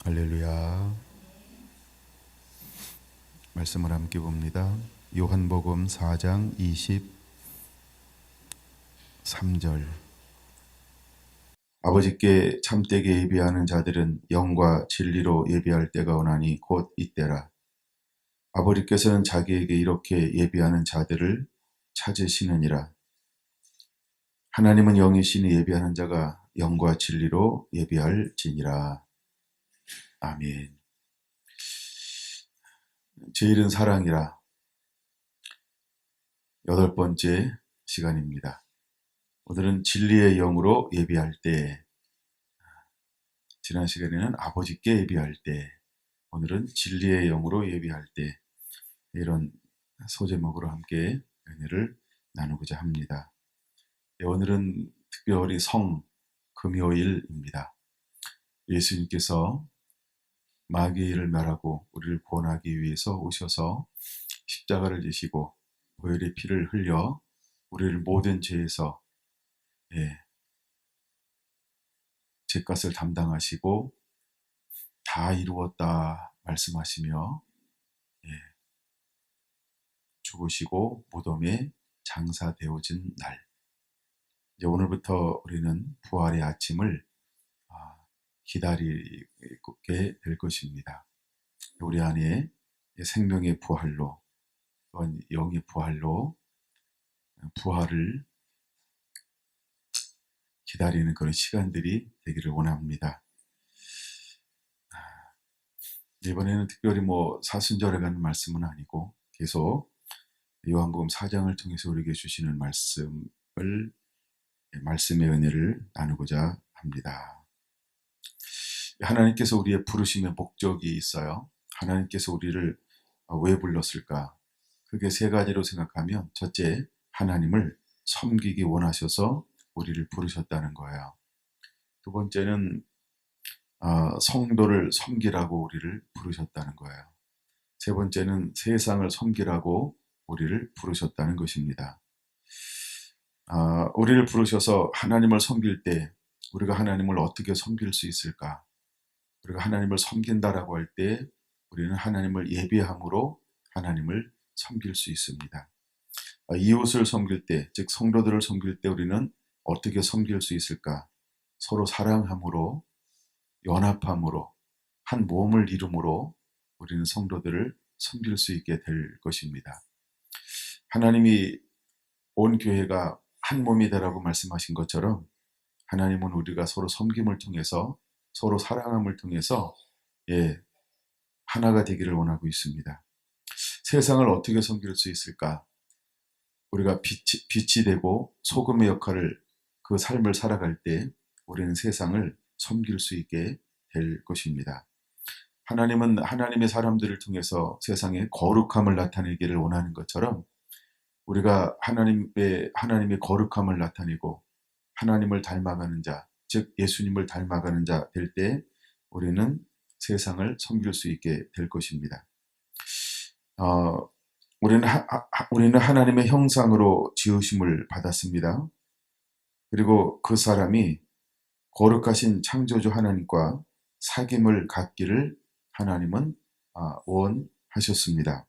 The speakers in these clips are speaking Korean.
할렐루야. 말씀을 함께 봅니다. 요한복음 4장 23절. 아버지께 참되게 예비하는 자들은 영과 진리로 예비할 때가 오나니 곧 이때라. 아버지께서는 자기에게 이렇게 예비하는 자들을 찾으시느니라. 하나님은 영이시니 예비하는 자가 영과 진리로 예비할지니라. 아멘. 제일은 사랑이라 8번째 시간입니다. 오늘은 진리의 영으로 예비할 때, 지난 시간에는 아버지께 예비할 때, 오늘은 진리의 영으로 예비할 때, 이런 소제목으로 함께 은혜를 나누고자 합니다. 오늘은 특별히 금요일입니다. 예수님께서 마귀의 일을 멸하고 우리를 구원하기 위해서 오셔서 십자가를 지시고 보혈의 피를 흘려 우리를 모든 죄에서 죄값을 담당하시고 다 이루었다 말씀하시며 죽으시고 무덤에 장사되어진 날, 이제 오늘부터 우리는 부활의 아침을 기다리게 될 것입니다. 우리 안에 생명의 부활로 또한 영의 부활로 부활을 기다리는 그런 시간들이 되기를 원합니다. 이번에는 특별히 사순절에 가는 말씀은 아니고 계속 요한복음 4장을 통해서 우리에게 주시는 말씀의 은혜를 나누고자 합니다. 하나님께서 우리의 부르심의 목적이 있어요. 하나님께서 우리를 왜 불렀을까? 그게 세 가지로 생각하면, 첫째, 하나님을 섬기기 원하셔서 우리를 부르셨다는 거예요. 두 번째는 성도를 섬기라고 우리를 부르셨다는 거예요. 세 번째는 세상을 섬기라고 우리를 부르셨다는 것입니다. 우리를 부르셔서 하나님을 섬길 때 우리가 하나님을 어떻게 섬길 수 있을까? 우리가 하나님을 섬긴다라고 할 때 우리는 하나님을 예비함으로 하나님을 섬길 수 있습니다. 이웃을 섬길 때, 즉 성도들을 섬길 때 우리는 어떻게 섬길 수 있을까? 서로 사랑함으로, 연합함으로, 한 몸을 이룸으로 우리는 성도들을 섬길 수 있게 될 것입니다. 하나님이 온 교회가 한 몸이 되라고 말씀하신 것처럼 하나님은 우리가 서로 섬김을 통해서, 서로 사랑함을 통해서 하나가 되기를 원하고 있습니다. 세상을 어떻게 섬길 수 있을까? 우리가 빛이 되고 소금의 역할을, 그 삶을 살아갈 때 우리는 세상을 섬길 수 있게 될 것입니다. 하나님은 하나님의 사람들을 통해서 세상에 거룩함을 나타내기를 원하는 것처럼 우리가 하나님의 거룩함을 나타내고 하나님을 닮아가는 자, 즉 예수님을 닮아가는 자 될 때 우리는 세상을 섬길 수 있게 될 것입니다. 우리는 하나님의 형상으로 지으심을 받았습니다. 그리고 그 사람이 거룩하신 창조주 하나님과 사귐을 갖기를 하나님은 원하셨습니다.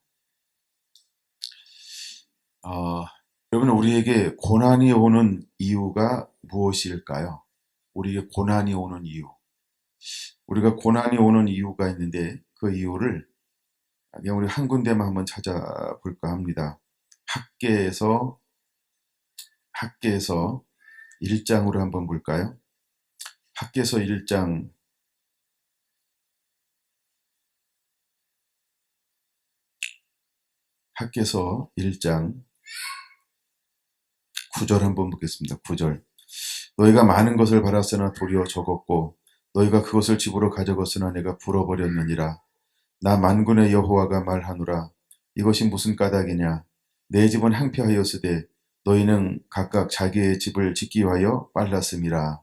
여러분, 우리에게 고난이 오는 이유가 무엇일까요? 우리에게 고난이 오는 이유. 우리가 고난이 오는 이유가 있는데 그 이유를 그냥 우리 한 군데만 한번 찾아볼까 합니다. 학개에서 1장으로 한번 볼까요? 학개서 1장 9절 한번 보겠습니다. 9절. 너희가 많은 것을 바랐으나 도리어 적었고 너희가 그것을 집으로 가져갔으나 내가 불어버렸느니라. 나 만군의 여호와가 말하노라. 이것이 무슨 까닭이냐? 내 집은 항폐하였으되 너희는 각각 자기의 집을 짓기 위하여 빨랐음이라.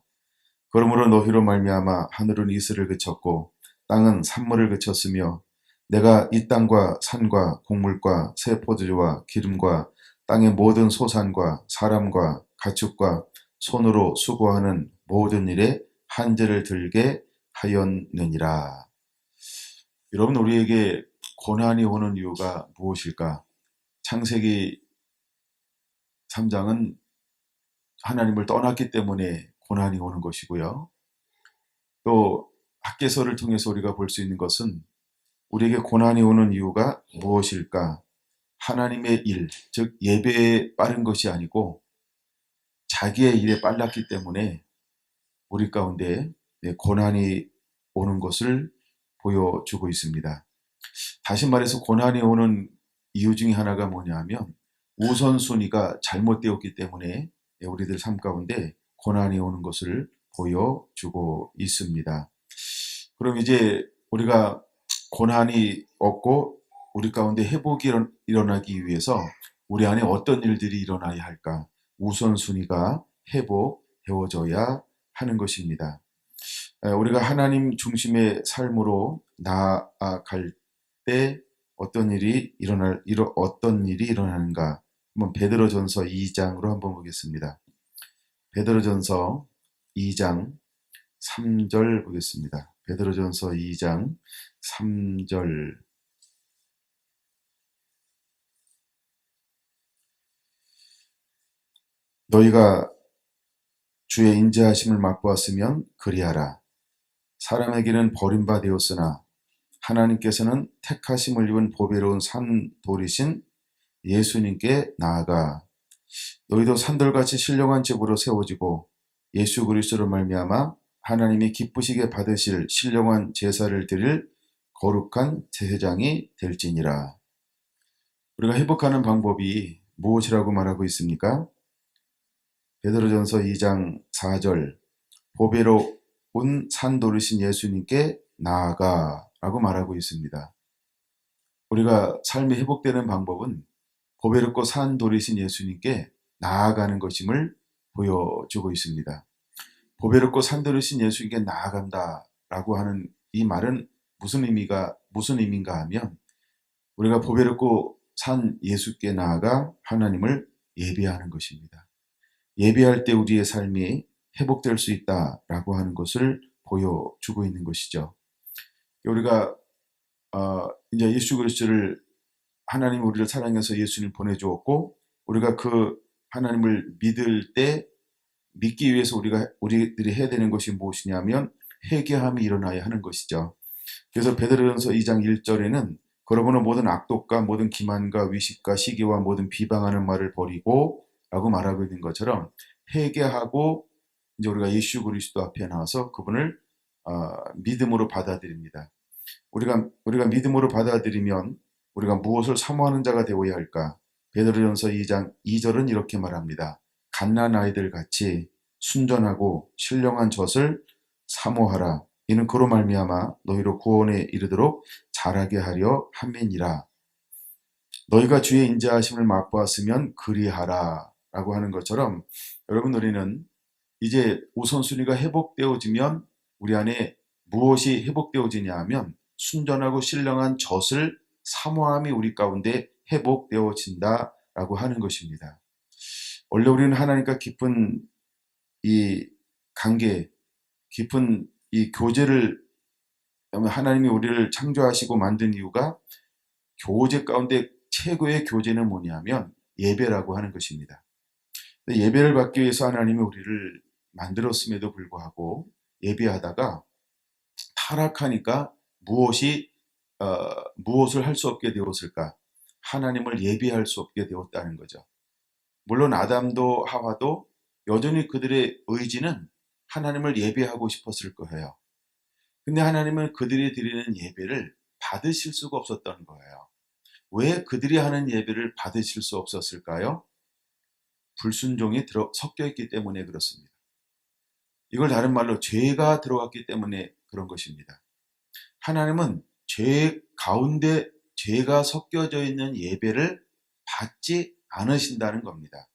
그러므로 너희로 말미암아 하늘은 이슬을 그쳤고 땅은 산물을 그쳤으며 내가 이 땅과 산과 곡물과 새 포도주와 기름과 땅의 모든 소산과 사람과 가축과 손으로 수고하는 모든 일에 한재를 들게 하였느니라. 여러분, 우리에게 고난이 오는 이유가 무엇일까? 창세기 3장은 하나님을 떠났기 때문에 고난이 오는 것이고요. 또 학개서를 통해서 우리가 볼 수 있는 것은 우리에게 고난이 오는 이유가 무엇일까? 하나님의 일, 즉 예배에 빠른 것이 아니고 자기의 일에 빨랐기 때문에 우리 가운데 고난이 오는 것을 보여주고 있습니다. 다시 말해서 고난이 오는 이유 중에 하나가 뭐냐면 우선순위가 잘못되었기 때문에 우리들 삶 가운데 고난이 오는 것을 보여주고 있습니다. 그럼 이제 우리가 고난이 없고 우리 가운데 회복이 일어나기 위해서 우리 안에 어떤 일들이 일어나야 할까? 우선순위가 회복되어져야 하는 것입니다. 우리가 하나님 중심의 삶으로 나아갈 때 어떤 일이 일어나는가? 한번 베드로전서 2장으로 한번 보겠습니다. 베드로전서 2장 3절 보겠습니다. 베드로전서 2장 3절. 너희가 주의 인자하심을 맛보았으면 그리하라. 사람에게는 버림받았으나 하나님께서는 택하심을 입은 보배로운 산돌이신 예수님께 나아가. 너희도 산돌같이 신령한 집으로 세워지고 예수 그리스도로 말미암아 하나님이 기쁘시게 받으실 신령한 제사를 드릴 거룩한 제사장이 될지니라. 우리가 회복하는 방법이 무엇이라고 말하고 있습니까? 베드로전서 2장 4절, 보배로운 산돌이신 예수님께 나아가 라고 말하고 있습니다. 우리가 삶이 회복되는 방법은 보배롭고 산돌이신 예수님께 나아가는 것임을 보여주고 있습니다. 보배롭고 산돌이신 예수님께 나아간다라고 하는 이 말은 무슨 의미인가 하면 우리가 보배롭고 산 예수께 나아가 하나님을 예배하는 것입니다. 예배할 때 우리의 삶이 회복될 수 있다라고 하는 것을 보여주고 있는 것이죠. 우리가 이제 예수 그리스도를 하나님 우리를 사랑해서 예수님을 보내주었고 우리가 그 하나님을 믿을 때 믿기 위해서 우리들이 해야 되는 것이 무엇이냐면 회개함이 일어나야 하는 것이죠. 그래서 베드로전서 2장 1절에는 그러므로 모든 악독과 모든 기만과 위식과 시기와 모든 비방하는 말을 버리고 라고 말하고 있는 것처럼 회개하고 이제 우리가 예수 그리스도 앞에 나와서 그분을 믿음으로 받아들입니다. 우리가 믿음으로 받아들이면 우리가 무엇을 사모하는 자가 되어야 할까? 베드로전서 2장 2절은 이렇게 말합니다. 갓난 아이들 같이 순전하고 신령한 젖을 사모하라. 이는 그로 말미암아 너희로 구원에 이르도록 자라게 하려 함이니라. 너희가 주의 인자하심을 맛보았으면 그리하라 라고 하는 것처럼 여러분 우리는 이제 우선순위가 회복되어지면 우리 안에 무엇이 회복되어지냐 하면 순전하고 신령한 젖을 사모함이 우리 가운데 회복되어진다라고 하는 것입니다. 원래 우리는 하나님과 깊은 이 관계, 깊은 이 교제를 하나님이 우리를 창조하시고 만든 이유가 교제 가운데 최고의 교제는 뭐냐면 예배라고 하는 것입니다. 예배를 받기 위해서 하나님이 우리를 만들었음에도 불구하고 예배하다가 타락하니까 무엇을 할 수 없게 되었을까? 하나님을 예배할 수 없게 되었다는 거죠. 물론 아담도 하와도 여전히 그들의 의지는 하나님을 예배하고 싶었을 거예요. 근데 하나님은 그들이 드리는 예배를 받으실 수가 없었던 거예요. 왜 그들이 하는 예배를 받으실 수 없었을까요? 불순종이 섞여 있기 때문에 그렇습니다. 이걸 다른 말로 죄가 들어갔기 때문에 그런 것입니다. 하나님은 죄 가운데 죄가 섞여져 있는 예배를 받지 않으신다는 겁니다.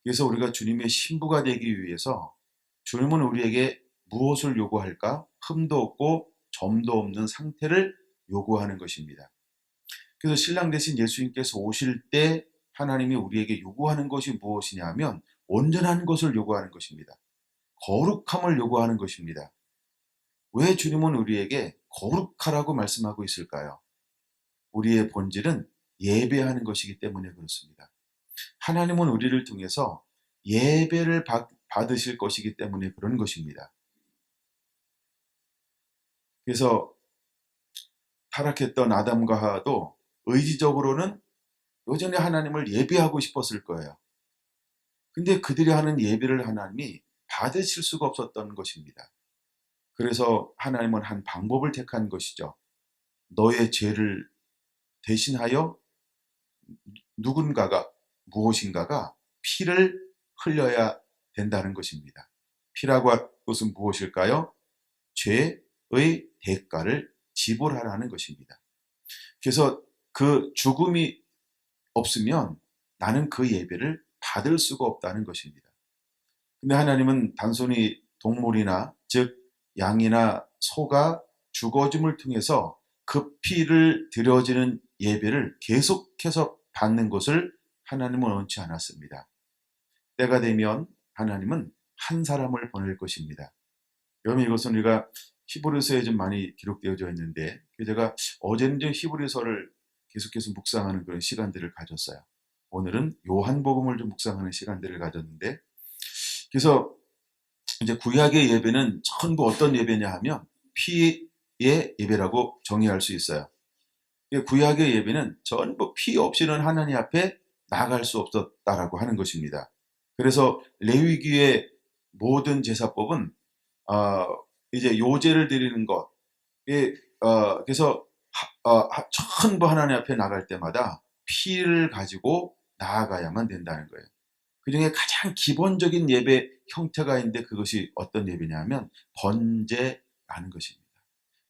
그래서 우리가 주님의 신부가 되기 위해서 주님은 우리에게 무엇을 요구할까? 흠도 없고 점도 없는 상태를 요구하는 것입니다. 그래서 신랑 되신 예수님께서 오실 때 하나님이 우리에게 요구하는 것이 무엇이냐 하면 온전한 것을 요구하는 것입니다. 거룩함을 요구하는 것입니다. 왜 주님은 우리에게 거룩하라고 말씀하고 있을까요? 우리의 본질은 예배하는 것이기 때문에 그렇습니다. 하나님은 우리를 통해서 예배를 받으실 것이기 때문에 그런 것입니다. 그래서 타락했던 아담과 하와도 의지적으로는 여전히 하나님을 예배하고 싶었을 거예요. 근데 그들이 하는 예배를 하나님이 받으실 수가 없었던 것입니다. 그래서 하나님은 한 방법을 택한 것이죠. 너의 죄를 대신하여 무엇인가가 피를 흘려야 된다는 것입니다. 피라고 한 것은 무엇일까요? 죄의 대가를 지불하라는 것입니다. 그래서 그 죽음이 없으면 나는 그 예배를 받을 수가 없다는 것입니다. 근데 하나님은 단순히 동물이나 즉 양이나 소가 죽어짐을 통해서 그 피를 드려지는 예배를 계속해서 받는 것을 하나님은 원치 않았습니다. 때가 되면 하나님은 한 사람을 보낼 것입니다. 여러분, 이것은 우리가 히브리서에 좀 많이 기록되어져 있는데 제가 어제는 좀 히브리서를 계속해서 묵상하는 그런 시간들을 가졌어요. 오늘은 요한복음을 좀 묵상하는 시간들을 가졌는데, 그래서 이제 구약의 예배는 전부 어떤 예배냐 하면 피의 예배라고 정의할 수 있어요. 구약의 예배는 전부 피 없이는 하나님 앞에 나아갈 수 없었다라고 하는 것입니다. 그래서 레위기의 모든 제사법은 이제 요제를 드리는 것, 그래서 전부 하나님 앞에 나갈 때마다 피를 가지고 나아가야만 된다는 거예요. 그 중에 가장 기본적인 예배 형태가 있는데 그것이 어떤 예배냐면 번제라는 것입니다.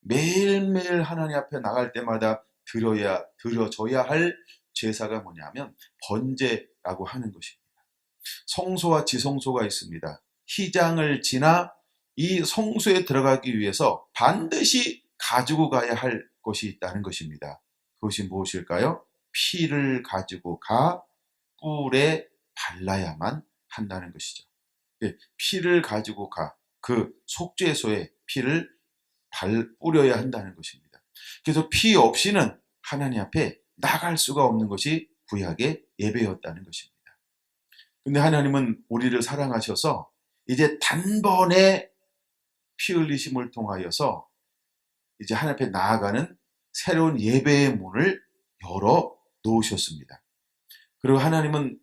매일매일 하나님 앞에 나갈 때마다 드려져야 할 제사가 뭐냐면 번제라고 하는 것입니다. 성소와 지성소가 있습니다. 휘장을 지나 이 성소에 들어가기 위해서 반드시 가지고 가야 할 것이 있다는 것입니다. 그것이 무엇일까요? 피를 가지고 가 뿔에 발라야만 한다는 것이죠. 피를 가지고 가 그 속죄소에 피를 뿌려야 한다는 것입니다. 그래서 피 없이는 하나님 앞에 나갈 수가 없는 것이 구약의 예배였다는 것입니다. 근데 하나님은 우리를 사랑하셔서 이제 단번에 피 흘리심을 통하여서 이제 하나님 앞에 나아가는 새로운 예배의 문을 열어 놓으셨습니다. 그리고 하나님은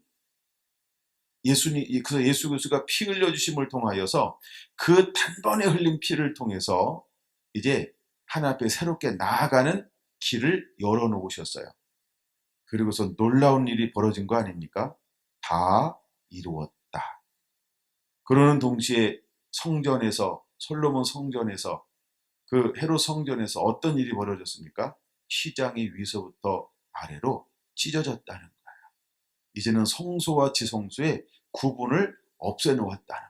예수 그리스도가 피 흘려주심을 통하여서 그 단번에 흘린 피를 통해서 이제 하나님 앞에 새롭게 나아가는 길을 열어놓으셨어요. 그리고서 놀라운 일이 벌어진 거 아닙니까? 다 이루었다. 그러는 동시에 솔로몬 성전에서 그 헤롯 성전에서 어떤 일이 벌어졌습니까? 휘장이 위서부터 아래로 찢어졌다는 거예요. 이제는 성소와 지성소의 구분을 없애놓았다는 거예요.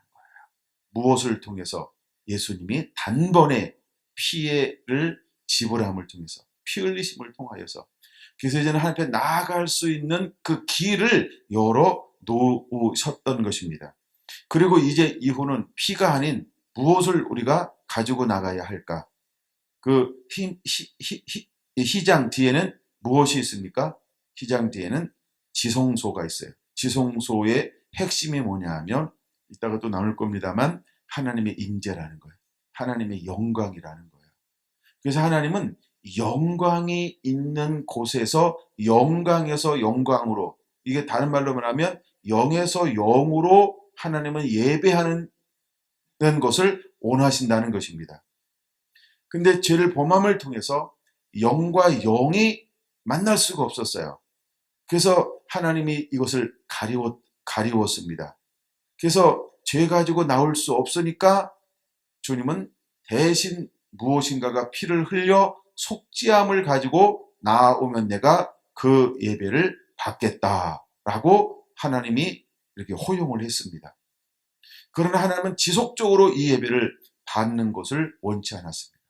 무엇을 통해서? 예수님이 단번에 피해를 지불함을 통해서, 피 흘리심을 통하여서. 그래서 이제는 하나님 앞에 나아갈 수 있는 그 길을 열어 놓으셨던 것입니다. 그리고 이제 이후는 피가 아닌 무엇을 우리가 가지고 나가야 할까? 그 휘장 뒤에는 무엇이 있습니까? 휘장 뒤에는 지성소가 있어요. 지성소의 핵심이 뭐냐 하면 이따가 또 나눌 겁니다만 하나님의 임재라는 거예요. 하나님의 영광이라는 거예요. 그래서 하나님은 영광이 있는 곳에서 영광에서 영광으로, 이게 다른 말로 말하면 영에서 영으로 하나님은 예배하는 것을 원하신다는 것입니다. 근데 죄를 범함을 통해서 영과 영이 만날 수가 없었어요. 그래서 하나님이 이것을 가리웠습니다. 그래서 죄 가지고 나올 수 없으니까 주님은 대신 무엇인가가 피를 흘려 속죄함을 가지고 나오면 내가 그 예배를 받겠다라고 하나님이 이렇게 허용을 했습니다. 그러나 하나님은 지속적으로 이 예배를 받는 것을 원치 않았습니다.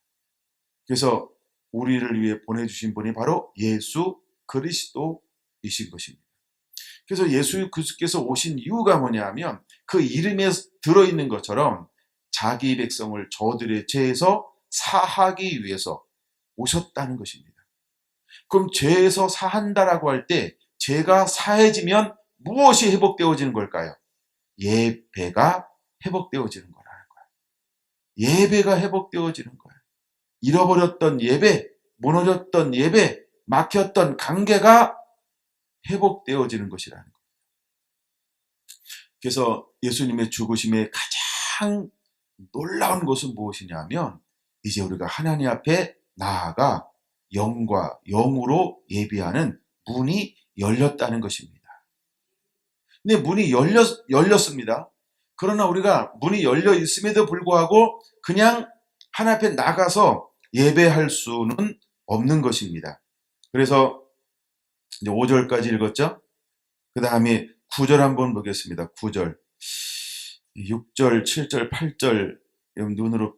그래서 우리를 위해 보내주신 분이 바로 예수 그리스도이신 것입니다. 그래서 예수 그리스도께서 오신 이유가 뭐냐 하면 그 이름에 들어있는 것처럼 자기 백성을 저들의 죄에서 사하기 위해서, 오셨다는 것입니다. 그럼 죄에서 사한다라고 할 때 죄가 사해지면 무엇이 회복되어지는 걸까요? 예배가 회복되어지는 거라는 거예요. 예배가 회복되어지는 거예요. 잃어버렸던 예배, 무너졌던 예배, 막혔던 관계가 회복되어지는 것이라는 거예요. 그래서 예수님의 죽으심의 가장 놀라운 것은 무엇이냐면 이제 우리가 하나님 앞에 나아가 영과 영으로 예배하는 문이 열렸다는 것입니다. 근데 문이 열렸습니다. 그러나 우리가 문이 열려 있음에도 불구하고 그냥 하나님 앞에 나가서 예배할 수는 없는 것입니다. 그래서 이제 5절까지 읽었죠? 그 다음에 9절 한번 보겠습니다. 9절. 6절, 7절, 8절 눈으로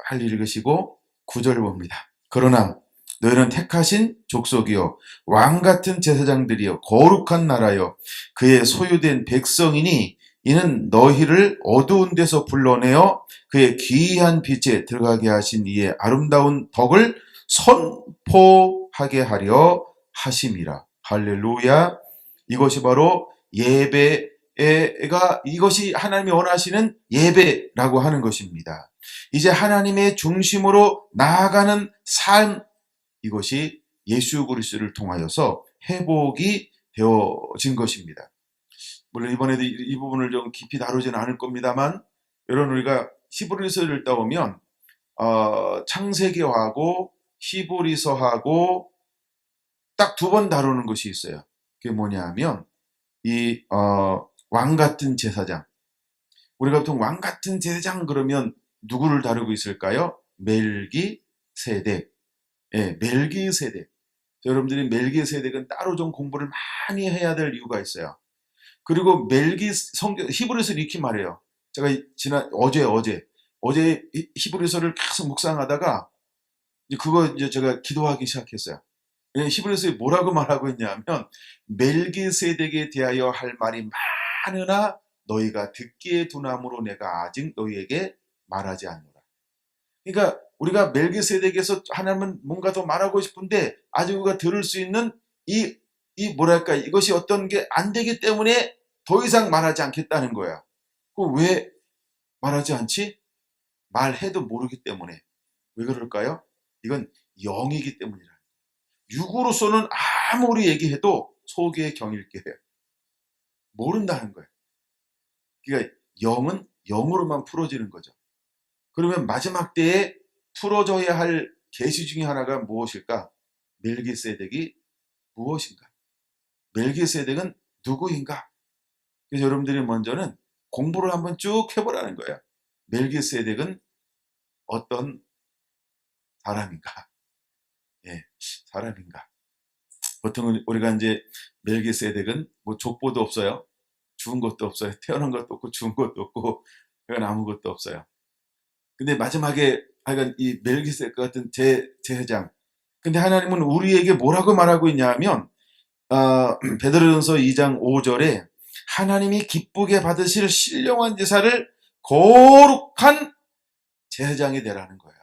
빨리 읽으시고 9절을 봅니다. 그러나 너희는 택하신 족속이요 왕같은 제사장들이요 거룩한 나라요 그의 소유된 백성이니 이는 너희를 어두운 데서 불러내어 그의 귀한 빛에 들어가게 하신 이의 아름다운 덕을 선포하게 하려 하심이라. 할렐루야. 이것이 바로 예배가 이것이 하나님이 원하시는 예배라고 하는 것입니다. 이제 하나님의 중심으로 나아가는 삶, 이것이 예수 그리스도를 통하여서 회복이 되어진 것입니다. 물론 이번에도 이 부분을 좀 깊이 다루지는 않을 겁니다만 여러분 우리가 히브리서를 읽다 보면 창세기하고 히브리서하고 딱 두 번 다루는 것이 있어요. 그게 뭐냐면 이 왕같은 제사장. 우리가 보통 왕같은 제사장 그러면 누구를 다루고 있을까요? 멜기세덱. 예, 멜기세덱. 여러분들이 멜기세덱은 따로 좀 공부를 많이 해야 될 이유가 있어요. 그리고 성경 히브리서를 이렇게 말해요. 제가 어제 히브리서를 계속 묵상하다가 그거 이제 제가 기도하기 시작했어요. 히브리서에 뭐라고 말하고 있냐면 멜기세덱에 대하여 할 말이 많으나 너희가 듣기에 둔함으로 내가 아직 너희에게 말하지 않노라. 그러니까 우리가 멜기세덱에서 하나님은 뭔가 더 말하고 싶은데 아직 우리가 들을 수 있는 이 뭐랄까 이것이 어떤 게 안 되기 때문에 더 이상 말하지 않겠다는 거야. 그럼 왜 말하지 않지? 말해도 모르기 때문에. 왜 그럴까요? 이건 영이기 때문이라. 육으로서는 아무리 얘기해도 속에 경일게 해요. 모른다는 거예요. 그러니까 영은 영으로만 풀어지는 거죠. 그러면 마지막 때에 풀어져야 할 계시 중에 하나가 무엇일까? 멜기세덱이 무엇인가? 멜기세덱은 누구인가? 그래서 여러분들이 먼저는 공부를 한번 쭉 해보라는 거예요. 멜기세덱은 어떤 사람인가? 예, 사람인가? 보통 우리가 이제 멜기세덱은 뭐 족보도 없어요. 죽은 것도 없어요. 태어난 것도 없고 죽은 것도 없고 그건 아무것도 없어요. 근데 마지막에 하여간 이 멜기세덱 같은 제사장. 근데 하나님은 우리에게 뭐라고 말하고 있냐면 베드로전서 2장 5절에 하나님이 기쁘게 받으실 신령한 제사를 거룩한 제사장이 되라는 거예요.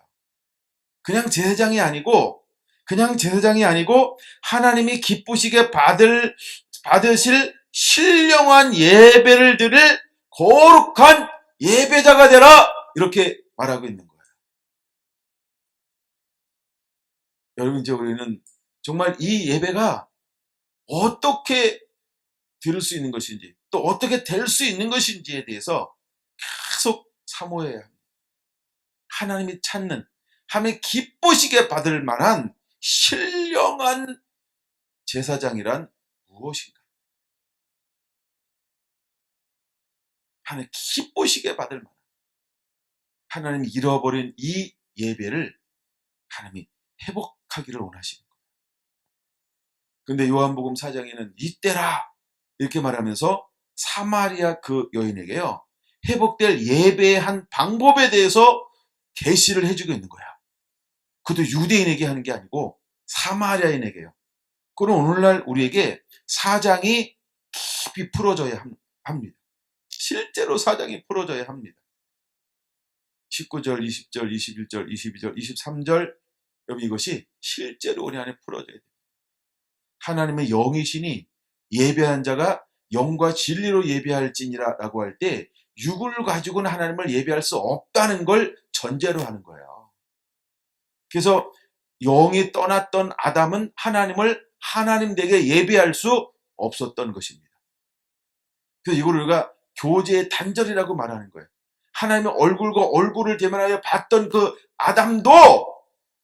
그냥 제사장이 아니고 하나님이 기쁘시게 받으실 신령한 예배를 드릴 거룩한 예배자가 되라 이렇게 말하고 있는 거예요. 여러분 이제 우리는 정말 이 예배가 어떻게 들을 수 있는 것인지 또 어떻게 될 수 있는 것인지에 대해서 계속 사모해야 합니다. 하나님이 찾는 하나님이 기쁘시게 받을 만한 신령한 제사장이란 무엇인가? 하나님 기쁘시게 받을 만한 하나님이 잃어버린 이 예배를 하나님이 회복하기를 원하시는 거예요. 그런데 요한복음 4장에는 이때라 이렇게 말하면서 사마리아 그 여인에게요 회복될 예배의 한 방법에 대해서 계시를 해주고 있는 거야. 그것도 유대인에게 하는 게 아니고 사마리아인에게요. 그럼 오늘날 우리에게 사장이 깊이 풀어져야 합니다. 실제로 사장이 풀어져야 합니다. 19절, 20절, 21절, 22절, 23절 여러분 이것이 실제로 우리 안에 풀어져야 돼요. 하나님의 영이시니 예배한 자가 영과 진리로 예배할지니라라고 할 때 육을 가지고는 하나님을 예배할 수 없다는 걸 전제로 하는 거예요. 그래서 영이 떠났던 아담은 하나님을 하나님 되게 예배할 수 없었던 것입니다. 그래서 이걸 우리가 교제의 단절이라고 말하는 거예요. 하나님의 얼굴과 얼굴을 대면하여 봤던 그 아담도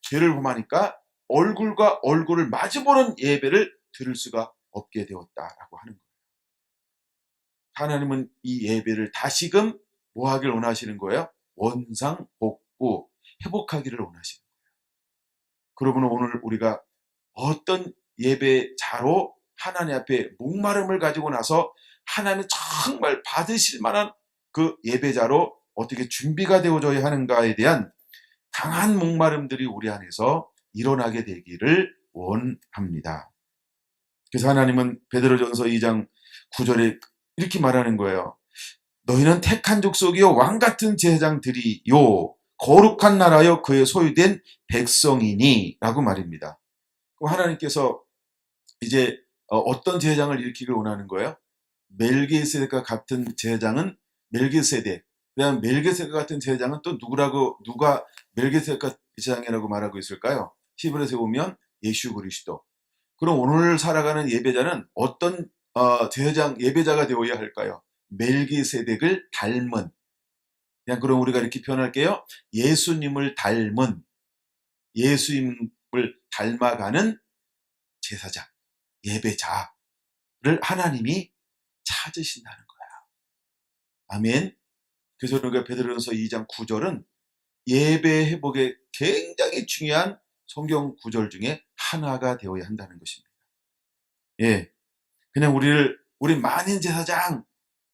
죄를 범하니까 얼굴과 얼굴을 마주보는 예배를 드릴 수가 없게 되었다라고 하는 거예요. 하나님은 이 예배를 다시금 뭐 하길 원하시는 거예요? 원상복구, 회복하기를 원하시는 거예요. 그러면 오늘 우리가 어떤 예배자로 하나님 앞에 목마름을 가지고 나서 하나님이 정말 받으실 만한 그 예배자로 어떻게 준비가 되어져야 하는가에 대한 강한 목마름들이 우리 안에서 일어나게 되기를 원합니다. 그래서 하나님은 베드로전서 2장 9절에 이렇게 말하는 거예요. 너희는 택한 족속이요 왕같은 제사장들이요 거룩한 나라여 그의 소유된 백성이니 라고 말입니다. 그럼 하나님께서 이제 어떤 제사장을 일으키길 원하는 거예요? 멜기세덱과 같은 제사장은 멜기세덱. 그다음 멜기세덱 같은 제사장은 또 누가 멜기세덱 제사장이라고 말하고 있을까요? 히브리서에 보면 예수 그리스도. 그럼 오늘 살아가는 예배자는 어떤 제사장 예배자가 되어야 할까요? 멜기세덱을 닮은. 그냥 그럼 우리가 이렇게 표현할게요. 예수님을 닮은, 예수님을 닮아가는 제사장, 예배자를 하나님이 찾으신다는 거야. 아멘. 그래서 우리가 베드로전서 2장 9절은 예배 회복에 굉장히 중요한 성경 구절 중에 하나가 되어야 한다는 것입니다. 예, 그냥 우리 만인 제사장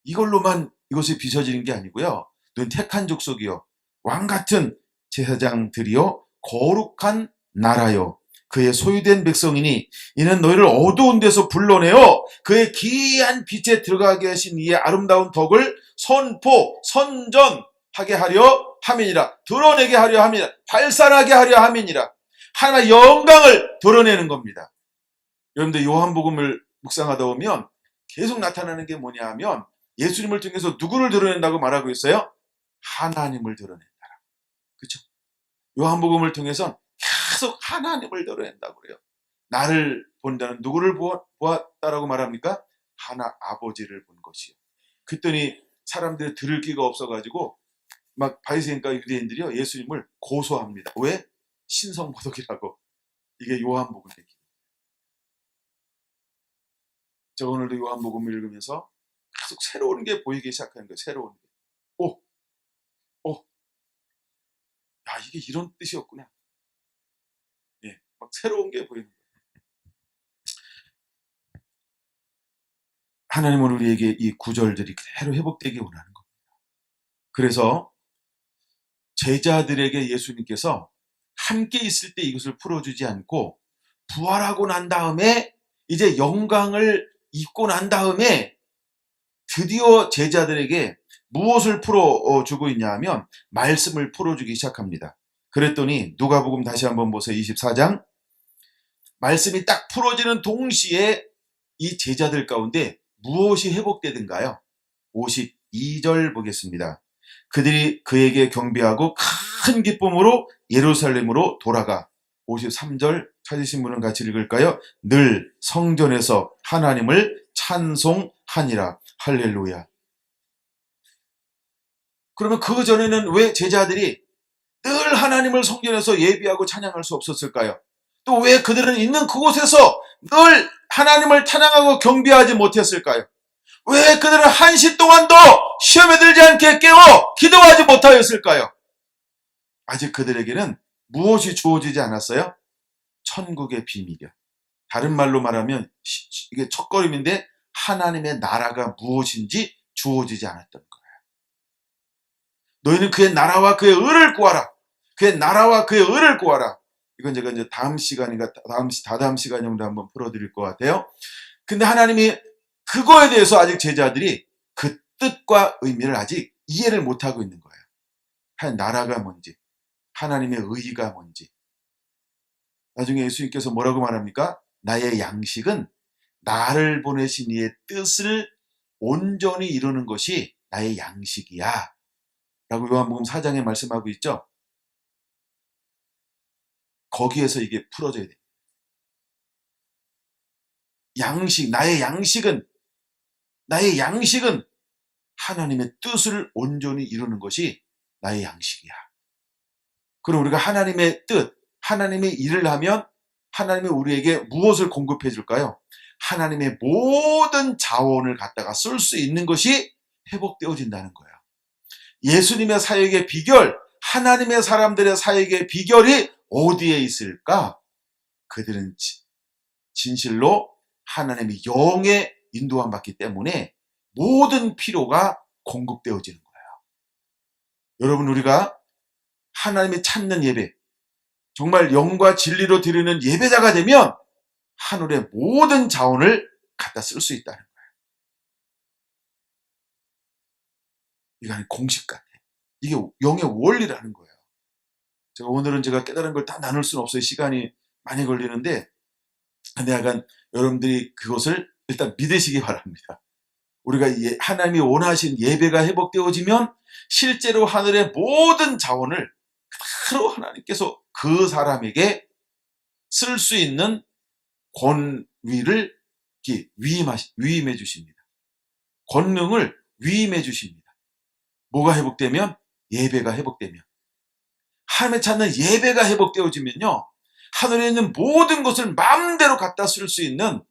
이걸로만 이것이 비춰지는 게 아니고요. 너는 택한 족속이요 왕 같은 제사장들이요 거룩한 나라요 그의 소유된 백성이니 이는 너희를 어두운 데서 불러내어 그의 기이한 빛에 들어가게 하신 이의 아름다운 덕을 선전하게 하려 함이니라. 드러내게 하려 함이니라. 발산하게 하려 함이니라. 하나님의 영광을 드러내는 겁니다. 여러분들 요한복음을 묵상하다 보면 계속 나타나는 게 뭐냐 하면 예수님을 통해서 누구를 드러낸다고 말하고 있어요? 하나님을 드러낸다라고. 그렇죠? 요한복음을 통해서 계속 하나님을 드러낸다고 그래요. 나를 본다는 누구를 보았다라고 말합니까? 하나 아버지를 본 것이요. 그랬더니 사람들이 들을 기가 없어가지고 막 바리새인과 유대인들이요 예수님을 고소합니다. 왜? 신성모독이라고. 이게 요한복음 얘기. 저 오늘도 요한복음을 읽으면서 계속 새로운 게 보이기 시작하는 거예요. 새로운 게. 야, 이게 이런 뜻이었구나. 예, 막 새로운 게 보이는 거예요. 하나님은 우리에게 이 구절들이 그대로 회복되기 원하는 겁니다. 그래서 제자들에게 예수님께서 함께 있을 때 이것을 풀어주지 않고 부활하고 난 다음에 이제 영광을 입고 난 다음에 드디어 제자들에게 무엇을 풀어주고 있냐 하면 말씀을 풀어주기 시작합니다. 그랬더니 누가복음 다시 한번 보세요. 24장 말씀이 딱 풀어지는 동시에 이 제자들 가운데 무엇이 회복되든가요? 52절 보겠습니다. 그들이 그에게 경배하고 큰 기쁨으로 예루살렘으로 돌아가. 53절 찾으신 분은 같이 읽을까요? 늘 성전에서 하나님을 찬송하니라. 할렐루야. 그러면 그 전에는 왜 제자들이 늘 하나님을 성전에서 예배하고 찬양할 수 없었을까요? 또 왜 그들은 있는 그곳에서 늘 하나님을 찬양하고 경배하지 못했을까요? 왜 그들은 한시 동안도 시험에 들지 않게 깨워 기도하지 못하였을까요? 아직 그들에게는 무엇이 주어지지 않았어요? 천국의 비밀이요. 다른 말로 말하면 이게 첫걸음인데 하나님의 나라가 무엇인지 주어지지 않았던 거예요. 너희는 그의 나라와 그의 의를 구하라. 그의 나라와 그의 의를 구하라. 이건 제가 이제 다음 시간인가 다다음 시간 정도 한번 풀어드릴 것 같아요. 근데 하나님이 그거에 대해서 아직 제자들이 그 뜻과 의미를 아직 이해를 못하고 있는 거예요. 나라가 뭔지, 하나님의 의의가 뭔지. 나중에 예수님께서 뭐라고 말합니까? 나의 양식은 나를 보내신 이의 뜻을 온전히 이루는 것이 나의 양식이야 라고 요한복음 4장에 말씀하고 있죠. 거기에서 이게 풀어져야 돼. 양식, 나의 양식은 하나님의 뜻을 온전히 이루는 것이 나의 양식이야. 그럼 우리가 하나님의 뜻, 하나님의 일을 하면 하나님이 우리에게 무엇을 공급해 줄까요? 하나님의 모든 자원을 갖다가 쓸 수 있는 것이 회복되어진다는 거예요. 예수님의 사역의 비결, 하나님의 사람들의 사역의 비결이 어디에 있을까? 그들은 진실로 하나님의 영에 인도함 받기 때문에 모든 필요가 공급되어지는 거예요. 여러분, 우리가 하나님이 찾는 예배, 정말 영과 진리로 드리는 예배자가 되면 하늘의 모든 자원을 갖다 쓸 수 있다는 거예요. 이건 공식 같아. 이게 영의 원리라는 거예요. 오늘은 제가 깨달은 걸 다 나눌 수는 없어요. 시간이 많이 걸리는데, 근데 약간 여러분들이 그것을 일단 믿으시기 바랍니다. 우리가 하나님이 원하신 예배가 회복되어지면 실제로 하늘의 모든 자원을 그대로 하나님께서 그 사람에게 쓸 수 있는 권위를 위임해 주십니다. 권능을 위임해 주십니다. 뭐가 회복되면? 예배가 회복되면. 하나님을 찾는 예배가 회복되어지면요, 하늘에 있는 모든 것을 마음대로 갖다 쓸 수 있는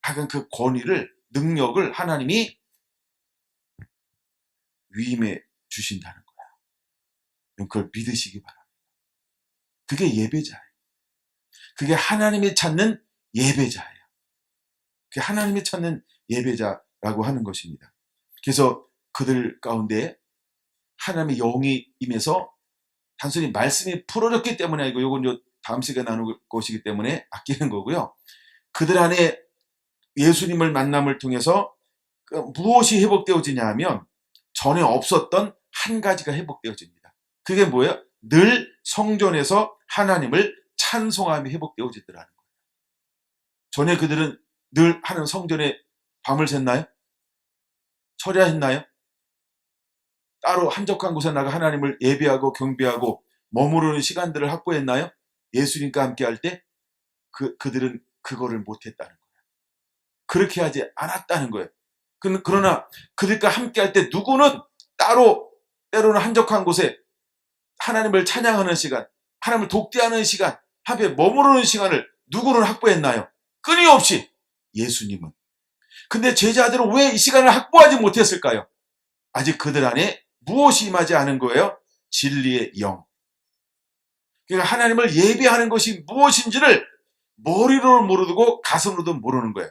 하여간 그 권위를, 능력을 하나님이 위임해 주신다는 거야. 그걸 믿으시기 바랍니다. 그게 예배자예요. 그게 하나님이 찾는 예배자예요. 그게 하나님이 찾는 예배자라고 하는 것입니다. 그래서 그들 가운데 하나님의 영이 임해서 단순히 말씀이 풀어졌기 때문에 아니고, 요건 다음 시간에 나눌 것이기 때문에 아끼는 거고요. 그들 안에 예수님을 만남을 통해서 무엇이 회복되어지냐 하면 전에 없었던 한 가지가 회복되어집니다. 그게 뭐예요? 늘 성전에서 하나님을 찬송함이 회복되어지더라는 거예요. 전에 그들은 늘 하는 성전에 밤을 샜나요? 철야했나요? 따로 한적한 곳에 나가 하나님을 예배하고 경배하고 머무르는 시간들을 확보했나요? 예수님과 함께 할 때 그들은 그거를 못했다는 거예요. 그렇게 하지 않았다는 거예요. 그러나 그들과 함께 할 때 누구는 따로, 때로는 한적한 곳에 하나님을 찬양하는 시간, 하나님을 독대하는 시간, 함께 머무르는 시간을 누구는 확보했나요? 끊임없이 예수님은. 근데 제자들은 왜 이 시간을 확보하지 못했을까요? 아직 그들 안에 무엇이 임하지 않은 거예요? 진리의 영. 그러니까 하나님을 예배하는 것이 무엇인지를 머리로 모르고 가슴으로도 모르는 거예요.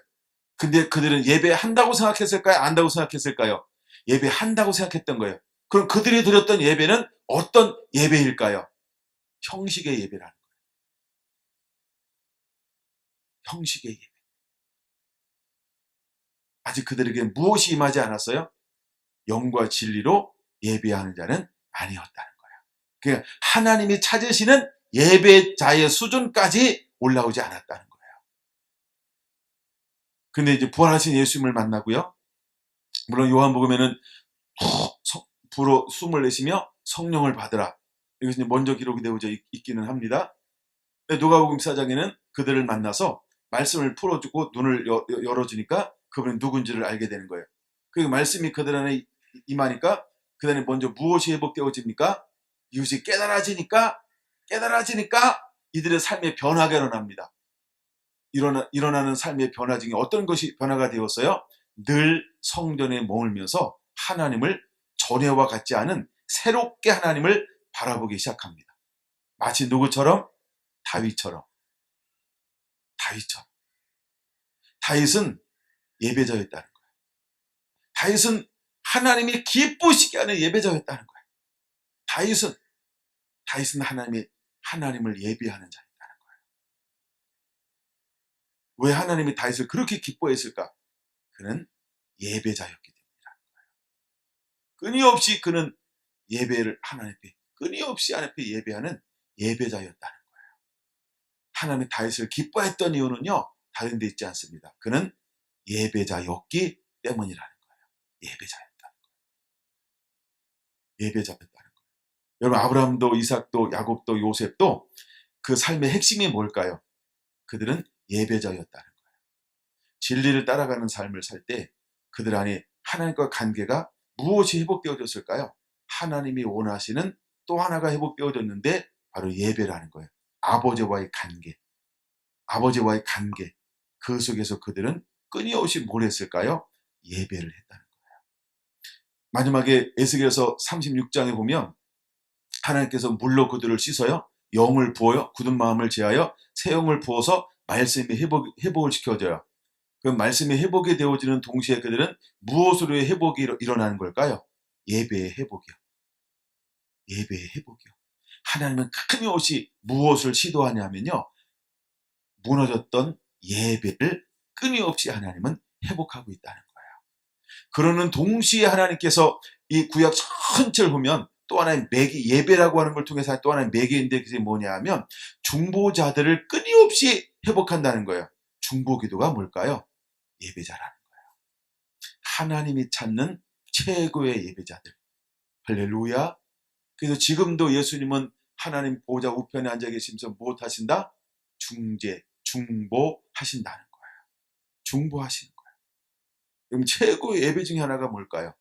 근데 그들은 예배한다고 생각했을까요? 안다고 생각했을까요? 예배한다고 생각했던 거예요. 그럼 그들이 드렸던 예배는 어떤 예배일까요? 형식의 예배라는 거예요. 형식의 예배. 아직 그들에게 무엇이 임하지 않았어요? 영과 진리로 예배하는 자는 아니었다는 거예요. 그러니까 하나님이 찾으시는 예배자의 수준까지 올라오지 않았다는 거예요. 근데 이제 부활하신 예수님을 만나고요. 물론 요한복음에는 불어 숨을 내쉬며 성령을 받으라. 이것이 먼저 기록이 되어져 있기는 합니다. 누가복음 4장에는 그들을 만나서 말씀을 풀어주고 눈을 열어주니까 그분은 누군지를 알게 되는 거예요. 그 말씀이 그들 안에 임하니까 그 다음에 먼저 무엇이 회복되어집니까? 이것이 깨달아지니까 이들의 삶의 변화가 일어납니다. 일어나는 삶의 변화 중에 어떤 것이 변화가 되었어요? 늘 성전에 머물면서 하나님을 전에와 같지 않은 새롭게 하나님을 바라보기 시작합니다. 마치 누구처럼? 다윗처럼. 다윗은 예배자였다는 거예요. 다윗은 하나님이 기쁘시게 하는 예배자였다는 거예요. 다윗은 하나님을 예배하는 자였다는 거예요. 왜 하나님이 다윗을 그렇게 기뻐했을까? 그는 예배자였기 때문이라는 거예요. 끊임없이 그는 예배를 하나님 앞에, 끊임없이 하나님 앞에 예배하는 예배자였다는 거예요. 하나님의 다윗을 기뻐했던 이유는요, 다른 데 있지 않습니다. 그는 예배자였기 때문이라는 거예요. 예배자였다는 거예요. 여러분, 아브라함도 이삭도 야곱도 요셉도 그 삶의 핵심이 뭘까요? 그들은 예배자였다는 거예요. 진리를 따라가는 삶을 살 때 그들 안에 하나님과 관계가 무엇이 회복되어졌을까요? 하나님이 원하시는 또 하나가 회복되어졌는데 바로 예배라는 거예요. 아버지와의 관계. 그 속에서 그들은 끊임없이 뭘 했을까요? 예배를 했다는 거예요. 마지막에 에스겔서 36장에 보면 하나님께서 물로 그들을 씻어요. 영을 부어요. 굳은 마음을 제하여 새 영을 부어서 말씀이 회복을 시켜줘요. 그 말씀이 회복이 되어지는 동시에 그들은 무엇으로의 회복이 일어나는 걸까요? 예배의 회복이요. 하나님은 끊임없이 무엇을 시도하냐면요, 무너졌던 예배를 끊임없이 하나님은 회복하고 있다는 거예요. 그러는 동시에 하나님께서 이 구약 전체를 보면 또 하나의 예배라고 하는 걸 통해서 또 하나의 매개인데 그게 뭐냐 하면 중보자들을 끊임없이 회복한다는 거예요. 중보기도가 뭘까요? 예배자라는 거예요. 하나님이 찾는 최고의 예배자들. 할렐루야. 그래서 지금도 예수님은 하나님 보좌 우편에 앉아 계시면서 무엇 하신다? 중보하신다는 거예요. 중보하시는 거예요. 그럼 최고의 예배 중에 하나가 뭘까요?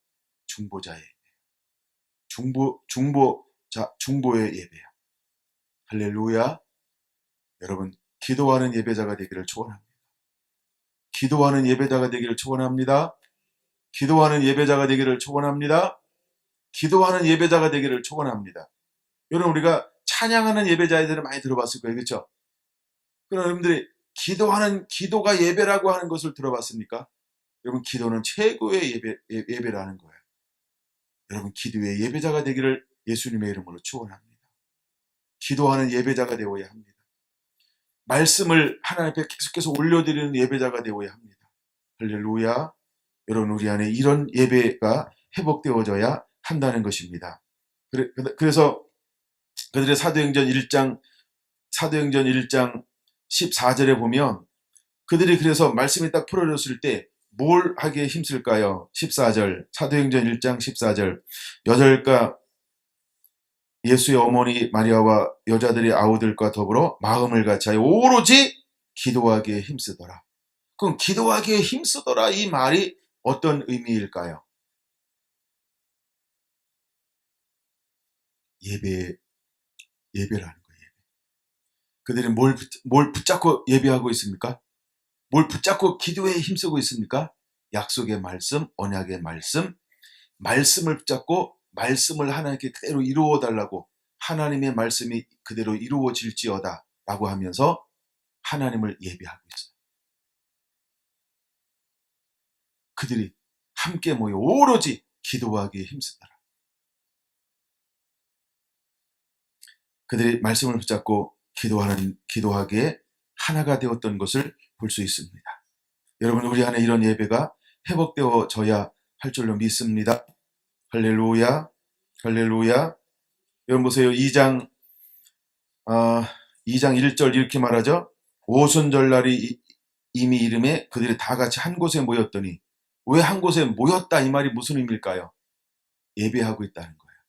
중보자의 예배예요. 중보의 예배예요. 할렐루야. 여러분, 기도하는 예배자가 되기를 축원합니다. 기도하는 예배자가 되기를 축원합니다. 기도하는 예배자가 되기를 축원합니다. 기도하는 예배자가 되기를 축원합니다. 여러분, 우리가 찬양하는 예배자들을 많이 들어봤을 거예요. 그렇죠? 그럼 여러분들이 기도가 예배라고 하는 것을 들어봤습니까? 여러분, 기도는 최고의 예배라는 거예요. 여러분, 기도의 예배자가 되기를 예수님의 이름으로 축원합니다. 기도하는 예배자가 되어야 합니다. 말씀을 하나님 앞에 계속해서 올려드리는 예배자가 되어야 합니다. 할렐루야. 여러분, 우리 안에 이런 예배가 회복되어져야 한다는 것입니다. 그래서 그들의 사도행전 1장 14절에 보면 그들이 그래서 말씀이 딱 풀어졌을 때 뭘 하기에 힘쓸까요? 14절, 사도행전 1장 14절. 여절과 예수의 어머니 마리아와 여자들의 아우들과 더불어 마음을 같이하여 오로지 기도하기에 힘쓰더라. 그럼 기도하기에 힘쓰더라, 이 말이 어떤 의미일까요? 예배라는 거예요. 그들이 뭘 붙잡고 예배하고 있습니까? 뭘 붙잡고 기도에 힘쓰고 있습니까? 약속의 말씀, 언약의 말씀을 붙잡고 말씀을 하나님께 그대로 이루어 달라고, 하나님의 말씀이 그대로 이루어질지어다 라고 하면서 하나님을 예배하고 있어요. 그들이 함께 모여 오로지 기도하기에 힘쓰더라. 그들이 말씀을 붙잡고 기도하기에 하나가 되었던 것을 볼 수 있습니다. 여러분, 우리 안에 이런 예배가 회복되어져야 할 줄로 믿습니다. 할렐루야. 할렐루야. 여러분 보세요. 2장 1절 이렇게 말하죠. 오순절날이 이미 이름에 그들이 다 같이 한 곳에 모였더니, 왜 한 곳에 모였다 이 말이 무슨 의미일까요? 예배하고 있다는 거예요.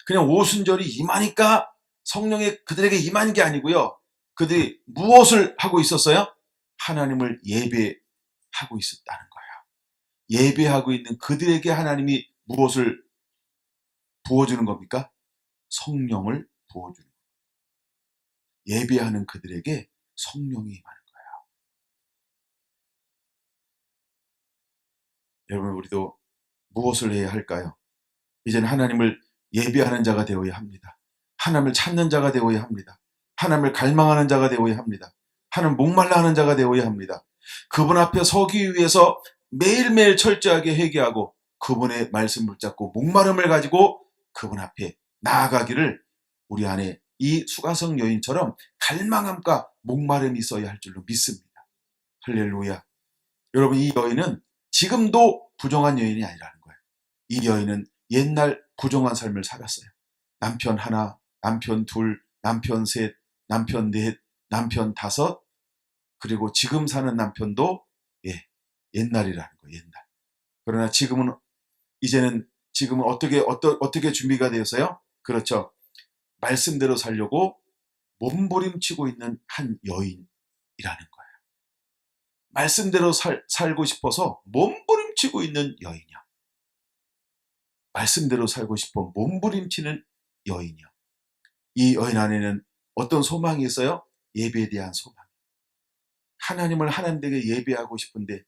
그냥 오순절이 임하니까 성령이 그들에게 임한 게 아니고요. 그들이 무엇을 하고 있었어요? 하나님을 예배하고 있었다는 거예요. 예배하고 있는 그들에게 하나님이 무엇을 부어주는 겁니까? 성령을 부어주는 거예요. 예배하는 그들에게 성령이 임하는 거예요. 여러분, 우리도 무엇을 해야 할까요? 이제는 하나님을 예배하는 자가 되어야 합니다. 하나님을 찾는 자가 되어야 합니다. 하나님을 갈망하는 자가 되어야 합니다. 하나님 목말라 하는 자가 되어야 합니다. 그분 앞에 서기 위해서 매일매일 철저하게 회개하고 그분의 말씀을 붙잡고 목마름을 가지고 그분 앞에 나아가기를 우리 안에 이 수가성 여인처럼 갈망함과 목마름이 있어야 할 줄로 믿습니다. 할렐루야. 여러분, 이 여인은 지금도 부정한 여인이 아니라는 거예요. 이 여인은 옛날 부정한 삶을 살았어요. 남편 하나, 남편 둘, 남편 셋, 남편 넷, 남편 5, 그리고 지금 사는 남편도 옛날이라는 거예요. 옛날. 그러나 지금은 어떻게 준비가 되어서요? 그렇죠. 말씀대로 살려고 몸부림치고 있는 한 여인이라는 거예요. 말씀대로 살고 싶어서 몸부림치고 있는 여인이요. 말씀대로 살고 싶어 몸부림치는 여인이요. 이 여인 안에는 어떤 소망이 있어요? 예배에 대한 소망. 하나님을 하나님에게 예배하고 싶은데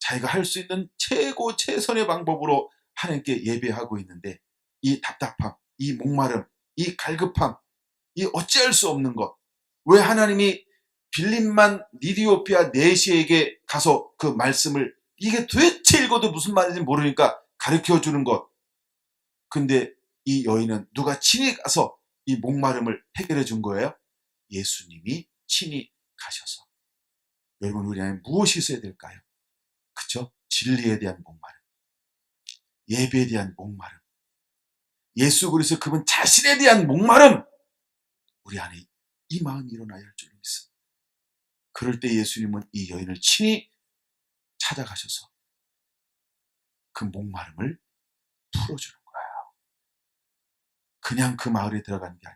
자기가 할 수 있는 최선의 방법으로 하나님께 예배하고 있는데 이 답답함, 이 목마름, 이 갈급함, 이 어찌할 수 없는 것. 왜 하나님이 빌립만 니디오피아 내시에게 가서 그 말씀을 이게 도대체 읽어도 무슨 말인지 모르니까 가르쳐주는 것. 근데 이 여인은 누가 친히 가서 이 목마름을 해결해 준 거예요? 예수님이 친히 가셔서. 여러분, 우리 안에 무엇이 있어야 될까요? 그쵸? 진리에 대한 목마름, 예배에 대한 목마름, 예수 그리스도 그분 자신에 대한 목마름, 우리 안에 이 마음이 일어나야 할 줄로 믿습니다. 그럴 때 예수님은 이 여인을 친히 찾아가셔서 그 목마름을 풀어주는 거예요. 그냥 그 마을에 들어간 게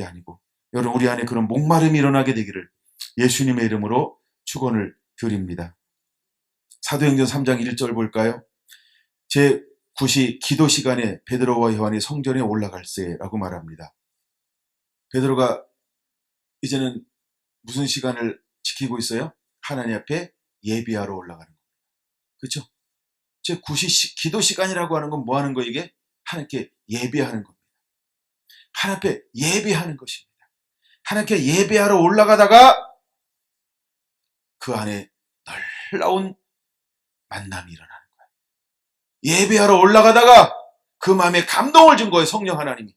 아니고 여러분, 우리 안에 그런 목마름이 일어나게 되기를 예수님의 이름으로 축원을 드립니다. 사도행전 3장 1절 볼까요? 제9시 기도 시간에 베드로와 요한이 성전에 올라갈세라고 말합니다. 베드로가 이제는 무슨 시간을 지키고 있어요? 하나님 앞에 예비하러 올라가는 겁니다. 그렇죠? 제9시 기도 시간이라고 하는 건 뭐 하는 거예요? 이게 하나님께 예배하는 겁니다. 하나님 앞에 예배하는 것입니다. 하나님께 예배하러 올라가다가 그 안에 놀라운 만남이 일어나는 거예요. 예배하러 올라가다가 그 마음에 감동을 준 거예요. 성령 하나님이.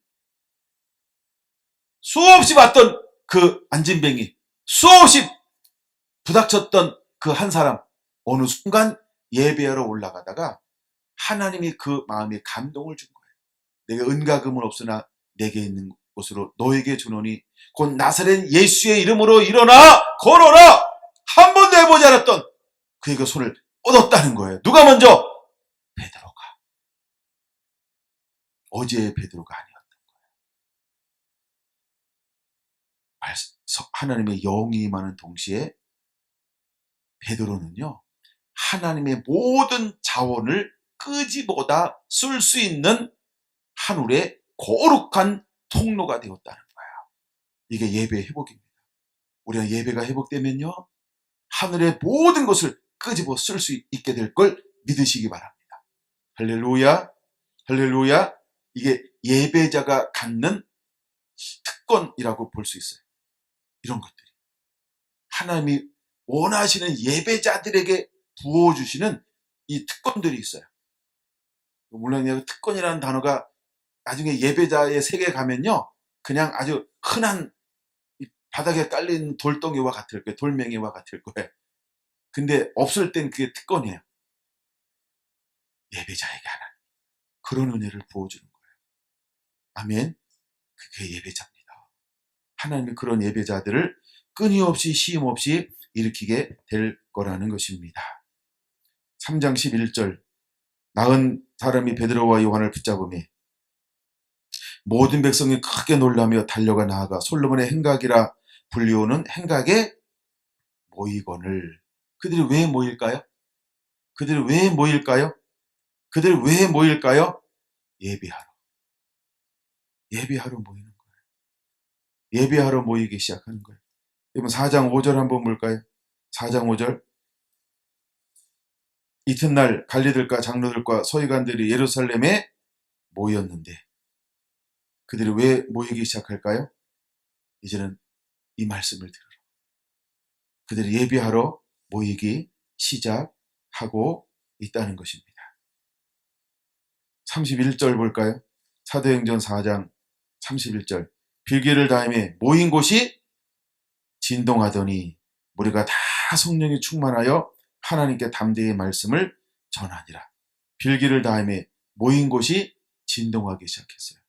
수없이 봤던 그 안진뱅이, 수없이 부닥쳤던 그 한 사람, 어느 순간 예배하러 올라가다가 하나님이 그 마음에 감동을 준 거예요. 내가 은과 금은 없으나 내게 있는 곳으로 너에게 주노니 곧 나사렛 예수의 이름으로 일어나 걸어라. 한 번도 해보지 않았던 그에게 손을 뻗었다는 거예요. 누가 먼저? 베드로가. 어제의 베드로가 아니었던 거예요. 하나님의 영이 임하는 동시에 베드로는요, 하나님의 모든 자원을 끄집어다 쓸 수 있는 하늘의 거룩한 통로가 되었다는 거예요. 이게 예배의 회복입니다. 우리가 예배가 회복되면요, 하늘의 모든 것을 끄집어 쓸 수 있게 될 걸 믿으시기 바랍니다. 할렐루야, 할렐루야. 이게 예배자가 갖는 특권이라고 볼 수 있어요. 이런 것들이 하나님이 원하시는 예배자들에게 부어주시는 이 특권들이 있어요. 물론 특권이라는 단어가 나중에 예배자의 세계에 가면요, 그냥 아주 흔한 바닥에 깔린 돌덩이와 같을 거예요. 돌멩이와 같을 거예요. 근데 없을 땐 그게 특권이에요. 예배자에게 하나님 그런 은혜를 부어주는 거예요. 아멘. 그게 예배자입니다. 하나님이 그런 예배자들을 끊임없이 쉼없이 일으키게 될 거라는 것입니다. 3장 11절 나은 사람이 베드로와 요한을 붙잡으며 모든 백성이 크게 놀라며 달려가 나아가 솔로몬의 행각이라 불리우는 행각에 모이거늘. 그들이 왜 모일까요? 그들이 왜 모일까요? 예배하러 모이는 거예요. 예배하러 모이기 시작하는 거예요. 여러분 4장 5절 한번 볼까요? 4장 5절 이튿날 관리들과 장로들과 서기관들이 예루살렘에 모였는데 그들이 왜 모이기 시작할까요? 이제는 이 말씀을 들으러 그들이 예배하러 모이기 시작하고 있다는 것입니다. 31절 볼까요? 사도행전 4장 31절 빌기를 다음에 모인 곳이 진동하더니 무리가 다 성령이 충만하여 하나님께 담대히 말씀을 전하니라. 빌기를 다음에 모인 곳이 진동하기 시작했어요.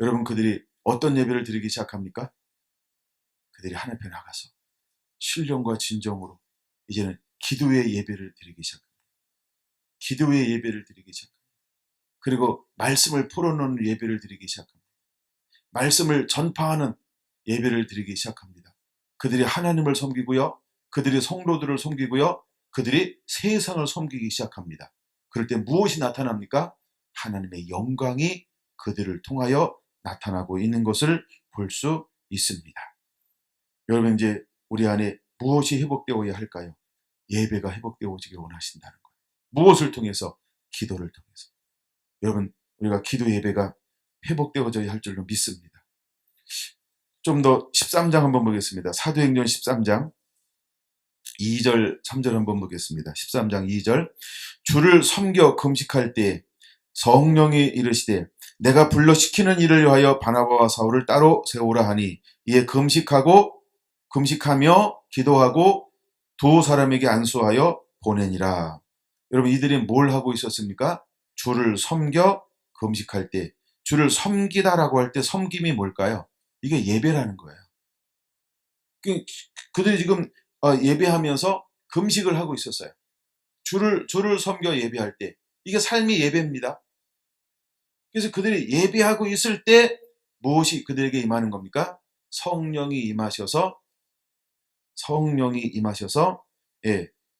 여러분, 그들이 어떤 예배를 드리기 시작합니까? 그들이 하나님 앞에 나가서 신령과 진정으로 이제는 기도의 예배를 드리기 시작합니다. 기도의 예배를 드리기 시작합니다. 그리고 말씀을 풀어놓는 예배를 드리기 시작합니다. 말씀을 전파하는 예배를 드리기 시작합니다. 그들이 하나님을 섬기고요. 그들이 성도들을 섬기고요. 그들이 세상을 섬기기 시작합니다. 그럴 때 무엇이 나타납니까? 하나님의 영광이 그들을 통하여 나타나고 있는 것을 볼 수 있습니다. 여러분, 이제 우리 안에 무엇이 회복되어야 할까요? 예배가 회복되어지길 원하신다는 거예요. 무엇을 통해서? 기도를 통해서. 여러분, 우리가 기도 예배가 회복되어져야 할 줄로 믿습니다. 좀 더 13장 한번 보겠습니다. 사도행전 13장 2절 3절 한번 보겠습니다. 13장 2절 주를 섬겨 금식할 때 성령이 이르시되 내가 불러 시키는 일을 위하여 바나바와 사울을 따로 세우라 하니 이에 금식하며 기도하고 두 사람에게 안수하여 보내니라. 여러분, 이들이 뭘 하고 있었습니까? 주를 섬겨 금식할 때, 주를 섬기다라고 할 때 섬김이 뭘까요? 이게 예배라는 거예요. 그들이 지금 예배하면서 금식을 하고 있었어요. 주를 섬겨 예배할 때 이게 삶이 예배입니다. 그래서 그들이 예배하고 있을 때 무엇이 그들에게 임하는 겁니까? 성령이 임하셔서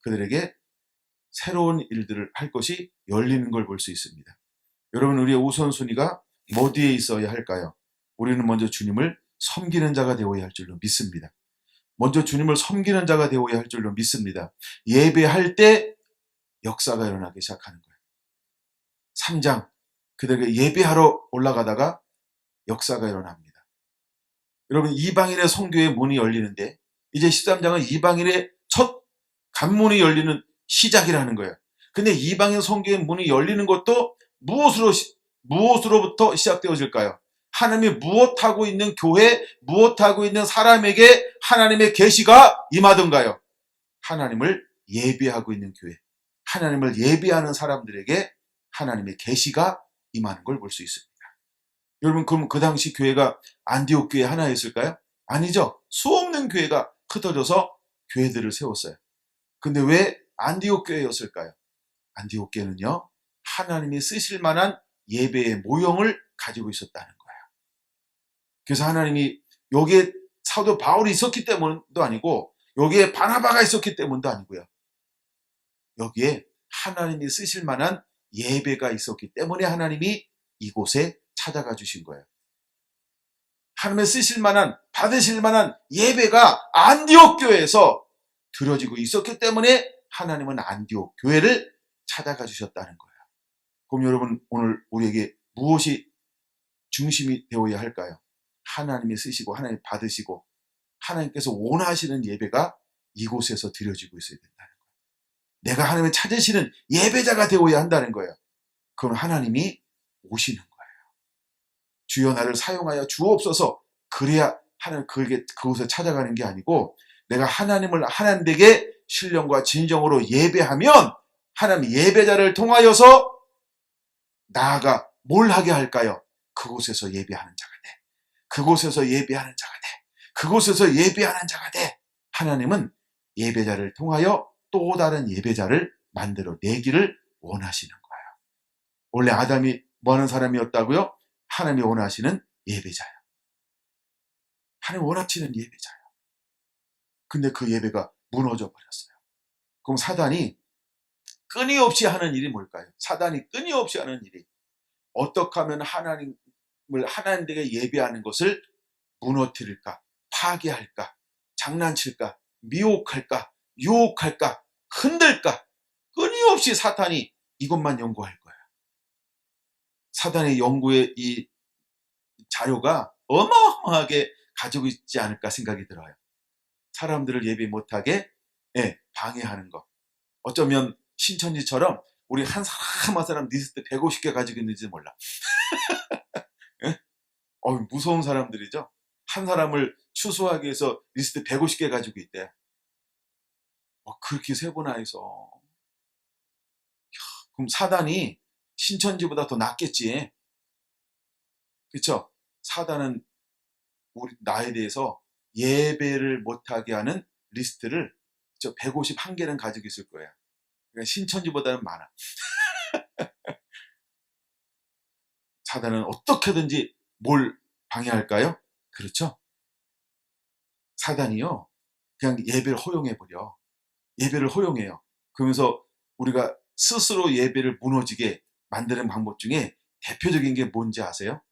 그들에게 새로운 일들을 할 것이 열리는 걸 볼 수 있습니다. 여러분, 우리의 우선순위가 어디에 있어야 할까요? 우리는 먼저 주님을 섬기는 자가 되어야 할 줄로 믿습니다. 먼저 주님을 섬기는 자가 되어야 할 줄로 믿습니다. 예배할 때 역사가 일어나기 시작하는 거예요. 3장, 그들에게 예배하러 올라가다가 역사가 일어납니다. 여러분, 이방인의 선교의 문이 열리는데 이제 13장은 이방인의 첫 관문이 열리는 시작이라는 거예요. 근데 이방인 선교의 문이 열리는 것도 무엇으로부터 시작되어질까요? 하나님이 무엇하고 있는 교회, 무엇하고 있는 사람에게 하나님의 계시가 임하던가요? 하나님을 예배하고 있는 교회, 하나님을 예배하는 사람들에게 하나님의 계시가 임하는 걸 볼 수 있습니다. 여러분, 그럼 그 당시 교회가 안디옥 교회 하나였을까요? 아니죠. 수없는 교회가 흩어져서 교회들을 세웠어요. 근데 왜 안디옥 교회였을까요? 안디옥 교회는요, 하나님이 쓰실 만한 예배의 모형을 가지고 있었다는 거예요. 그래서 하나님이 여기에 사도 바울이 있었기 때문도 아니고 여기에 바나바가 있었기 때문도 아니고요. 여기에 하나님이 쓰실 만한 예배가 있었기 때문에 하나님이 이곳에 찾아가 주신 거예요. 하나님의 쓰실 만한, 받으실 만한 예배가 안디옥 교회에서 드려지고 있었기 때문에 하나님은 안디옥 교회를 찾아가 주셨다는 거예요. 그럼 여러분, 오늘 우리에게 무엇이 중심이 되어야 할까요? 하나님이 쓰시고 하나님 받으시고 하나님께서 원하시는 예배가 이곳에서 드려지고 있어야 된다는 거예요. 내가 하나님을 찾으시는 예배자가 되어야 한다는 거예요. 그럼 하나님이 오시는 거예요. 주여 나를 사용하여 주옵소서. 그래야 하나님 그곳에 찾아가는 게 아니고 내가 하나님에게 신령과 진정으로 예배하면 하나님 예배자를 통하여서 나아가 뭘 하게 할까요? 그곳에서 예배하는 자가 돼. 그곳에서 예배하는 자가 돼. 그곳에서 예배하는 자가 돼. 하나님은 예배자를 통하여 또 다른 예배자를 만들어 내기를 원하시는 거예요. 원래 아담이 뭐 하는 사람이었다고요? 하나님이 원하시는 예배자예요. 하나님 원하시는 예배자예요. 근데 그 예배가 무너져 버렸어요. 그럼 사단이 끊임없이 하는 일이 뭘까요? 사단이 끊임없이 하는 일이 어떻게 하면 하나님에게 예배하는 것을 무너뜨릴까, 파괴할까, 장난칠까, 미혹할까, 유혹할까, 흔들까, 끊임없이 사탄이 이것만 연구할 거예요. 사단의 연구의 이 자료가 어마어마하게 가지고 있지 않을까 생각이 들어요. 사람들을 예배 못하게 방해하는 것. 어쩌면 신천지처럼 우리 한 사람 한 사람 리스트 150개 가지고 있는지 몰라. 무서운 사람들이죠. 한 사람을 추수하기 위해서 리스트 150개 가지고 있대. 그렇게 세보나 해서. 그럼 사단이 신천지보다 더 낫겠지. 그렇죠? 사단은 나에 대해서 예배를 못하게 하는 리스트를 저 151개는 가지고 있을 거예요. 그러니까 신천지보다는 많아. 사단은 어떻게든지 뭘 방해할까요? 그렇죠? 사단이요. 그냥 예배를 허용해버려. 예배를 허용해요. 그러면서 우리가 스스로 예배를 무너지게 만드는 방법 중에 대표적인 게 뭔지 아세요?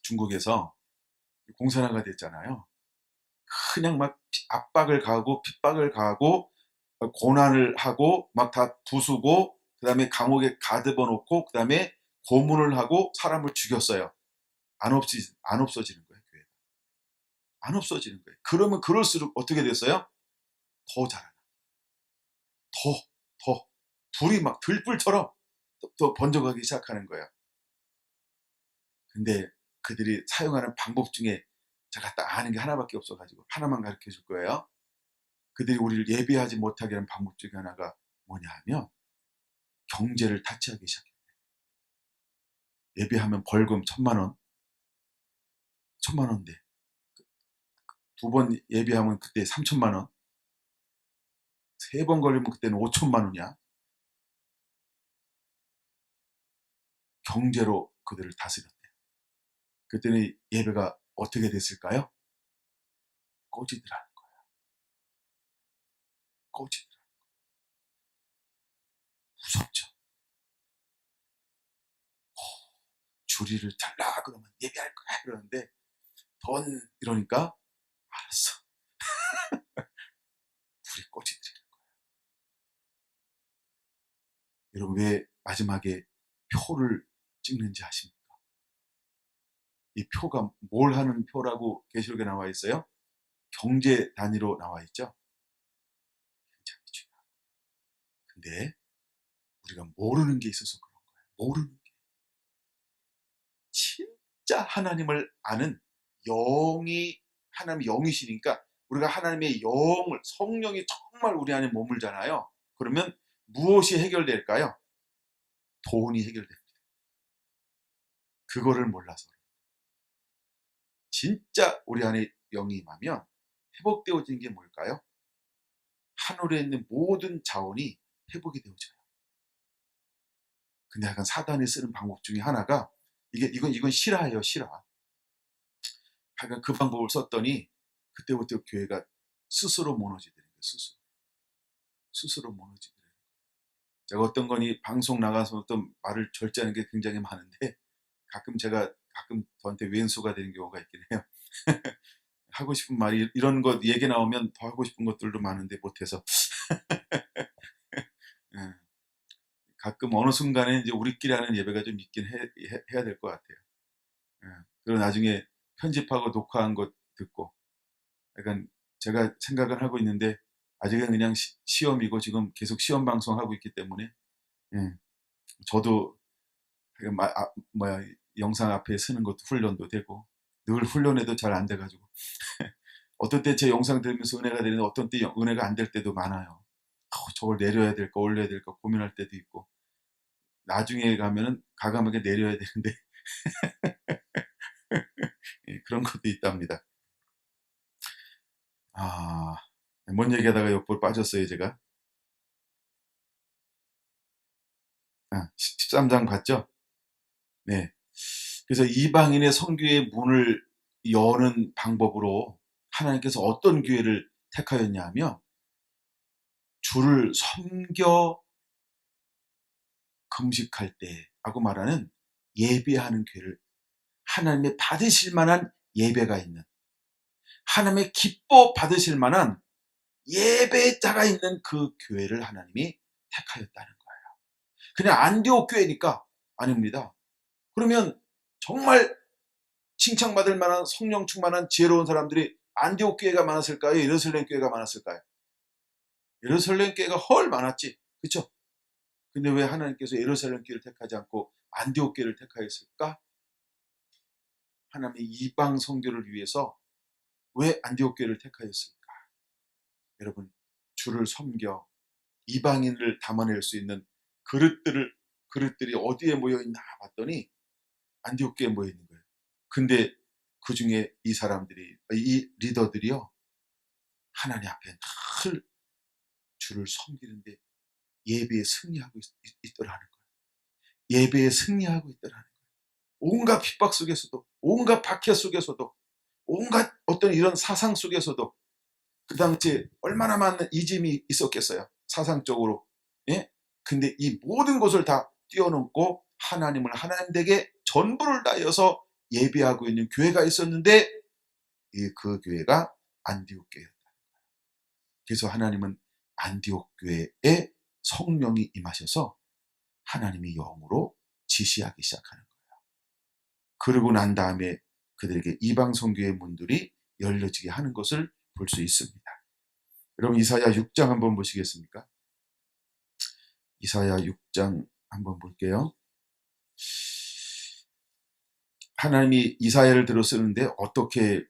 중국에서 공산화가 됐잖아요. 그냥 막 압박을 가하고 핍박을 가하고 고난을 하고 막 다 부수고 그다음에 감옥에 가둬 놓고 그다음에 고문을 하고 사람을 죽였어요. 안 없어지는 거예요, 교회가. 안 없어지는 거예요. 그러면 그럴수록 어떻게 됐어요? 더 자라나. 더, 더. 불이 막 들불처럼 더 번져가기 시작하는 거예요. 근데 그들이 사용하는 방법 중에 제가 딱 아는 게 하나밖에 없어가지고 하나만 가르쳐 줄 거예요. 그들이 우리를 예배하지 못하게 하는 방법 중에 하나가 뭐냐 하면 경제를 타치하기 시작해요. 예배하면 벌금 1,000만 원, 1,000만 원인데 2번 예배하면 그때 3,000만 원, 3번 걸리면 그때는 5,000만 원이야. 경제로 그들을 다스렸대요. 그때는 예배가 어떻게 됐을까요? 꼬지더라는 거예요. 꼬지더라. 무섭죠. 주리를 달라 그러면 예배할 거야 그러는데 돈 이러니까 알았어. 불이 꼬지더라는 거예요. 여러분 왜 마지막에 표를 찍는지 아십니까? 이 표가 뭘 하는 표라고 계시록에 나와 있어요? 경제 단위로 나와 있죠. 굉장히 중요해요. 근데 우리가 모르는 게 있어서 그런 거예요. 모르는 게. 진짜 하나님을 아는 영이 하나님의 영이시니까 우리가 하나님의 영을 성령이 정말 우리 안에 머물잖아요. 그러면 무엇이 해결될까요? 돈이 해결됩니다. 그거를 몰라서. 진짜 우리 안에 영이 임하면 회복되어지는 게 뭘까요? 하늘에 있는 모든 자원이 회복이 되어져요. 근데 약간 사단이 쓰는 방법 중에 하나가 이건 실화예요, 실화. 하여간 그 방법을 썼더니 그때부터 교회가 스스로 무너지더라고요. 스스로 무너지더라고요. 제가 어떤 건이 방송 나가서 또 말을 절제하는 게 굉장히 많은데 제가 가끔 저한테 왼수가 되는 경우가 있긴 해요. 하고 싶은 말이 이런 것 얘기 나오면 더 하고 싶은 것들도 많은데 못해서 예, 가끔 어느 순간에 이제 우리끼리 하는 예배가 좀 있긴 해야 될 것 같아요. 예, 그리고 나중에 편집하고 녹화한 것 듣고 약간 제가 생각을 하고 있는데 아직은 그냥 시험이고 지금 계속 시험 방송하고 있기 때문에 예, 저도 영상 앞에 서는 것도 훈련도 되고 늘 훈련해도 잘 안 돼가지고 어떤 때 제 영상 들으면서 은혜가 되는데 어떤 때 은혜가 안 될 때도 많아요. 저걸 내려야 될까 올려야 될까 고민할 때도 있고 나중에 가면은 과감하게 내려야 되는데 예, 그런 것도 있답니다. 뭔 얘기하다가 옆으로 빠졌어요 제가. 13장 봤죠? 네. 그래서 이방인의 선교의 문을 여는 방법으로 하나님께서 어떤 기회를 택하였냐 하면 주를 섬겨 금식할 때라고 말하는 예배하는 기회를 하나님의 받으실 만한 예배가 있는 하나님의 기뻐 받으실 만한 예배자가 있는 그 교회를 하나님이 택하였다는 거예요. 그냥 안디옥 교회니까 아닙니다. 그러면 정말 칭찬받을 만한 성령 충만한 지혜로운 사람들이 안디옥 교회가 많았을까요? 예루살렘 교회가 많았을까요? 예루살렘 교회가 헐 많았지. 그렇죠? 근데 왜 하나님께서 예루살렘 교회를 택하지 않고 안디옥 교회를 택하였을까? 하나님의 이방 선교를 위해서 왜 안디옥 교회를 택하였을까? 여러분, 주를 섬겨 이방인을 담아낼 수 있는 그릇들이 어디에 모여 있나 봤더니 안디옥 교회에 모여 있는 거예요. 근데 그 중에 이 사람들이, 이 리더들이요, 하나님 앞에 늘 주를 섬기는데 예배에 승리하고 있더라는 거예요. 예배에 승리하고 있더라는 거예요. 온갖 핍박 속에서도, 온갖 박해 속에서도, 온갖 어떤 이런 사상 속에서도 그 당시에 얼마나 많은 이짐이 있었겠어요. 사상적으로. 예? 근데 이 모든 것을 다 뛰어넘고 하나님을 하나님에게 전부를 다해서 예배하고 있는 교회가 있었는데 그 교회가 안디옥 교회였다. 그래서 하나님은 안디옥 교회에 성령이 임하셔서 하나님이 영으로 지시하기 시작하는 거예요. 그러고 난 다음에 그들에게 이방 선교의 문들이 열려지게 하는 것을 볼 수 있습니다. 여러분 이사야 6장 한번 보시겠습니까? 이사야 6장 한번 볼게요. 하나님이 이사야를 들어 쓰는데 어떻게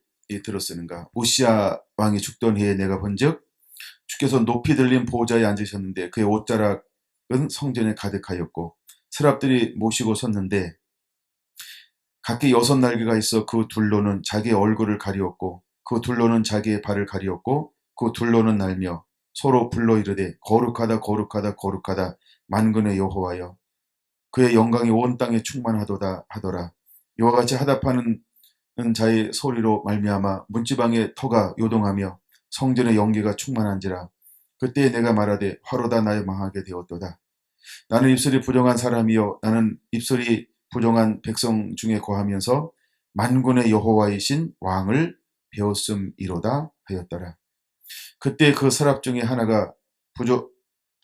들어 쓰는가? 오시아 왕이 죽던 해에 내가 본즉 주께서 높이 들린 보좌에 앉으셨는데 그의 옷자락은 성전에 가득하였고 스랍들이 모시고 섰는데 각기 6날개가 있어 그 둘로는 자기의 얼굴을 가리었고 그 둘로는 자기의 발을 가리었고 그 둘로는 날며 서로 불러 이르되 거룩하다 거룩하다 거룩하다 만군의 여호와여 그의 영광이 온 땅에 충만하도다 하더라. 이와 같이 하답하는 자의 소리로 말미암아 문지방의 터가 요동하며 성전의 연기가 충만한지라. 그때 내가 말하되 화로다 나의 망하게 되었도다. 나는 입술이 부정한 사람이요 나는 입술이 부정한 백성 중에 거하면서 만군의 여호와이신 왕을 배웠음이로다 하였더라. 그때 그 서랍 중에 하나가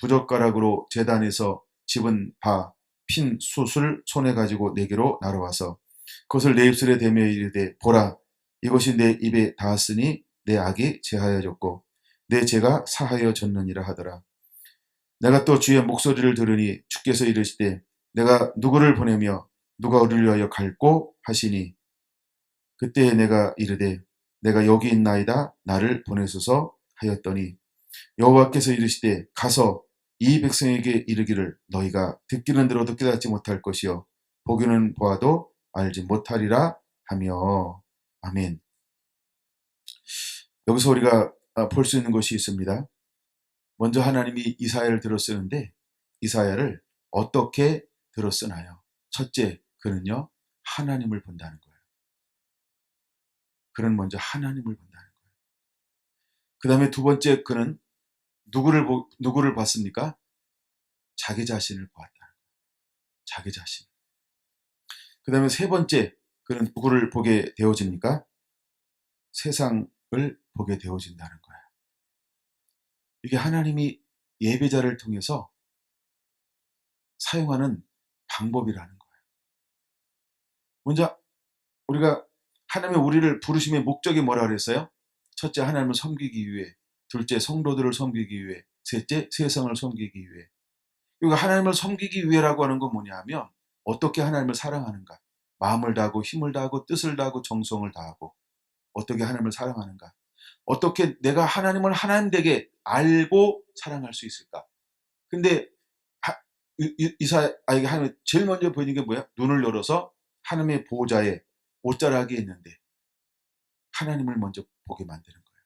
부젓가락으로 제단에서 집은 바 핀 숯을 손에 가지고 내게로 날아와서 그것을 내 입술에 대며 이르되 보라 이것이 내 입에 닿았으니 내 악이 제하여졌고 내 죄가 사하여졌느니라 하더라. 내가 또 주의 목소리를 들으니 주께서 이르시되 내가 누구를 보내며 누가 우리를 위하여 갈꼬 하시니 그때 내가 이르되 내가 여기 있나이다 나를 보내소서 하였더니 여호와께서 이르시되 가서 이 백성에게 이르기를 너희가 듣기는 들어도 깨닫지 못할 것이요 보기는 보아도 알지 못하리라 하며. 아멘. 여기서 우리가 볼 수 있는 것이 있습니다. 먼저 하나님이 이사야를 들어 쓰는데 이사야를 어떻게 들어 쓰나요? 첫째, 그는요 하나님을 본다는 거예요. 그는 먼저 하나님을 본다는 거예요. 그 다음에 두 번째, 그는 누구를 봤습니까? 자기 자신을 보았다는 거예요. 자기 자신. 그 다음에 세 번째, 그는 누구를 보게 되어집니까? 세상을 보게 되어진다는 거예요. 이게 하나님이 예배자를 통해서 사용하는 방법이라는 거예요. 먼저 우리가 하나님의 우리를 부르심의 목적이 뭐라 그랬어요? 첫째, 하나님을 섬기기 위해. 둘째, 성도들을 섬기기 위해. 셋째, 세상을 섬기기 위해. 그리고 하나님을 섬기기 위해라고 하는 건 뭐냐 하면 어떻게 하나님을 사랑하는가? 마음을 다하고 힘을 다하고 뜻을 다하고 정성을 다하고 어떻게 하나님을 사랑하는가? 어떻게 내가 하나님을 하나님 되게 알고 사랑할 수 있을까? 근데 이사야에게 하나님 제일 먼저 보이는 게 뭐야? 눈을 열어서 하나님의 보호자에 옷자락이 있는데 하나님을 먼저 보게 만드는 거예요.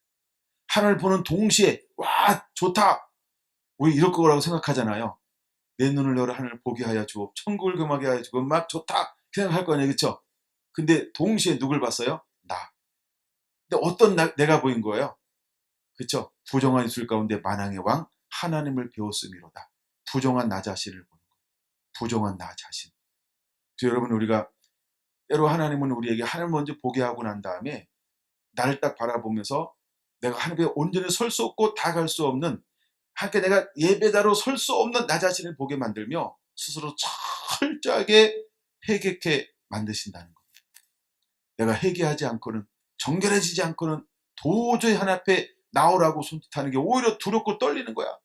하나님을 보는 동시에 와 좋다. 우리 이럴 거라고 생각하잖아요. 내 눈을 열어 하나님을 보게 하여 주고 천국을 금하게 하여 주고 막 좋다 생각할 거 아니에요. 그렇죠? 근데 동시에 누굴 봤어요? 나. 근데 어떤 내가 보인 거예요? 그렇죠? 부정한 입술 가운데 만왕의 왕 하나님을 배웠음이로다. 부정한 나 자신을 보는 거예요. 부정한 나 자신. 그래서 여러분 우리가 때로 하나님은 우리에게 하나님을 먼저 보게 하고 난 다음에 나를 딱 바라보면서 내가 하나님 앞에 온전히 설 수 없고 다가갈 수 없는 하나님께 내가 예배자로 설 수 없는 나 자신을 보게 만들며 스스로 철저하게 회개케 만드신다는 겁니다. 내가 회개하지 않고는 정결해지지 않고는 도저히 하나님 앞에 나오라고 손짓하는 게 오히려 두렵고 떨리는 거야.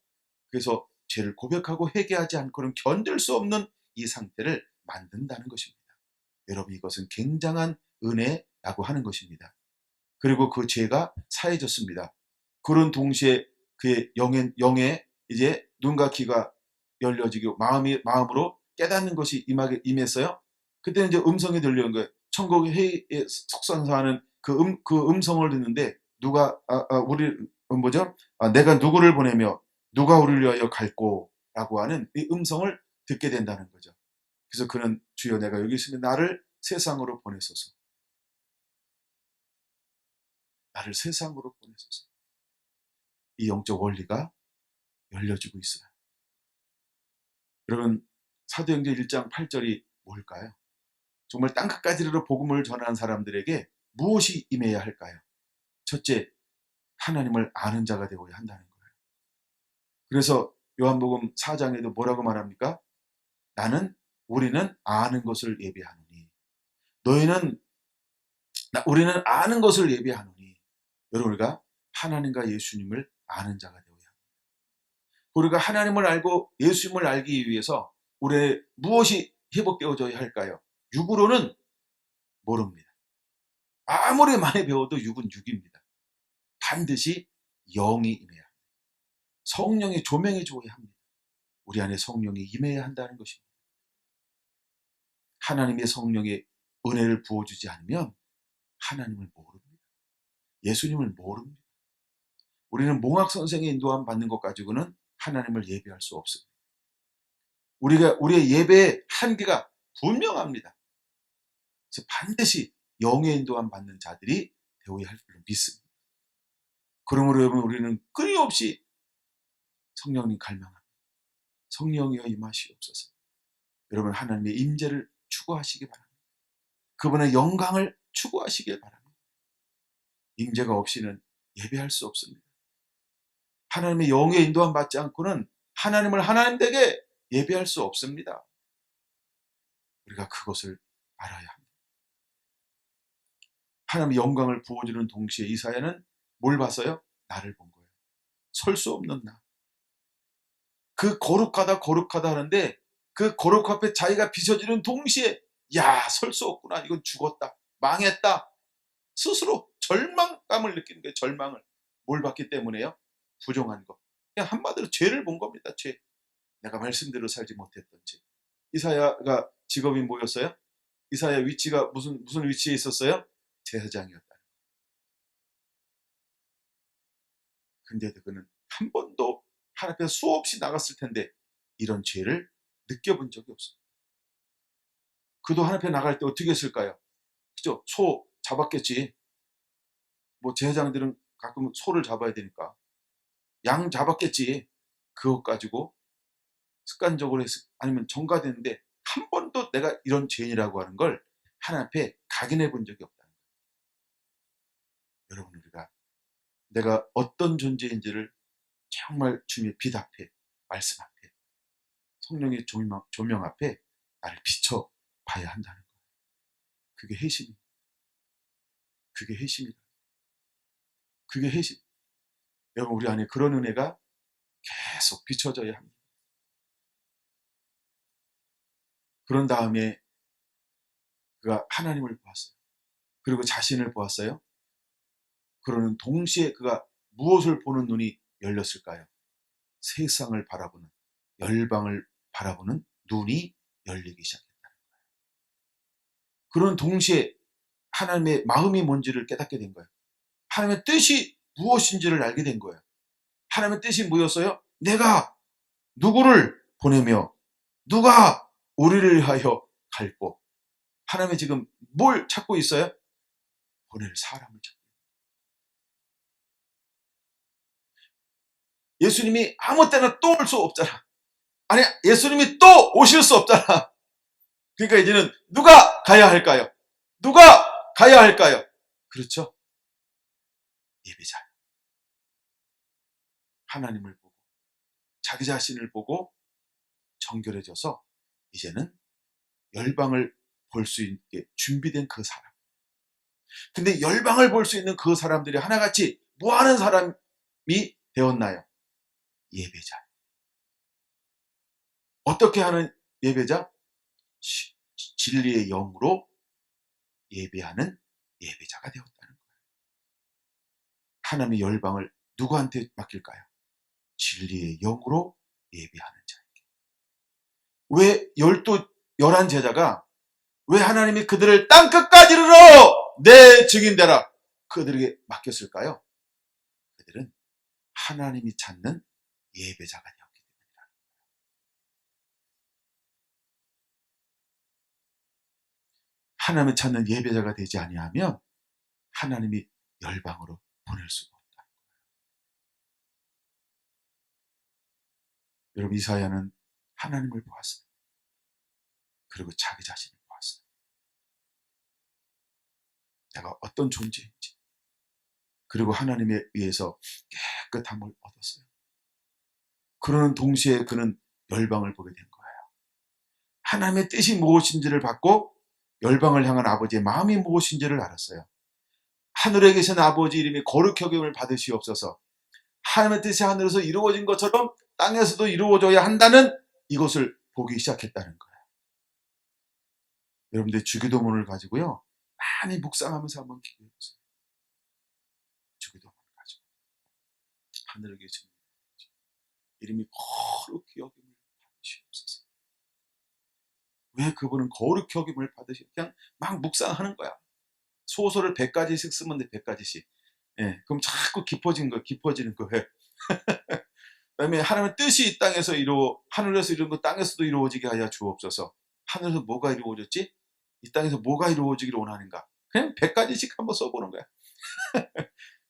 그래서 죄를 고백하고 회개하지 않고는 견딜 수 없는 이 상태를 만든다는 것입니다. 여러분 이것은 굉장한 은혜라고 하는 것입니다. 그리고 그 죄가 사해졌습니다. 그런 동시에 그의 영에 이제 눈과 귀가 열려지고 마음으로 깨닫는 것이 임했어요. 그때는 이제 음성이 들려온 거예요. 천국 회의에 속상사하는 그 음성을 듣는데 누가 내가 누구를 보내며 누가 우리를 위하여 갈꼬라고 하는 이 음성을 듣게 된다는 거죠. 그래서 그는 주여 내가 여기 있으면 나를 세상으로 보내소서. 나를 세상으로 보내소서. 이 영적 원리가 열려지고 있어요. 여러분 사도행전 1장 8절이 뭘까요? 정말 땅끝까지로 복음을 전하는 사람들에게 무엇이 임해야 할까요? 첫째, 하나님을 아는 자가 되어야 한다는 거예요. 그래서 요한복음 4장에도 뭐라고 말합니까? 우리는 아는 것을 예비하노니 우리는 아는 것을 예비하노니 여러분 우리가 하나님과 예수님을 아는 자가 되어야 합니다. 우리가 하나님을 알고 예수님을 알기 위해서 우리의 무엇이 회복되어져야 할까요? 육으로는 모릅니다. 아무리 많이 배워도 육은 육입니다. 반드시 영이 임해야 합니다. 성령이 조명해 줘야 합니다. 우리 안에 성령이 임해야 한다는 것입니다. 하나님의 성령의 은혜를 부어주지 않으면 하나님을 모릅니다. 예수님을 모릅니다. 우리는 몽학 선생의 인도함 받는 것 가지고는 하나님을 예배할 수 없습니다. 우리의 예배의 한계가 분명합니다. 그래서 반드시 영의 인도함 받는 자들이 되어야 할 줄로 믿습니다. 그러므로 여러분 우리는 끊임없이 성령님 갈망합니다. 성령이여 임하시옵소서. 여러분 하나님의 임재를 추구하시기 바랍니다. 그분의 영광을 추구하시길 바랍니다. 임재가 없이는 예배할 수 없습니다. 하나님의 영의 인도함 받지 않고는 하나님을 하나님 되게 예배할 수 없습니다. 우리가 그것을 알아야 합니다. 하나님의 영광을 부어주는 동시에 이사야는 뭘 봤어요? 나를 본 거예요. 설 수 없는 나. 그 거룩하다 하는데 그 거룩 앞에 자기가 비춰지는 동시에 설 수 없구나. 이건 죽었다. 망했다. 스스로 절망감을 느끼는 거예요. 절망을. 뭘 봤기 때문에요? 부정한 것. 그냥 한마디로 죄를 본 겁니다. 죄. 내가 말씀대로 살지 못했던 죄. 이사야가 직업이 뭐였어요? 이사야 위치가 무슨 위치에 있었어요? 제사장이었다. 근데도 그는 한 번도 하나님 앞에 수없이 나갔을 텐데 이런 죄를 느껴본 적이 없습니다. 그도 하나님 앞에 나갈 때 어떻게 했을까요? 그죠? 소 잡았겠지. 뭐 제사장들은 가끔 소를 잡아야 되니까 양 잡았겠지. 그것 가지고 습관적으로 아니면 전가됐는데 한 번도 내가 이런 죄인이라고 하는 걸 하나님 앞에 각인해 본 적이 없다는 거예요. 여러분 우리가 내가 어떤 존재인지를 정말 주님의 빛 앞에 말씀 앞에 성령의 조명 앞에 나를 비춰 봐야 한다는 거예요. 그게 회심입니다. 그게 회심이다. 그게 회심. 여러분 우리 안에 그런 은혜가 계속 비춰져야 합니다. 그런 다음에 그가 하나님을 보았어요. 그리고 자신을 보았어요. 그러는 동시에 그가 무엇을 보는 눈이 열렸을까요? 세상을 바라보는, 열방을 바라보는 눈이 열리기 시작했다는 거예요. 그런 동시에 하나님의 마음이 뭔지를 깨닫게 된 거예요. 하나님의 뜻이 무엇인지를 알게 된 거예요. 하나님의 뜻이 뭐였어요? 내가 누구를 보내며 누가 우리를 위하여 갈고. 하나님이 지금 뭘 찾고 있어요? 보낼 사람을 찾고 있어요. 예수님이 아무 때나 또 올 수 없잖아. 아니 예수님이 또 오실 수 없잖아. 그러니까 이제는 누가 가야 할까요? 누가 가야 할까요? 그렇죠? 예배자. 하나님을 보고 자기 자신을 보고 정결해져서 이제는 열방을 볼 수 있게 준비된 그 사람. 근데 열방을 볼 수 있는 그 사람들이 하나같이 뭐 하는 사람이 되었나요? 예배자. 어떻게 하는 예배자? 진리의 영으로 예배하는 예배자가 되었다는 거예요. 하나님의 열방을 누구한테 맡길까요? 진리의 영으로 예배하는 자에게. 왜 11 제자가 왜 하나님이 그들을 땅끝까지 이르러 내 증인되라 그들에게 맡겼을까요? 그들은 하나님이 찾는 예배자가 되었기 때문이다. 하나님을 찾는 예배자가 되지 아니하면 하나님이 열방으로 보낼 수가 없다. 여러분, 이사야는 하나님을 보았어요. 그리고 자기 자신을 보았어요. 내가 어떤 존재인지. 그리고 하나님에 의해서 깨끗함을 얻었어요. 그러는 동시에 그는 열방을 보게 된 거예요. 하나님의 뜻이 무엇인지를 받고 열방을 향한 아버지의 마음이 무엇인지를 알았어요. 하늘에 계신 아버지 이름이 거룩히 여김을 받으시옵소서. 하나님의 뜻이 하늘에서 이루어진 것처럼 땅에서도 이루어져야 한다는 이것을 보기 시작했다는 거예요. 여러분들 주기도문을 가지고요, 많이 묵상하면서 한번 기도해 보세요. 주기도문을 가지고 하늘에 계신 이름이 거룩히 여김을 받으시옵소서. 왜 그분은 거룩히 여김을 받으시고 그냥 막 묵상하는 거야. 소설을 100가지씩 쓰면 돼, 100가지씩. 예, 그럼 자꾸 깊어지는 거예요. 그다음에 하나님의 뜻이 이 땅에서 하늘에서 이룬 거 땅에서도 이루어지게 하여 주옵소서. 하늘에서 뭐가 이루어졌지? 이 땅에서 뭐가 이루어지기를 원하는가? 그냥 100가지씩 한번 써보는 거야.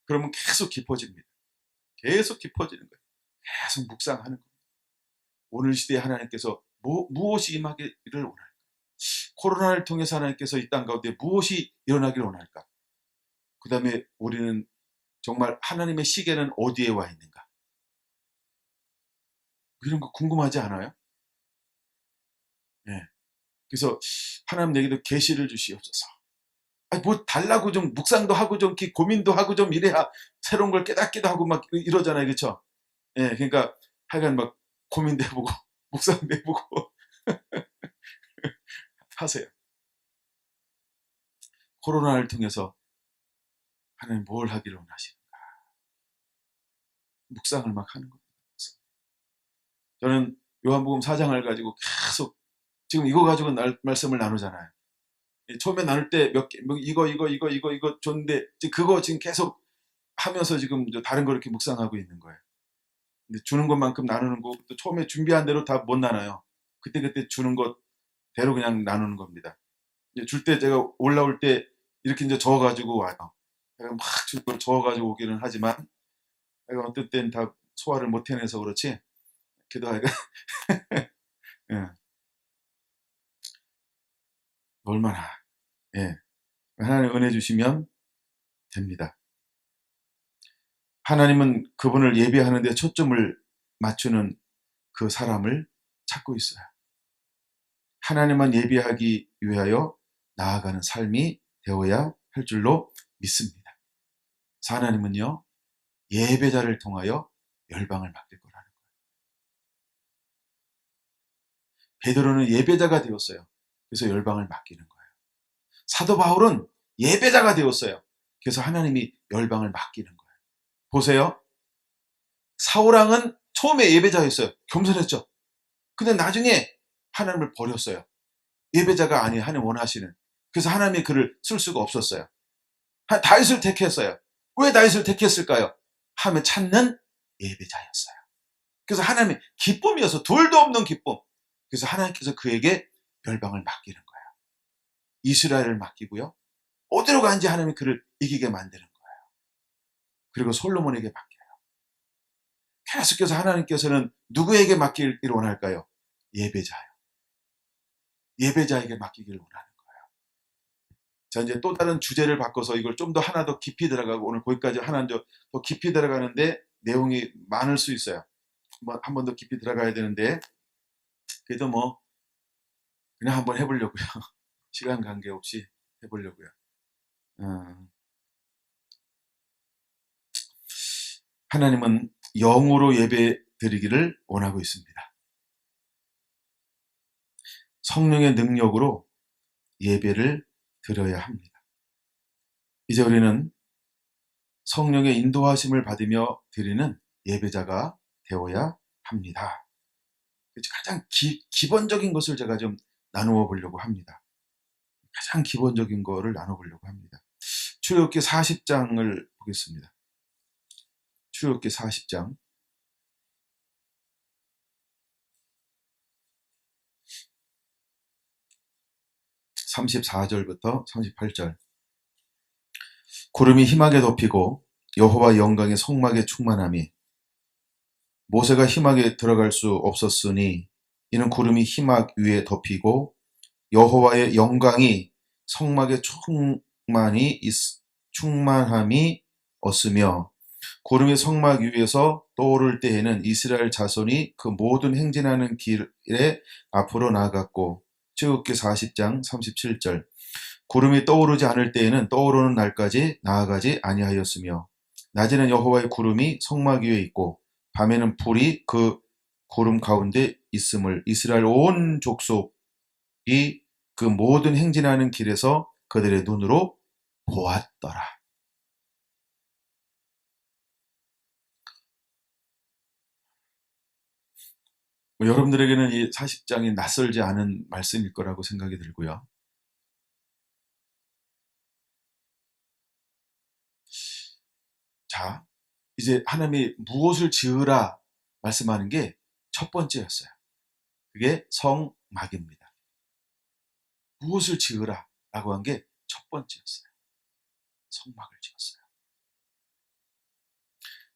그러면 계속 깊어집니다. 계속 깊어지는 거예요. 계속 묵상하는 거예요. 오늘 시대에 하나님께서 무엇이 임하기를 원할까? 코로나를 통해서 하나님께서 이 땅 가운데 무엇이 일어나기를 원할까? 그 다음에 우리는 정말 하나님의 시계는 어디에 와 있는가? 이런 거 궁금하지 않아요? 네. 그래서 하나님 내게도 계시를 주시옵소서. 아니, 뭐 달라고 좀 묵상도 하고 좀 고민도 하고 좀 이래야 새로운 걸 깨닫기도 하고 막 이러잖아요. 그렇죠? 예, 그러니까 하여간 막 고민도 해보고 묵상도 해보고 하세요. 코로나를 통해서 하나님 뭘 하기를 원하시는가? 묵상을 막 하는 겁니다. 저는 요한복음 4장을 가지고 계속 지금 이거 가지고 말씀을 나누잖아요. 처음에 나눌 때 이거 줬는데 그거 지금 계속 하면서 지금 다른 거 이렇게 묵상하고 있는 거예요. 근데 주는 것만큼 나누는 거, 또 처음에 준비한 대로 다 못 나눠요. 그때 주는 것대로 그냥 나누는 겁니다. 줄 때 제가 올라올 때 이렇게 이제 저어가지고 와요. 제가 막 줄 걸 저어가지고 오기는 하지만 제가 어떤 때는 다 소화를 못 해내서 그렇지. 기도하니까 예. 얼마나 하나님 은혜 주시면 됩니다. 하나님은 그분을 예배하는 데 초점을 맞추는 그 사람을 찾고 있어요. 하나님만 예배하기 위하여 나아가는 삶이 되어야 할 줄로 믿습니다. 하나님은요, 예배자를 통하여 열방을 맡길 거라는 거예요. 베드로는 예배자가 되었어요. 그래서 열방을 맡기는 거예요. 사도 바울은 예배자가 되었어요. 그래서 하나님이 열방을 맡기는 거예요. 보세요. 사울왕은 처음에 예배자였어요. 겸손했죠. 근데 나중에 하나님을 버렸어요. 예배자가 아니에요. 하나님 원하시는. 그래서 하나님이 그를 쓸 수가 없었어요. 다윗을 택했어요. 왜 다윗을 택했을까요? 하면 찾는 예배자였어요. 그래서 하나님의 기쁨이어서 둘도 없는 기쁨. 그래서 하나님께서 그에게 열방을 맡기는 거예요. 이스라엘을 맡기고요. 어디로 가는지 하나님이 그를 이기게 만드는 거예요. 그리고 솔로몬에게 맡겨요. 계속해서 하나님께서는 누구에게 맡기기를 원할까요? 예배자요. 예배자에게 맡기기를 원하는 거예요. 자, 이제 또 다른 주제를 바꿔서 이걸 좀 더 하나 더 깊이 들어가고, 오늘 거기까지 하나 더 깊이 들어가는데 내용이 많을 수 있어요. 한 번 더 깊이 들어가야 되는데, 그래도 뭐 그냥 한번 해보려고요. 시간 관계없이 해보려고요. 하나님은 영으로 예배 드리기를 원하고 있습니다. 성령의 능력으로 예배를 드려야 합니다. 이제 우리는 성령의 인도하심을 받으며 드리는 예배자가 되어야 합니다. 가장 기본적인 것을 제가 좀 나누어 보려고 합니다. 가장 기본적인 거를 나눠보려고 합니다. 출애굽기 40장을 보겠습니다. 출애굽기 40장 34절부터 38절. 구름이 희망에 덮이고 여호와 영광의 성막에 충만함이 모세가 희막에 들어갈 수 없었으니 이는 구름이 희막 위에 덮이고 여호와의 영광이 성막에 충만함이 없으며 구름이 성막 위에서 떠오를 때에는 이스라엘 자손이 그 모든 행진하는 길에 앞으로 나아갔고 출애굽기 40장 37절. 구름이 떠오르지 않을 때에는 떠오르는 날까지 나아가지 아니하였으며 낮에는 여호와의 구름이 성막 위에 있고 밤에는 불이 그 구름 가운데 있음을 이스라엘 온 족속이 그 모든 행진하는 길에서 그들의 눈으로 보았더라. 여러분들에게는 이 40장이 낯설지 않은 말씀일 거라고 생각이 들고요. 자, 이제 하나님이 무엇을 지으라 말씀하는 게 첫 번째였어요. 그게 성막입니다. 무엇을 지으라 라고 한 게 첫 번째였어요. 성막을 지었어요.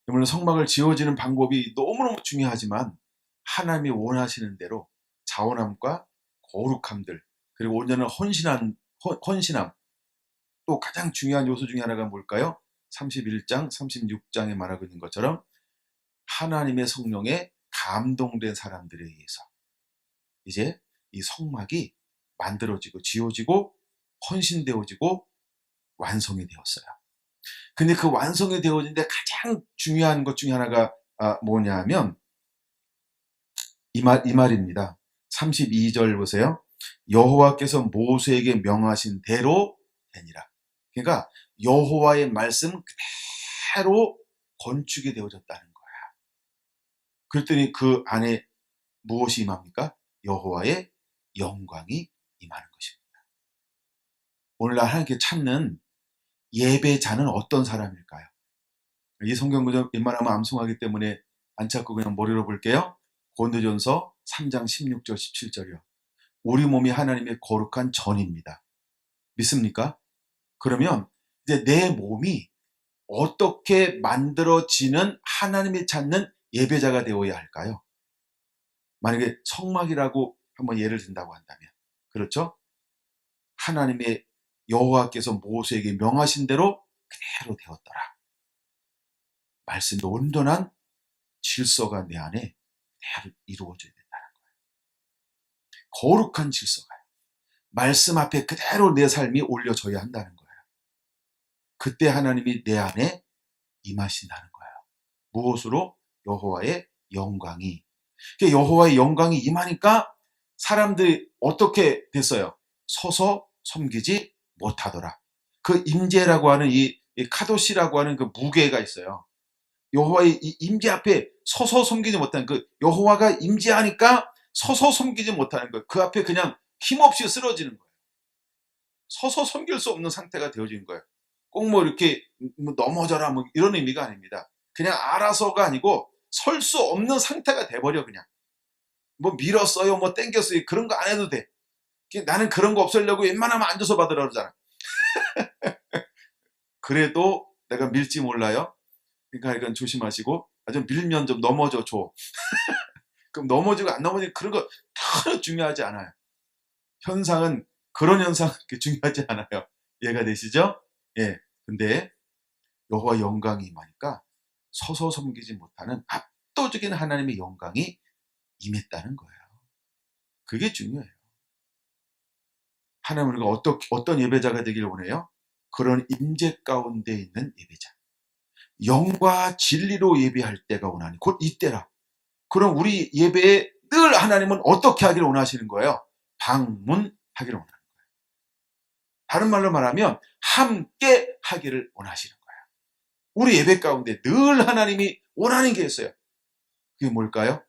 물론 성막을 지어지는 방법이 너무너무 중요하지만 하나님이 원하시는 대로 자원함과 거룩함들 그리고 온전한 헌신함 또 가장 중요한 요소 중에 하나가 뭘까요? 31장, 36장에 말하고 있는 것처럼 하나님의 성령에 감동된 사람들에 의해서 이제 이 성막이 만들어지고 지어지고 헌신되어지고 완성이 되었어요. 근데 그 완성이 되어지는데 가장 중요한 것 중에 하나가 뭐냐면 이 말입니다. 32절 보세요. 여호와께서 모세에게 명하신 대로 되니라. 그러니까 여호와의 말씀 그대로 건축이 되어졌다는 거야. 그랬더니 그 안에 무엇이 임합니까? 여호와의 영광이 임하는 것입니다. 오늘날 하나님께 찾는 예배자는 어떤 사람일까요? 이 성경 구절 웬만하면 암송하기 때문에 안 찾고 그냥 머리로 볼게요. 고린도전서 3장 16절 17절이요. 우리 몸이 하나님의 거룩한 전입니다. 믿습니까? 그러면 이제 내 몸이 어떻게 만들어지는 하나님이 찾는 예배자가 되어야 할까요? 만약에 성막이라고 한번 예를 든다고 한다면 그렇죠? 하나님의 여호와께서 모세에게 명하신 대로 그대로 되었더라. 말씀도 온전한 질서가 내 안에 그대로 이루어져야 된다는 거예요. 거룩한 질서가요. 말씀 앞에 그대로 내 삶이 올려져야 한다는 거예요. 그때 하나님이 내 안에 임하신다는 거예요. 무엇으로? 여호와의 영광이. 여호와의 영광이 임하니까 사람들이 어떻게 됐어요? 서서 섬기지 못하더라. 그 임재라고 하는 이 카도시라고 하는 그 무게가 있어요. 여호와의 이 임재 앞에 서서 섬기지 못하는 그 여호와가 임재하니까 서서 섬기지 못하는 거예요. 그 앞에 그냥 힘없이 쓰러지는 거예요. 서서 섬길 수 없는 상태가 되어지는 거예요. 꼭 뭐 이렇게 넘어져라 뭐 이런 의미가 아닙니다. 그냥 알아서가 아니고 설 수 없는 상태가 돼버려. 그냥 뭐 밀었어요 뭐 땡겼어요 그런 거 안 해도 돼. 나는 그런 거 없애려고 웬만하면 앉아서 받으라 그러잖아. 그래도 내가 밀지 몰라요. 그러니까 이건 조심하시고 좀 밀면 좀 넘어져 줘. 그럼 넘어지고 안 넘어지고 그런 거 전혀 중요하지 않아요. 현상은 그런 현상은 중요하지 않아요. 이해가 되시죠? 예. 근데 여호와 영광이 임하니까 서서 섬기지 못하는 압도적인 하나님의 영광이 임했다는 거예요. 그게 중요해요. 하나님 우리가 어떤 예배자가 되기를 원해요? 그런 임재 가운데 있는 예배자. 영과 진리로 예배할 때가 원하니 곧 이때라. 그럼 우리 예배에 늘 하나님은 어떻게 하기를 원하시는 거예요? 방문하기를 원하는 거예요. 다른 말로 말하면 함께 하기를 원하시는 거예요. 우리 예배 가운데 늘 하나님이 원하는 게 있어요. 그게 뭘까요?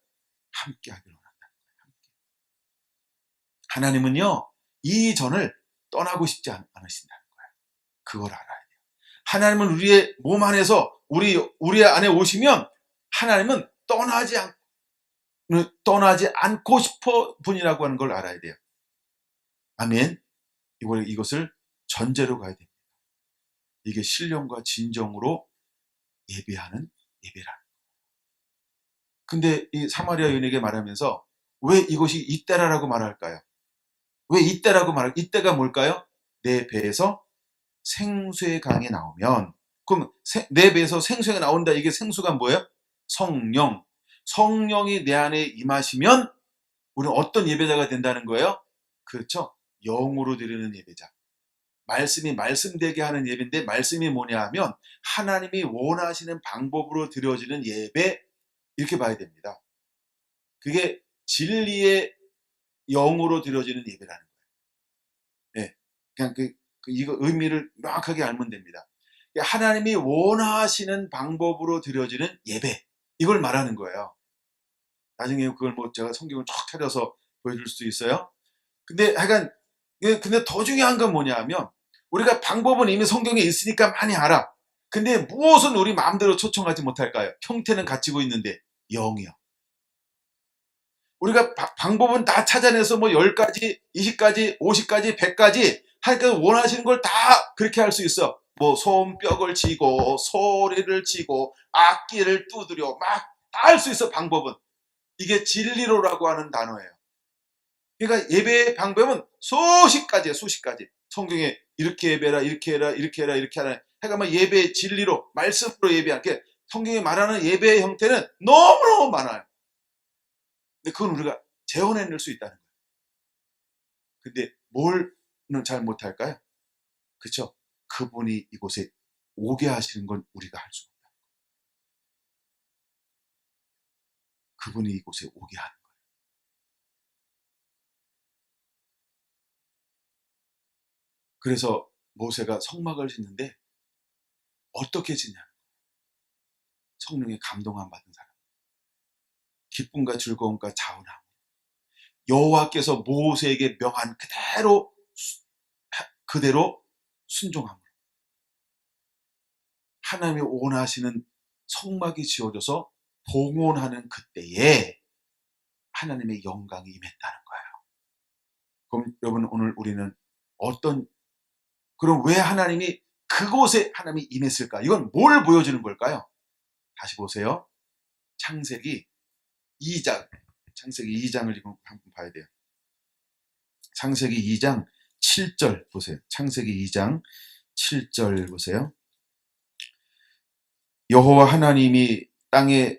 함께 하기를 원한다는 거예요. 함께. 하나님은요, 이 전을 떠나고 싶지 않으신다는 거예요. 그걸 알아야 돼요. 하나님은 우리의 몸 안에서 우리 안에 오시면 하나님은 떠나지 않고 싶어 분이라고 하는 걸 알아야 돼요. 아멘. 이것을 전제로 가야 됩니다. 이게 신령과 진정으로 예배하는 예배라는 거예요. 근데 이 사마리아 여인에게 말하면서 왜 이것이 이때라고 말할까요? 왜 이때라고 말할까요? 이때가 뭘까요? 내 배에서 생수의 강이 나오면, 그럼 내 배에서 생수가 나온다. 이게 생수가 뭐예요? 성령. 성령이 내 안에 임하시면 우리는 어떤 예배자가 된다는 거예요? 그렇죠? 영으로 드리는 예배자. 말씀이 말씀되게 하는 예배인데, 말씀이 뭐냐 하면 하나님이 원하시는 방법으로 드려지는 예배, 이렇게 봐야 됩니다. 그게 진리의 영으로 드려지는 예배라는 거예요. 네, 그냥 이거 의미를 명확하게 알면 됩니다. 하나님이 원하시는 방법으로 드려지는 예배, 이걸 말하는 거예요. 나중에 그걸 제가 성경을 쫙 차려서 보여줄 수 있어요. 근데 더 중요한 건 뭐냐 하면, 우리가 방법은 이미 성경에 있으니까 많이 알아. 근데 무엇은 우리 마음대로 초청하지 못할까요? 형태는 갖추고 있는데 영이요. 우리가 방법은 다 찾아내서 10가지, 20가지, 50가지, 100가지 하니까 원하시는 걸 다 그렇게 할 수 있어. 손뼉을 치고 소리를 치고 악기를 두드려 막 다 할 수 있어. 방법은. 이게 진리로라고 하는 단어예요. 그러니까 예배의 방법은 수십 가지예요. 성경에 이렇게 예배라, 이렇게 해라, 이렇게 해라, 이렇게 하라. 그러니까 예배의 진리로, 말씀으로 예배하는 게, 성경에 말하는 예배의 형태는 너무너무 많아요. 근데 그건 우리가 재현해낼 수 있다는 거예요. 근데 뭘는 잘 못할까요? 그렇죠? 그분이 이곳에 오게 하시는 건 우리가 할 수 없다. 그분이 이곳에 오게 하는 거예요. 그래서 모세가 성막을 짓는데 어떻게 짓냐는 거예요. 성령의 감동함 받은 사람, 기쁨과 즐거움과 자원함, 여호와께서 모세에게 명한 그대로 순종함으로 하나님이 원하시는 성막이 지어져서 봉헌하는 그때에 하나님의 영광이 임했다는 거예요. 그럼 여러분, 오늘 우리는 그럼 왜 하나님이 그곳에 하나님이 임했을까? 이건 뭘 보여주는 걸까요? 다시 보세요. 창세기 2장을 이거 한번 봐야 돼요. 창세기 2장 7절 보세요. 창세기 2장 7절 보세요. 여호와 하나님이 땅에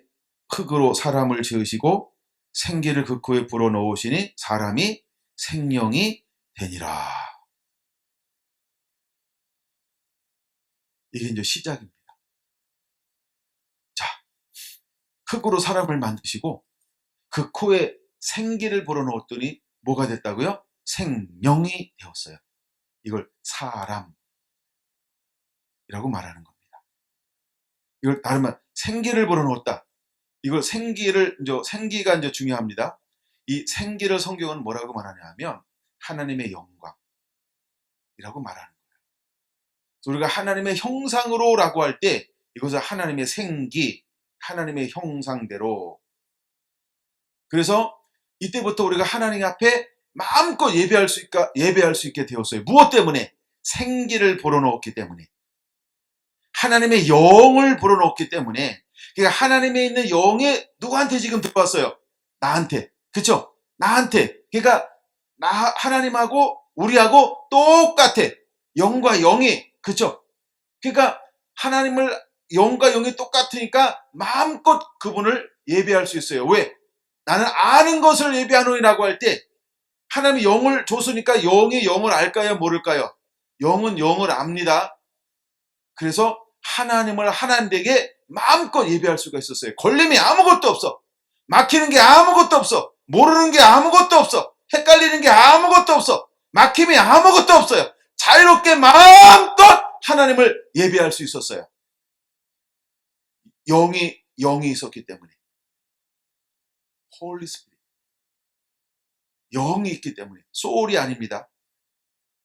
흙으로 사람을 지으시고 생기를 그 코에 불어넣으시니 사람이 생명이 되니라. 이게 이제 시작입니다. 자, 흙으로 사람을 만드시고 그 코에 생기를 불어넣었더니 뭐가 됐다고요? 생명이 되었어요. 이걸 사람이라고 말하는 겁니다. 이걸 다른 말, 생기를 불어넣었다. 이걸 생기가 이제 중요합니다. 이 생기를 성경은 뭐라고 말하냐면 하나님의 영광이라고 말하는 거예요. 우리가 하나님의 형상으로라고 할 때 이것은 하나님의 생기, 하나님의 형상대로. 그래서 이때부터 우리가 하나님 앞에 마음껏 예배할 수 있게 되었어요. 무엇 때문에? 생기를 불어넣었기 때문에. 하나님의 영을 불어넣었기 때문에. 그러니까 하나님에 있는 영이 누구한테 지금 들어왔어요? 나한테. 그쵸? 나한테. 그러니까 하나님하고 우리하고 똑같아. 영과 영이. 그쵸? 그러니까 하나님을, 영과 영이 똑같으니까 마음껏 그분을 예배할 수 있어요. 왜? 나는 아는 것을 예배하노니라고 할 때 하나님이 영을 줬으니까 영이 영을 알까요? 모를까요? 영은 영을 압니다. 그래서 하나님을 하나님에게 마음껏 예배할 수가 있었어요. 걸림이 아무것도 없어. 막히는 게 아무것도 없어. 모르는 게 아무것도 없어. 헷갈리는 게 아무것도 없어. 막힘이 아무것도 없어요. 자유롭게 마음껏 하나님을 예배할 수 있었어요. 영이 있었기 때문에. 홀리 스피릿. 영이 있기 때문에. 소울이 아닙니다.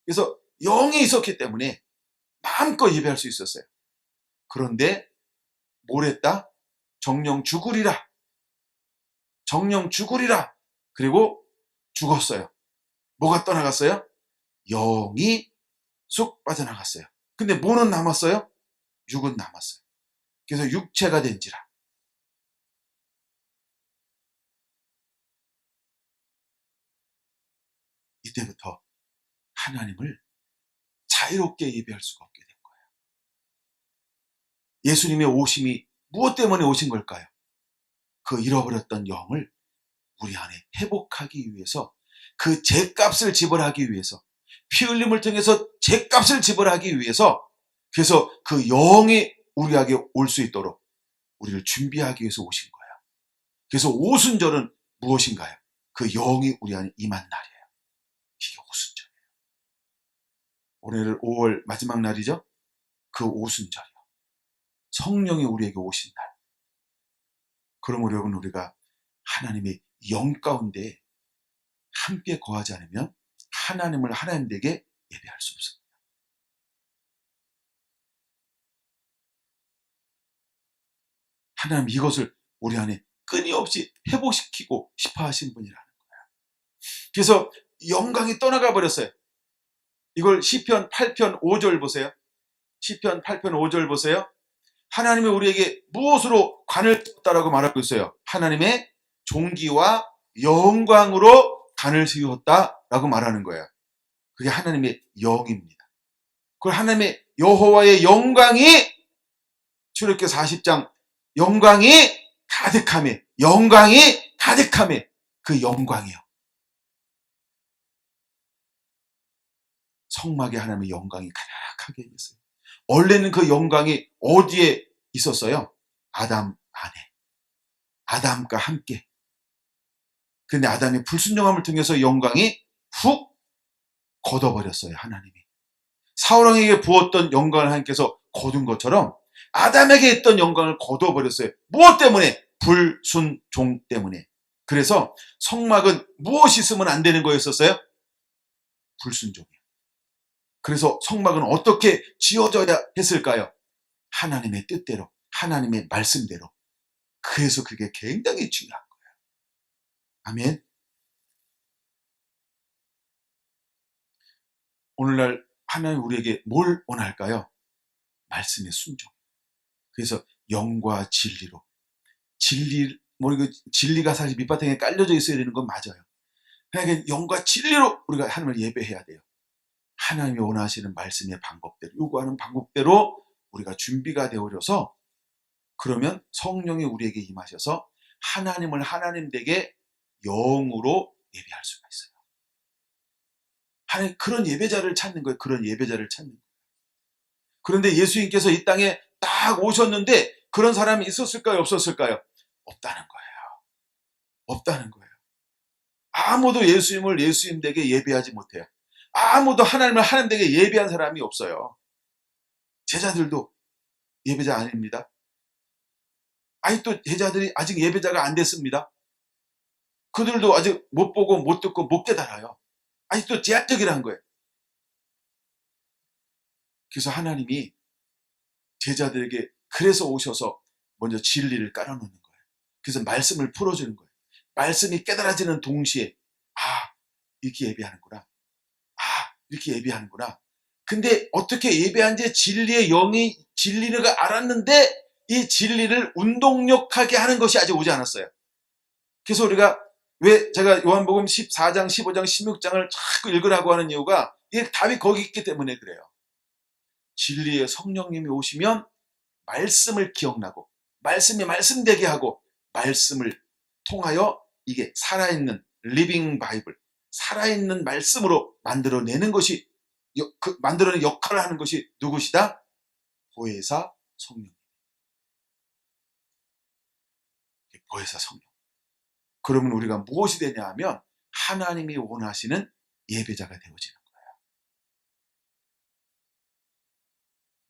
그래서 영이 있었기 때문에 마음껏 예배할 수 있었어요. 그런데 뭘 했다? 정령 죽으리라. 정령 죽으리라. 그리고 죽었어요. 뭐가 떠나갔어요? 영이 쑥 빠져나갔어요. 근데 뭐는 남았어요? 육은 남았어요. 그래서 육체가 된지라. 이때부터 하나님을 자유롭게 예배할 수가 없게 된 거예요. 예수님의 오심이 무엇 때문에 오신 걸까요? 그 잃어버렸던 영을 우리 안에 회복하기 위해서, 그 죄값을 지불하기 위해서, 피 흘림을 통해서 죄값을 지불하기 위해서, 그래서 그 영이 우리에게 올 수 있도록 우리를 준비하기 위해서 오신 거예요. 그래서 오순절은 무엇인가요? 그 영이 우리 안에 임한 날이에요. 이게 오순절이에요. 올해를 5월 마지막 날이죠? 그 오순절이요. 성령이 우리에게 오신 날. 그러므로 여러분, 우리가 하나님의 영 가운데 함께 거하지 않으면 하나님을 하나님에게 예배할 수 없습니다. 하나님 이것을 우리 안에 끊임없이 회복시키고 싶어 하신 분이라는 거예요. 그래서 영광이 떠나가 버렸어요. 이걸 시편 8편 5절 보세요. 시편 8편 5절 보세요. 하나님이 우리에게 무엇으로 관을 떴다라고 말하고 있어요? 하나님의 존귀와 영광으로 관을 세웠다라고 말하는 거예요. 그게 하나님의 영입니다. 그걸 하나님의 여호와의 영광이, 출애굽기 40장, 영광이 가득함에, 영광이 가득함에, 그 영광이요. 성막에 하나님의 영광이 가득하게 있어요. 원래는 그 영광이 어디에 있었어요? 아담 안에. 아담과 함께. 근데 아담의 불순종함을 통해서 영광이 훅 걷어버렸어요, 하나님이. 사울왕에게 부었던 영광을 하나님께서 거둔 것처럼 아담에게 있던 영광을 거둬버렸어요. 무엇 때문에? 불순종 때문에. 그래서 성막은 무엇이 있으면 안 되는 거였었어요? 불순종이요. 그래서 성막은 어떻게 지어져야 했을까요? 하나님의 뜻대로, 하나님의 말씀대로. 그래서 그게 굉장히 중요한 거예요. 아멘. 오늘날 하나님 우리에게 뭘 원할까요? 말씀의 순종. 그래서 영과 진리로. 진리가 사실 밑바탕에 깔려져 있어야 되는 건 맞아요. 그러니까 영과 진리로 우리가 하나님을 예배해야 돼요. 하나님이 원하시는 말씀의 방법대로, 요구하는 방법대로 우리가 준비가 되어져서, 그러면 성령이 우리에게 임하셔서 하나님을 하나님 되게 영으로 예배할 수가 있어요. 하나님, 그런 예배자를 찾는 거예요. 그런 예배자를 찾는 거예요. 그런데 예수님께서 이 땅에 딱 오셨는데 그런 사람이 있었을까요? 없었을까요? 없다는 거예요. 없다는 거예요. 아무도 예수님을 예수님 되게 예배하지 못해요. 아무도 하나님을 하나님 되게 예배한 사람이 없어요. 제자들도 예배자 아닙니다. 아직도 제자들이 아직 예배자가 안 됐습니다. 그들도 아직 못 보고 못 듣고 못 깨달아요. 아직도 제한적이라는 거예요. 그래서 하나님이 제자들에게 그래서 오셔서 먼저 진리를 깔아놓는 거예요. 그래서 말씀을 풀어주는 거예요. 말씀이 깨달아지는 동시에, 아, 이렇게 예배하는구나. 아, 이렇게 예배하는구나. 근데 어떻게 예배한지 진리의 영이, 진리를 알았는데 이 진리를 운동력하게 하는 것이 아직 오지 않았어요. 그래서 우리가 왜 제가 요한복음 14장, 15장, 16장을 자꾸 읽으라고 하는 이유가, 이게 답이 거기 있기 때문에 그래요. 진리의 성령님이 오시면 말씀을 기억나고, 말씀이 말씀되게 하고, 말씀을 통하여 이게 살아있는 리빙 바이블, 살아있는 말씀으로 만들어내는 것이, 만들어내는 역할을 하는 것이 누구시다? 보혜사 성령. 보혜사 성령. 그러면 우리가 무엇이 되냐 하면 하나님이 원하시는 예배자가 되어지는 거예요.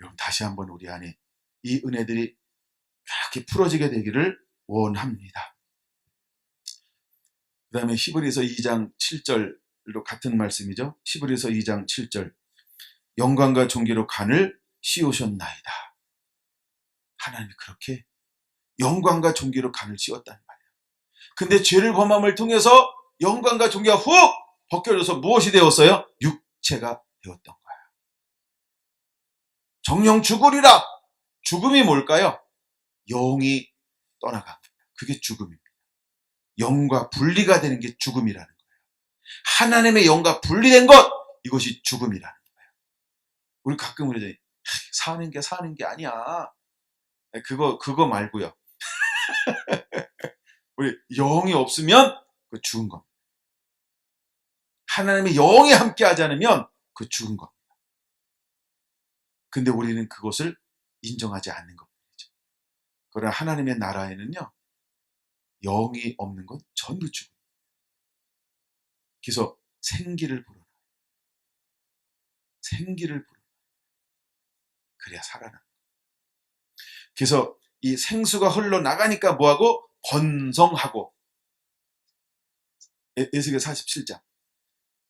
여러분, 다시 한번 우리 안에 이 은혜들이 이렇게 풀어지게 되기를 원합니다. 그 다음에 히브리서 2장 7절을 같은 말씀이죠. 히브리서 2장 7절. 영광과 존귀로 간을 씌우셨나이다. 하나님이 그렇게 영광과 존귀로 간을 씌웠다는 말이에요. 근데 죄를 범함을 통해서 영광과 존귀가 훅 벗겨져서 무엇이 되었어요? 육체가 되었던 거예요. 정령 죽으리라. 죽음이 뭘까요? 영이 떠나간 거예요. 그게 죽음입니다. 영과 분리가 되는 게 죽음이라는 거예요. 하나님의 영과 분리된 것, 이것이 죽음이라는 거예요. 우리 가끔 그러죠. 사는 게 아니야. 그거 말고요. 우리 영이 없으면 그 죽은 겁니다. 하나님의 영이 함께 하지 않으면 그 죽은 겁니다. 근데 우리는 그것을 인정하지 않는 겁니다. 그러나 하나님의 나라에는요, 영이 없는 건 전부 죽음. 그래서 생기를 불어넣어요. 생기를 불어넣어요. 그래야 살아나는 거예요. 그래서 이 생수가 흘러나가니까 뭐하고? 번성하고. 에스겔 47장.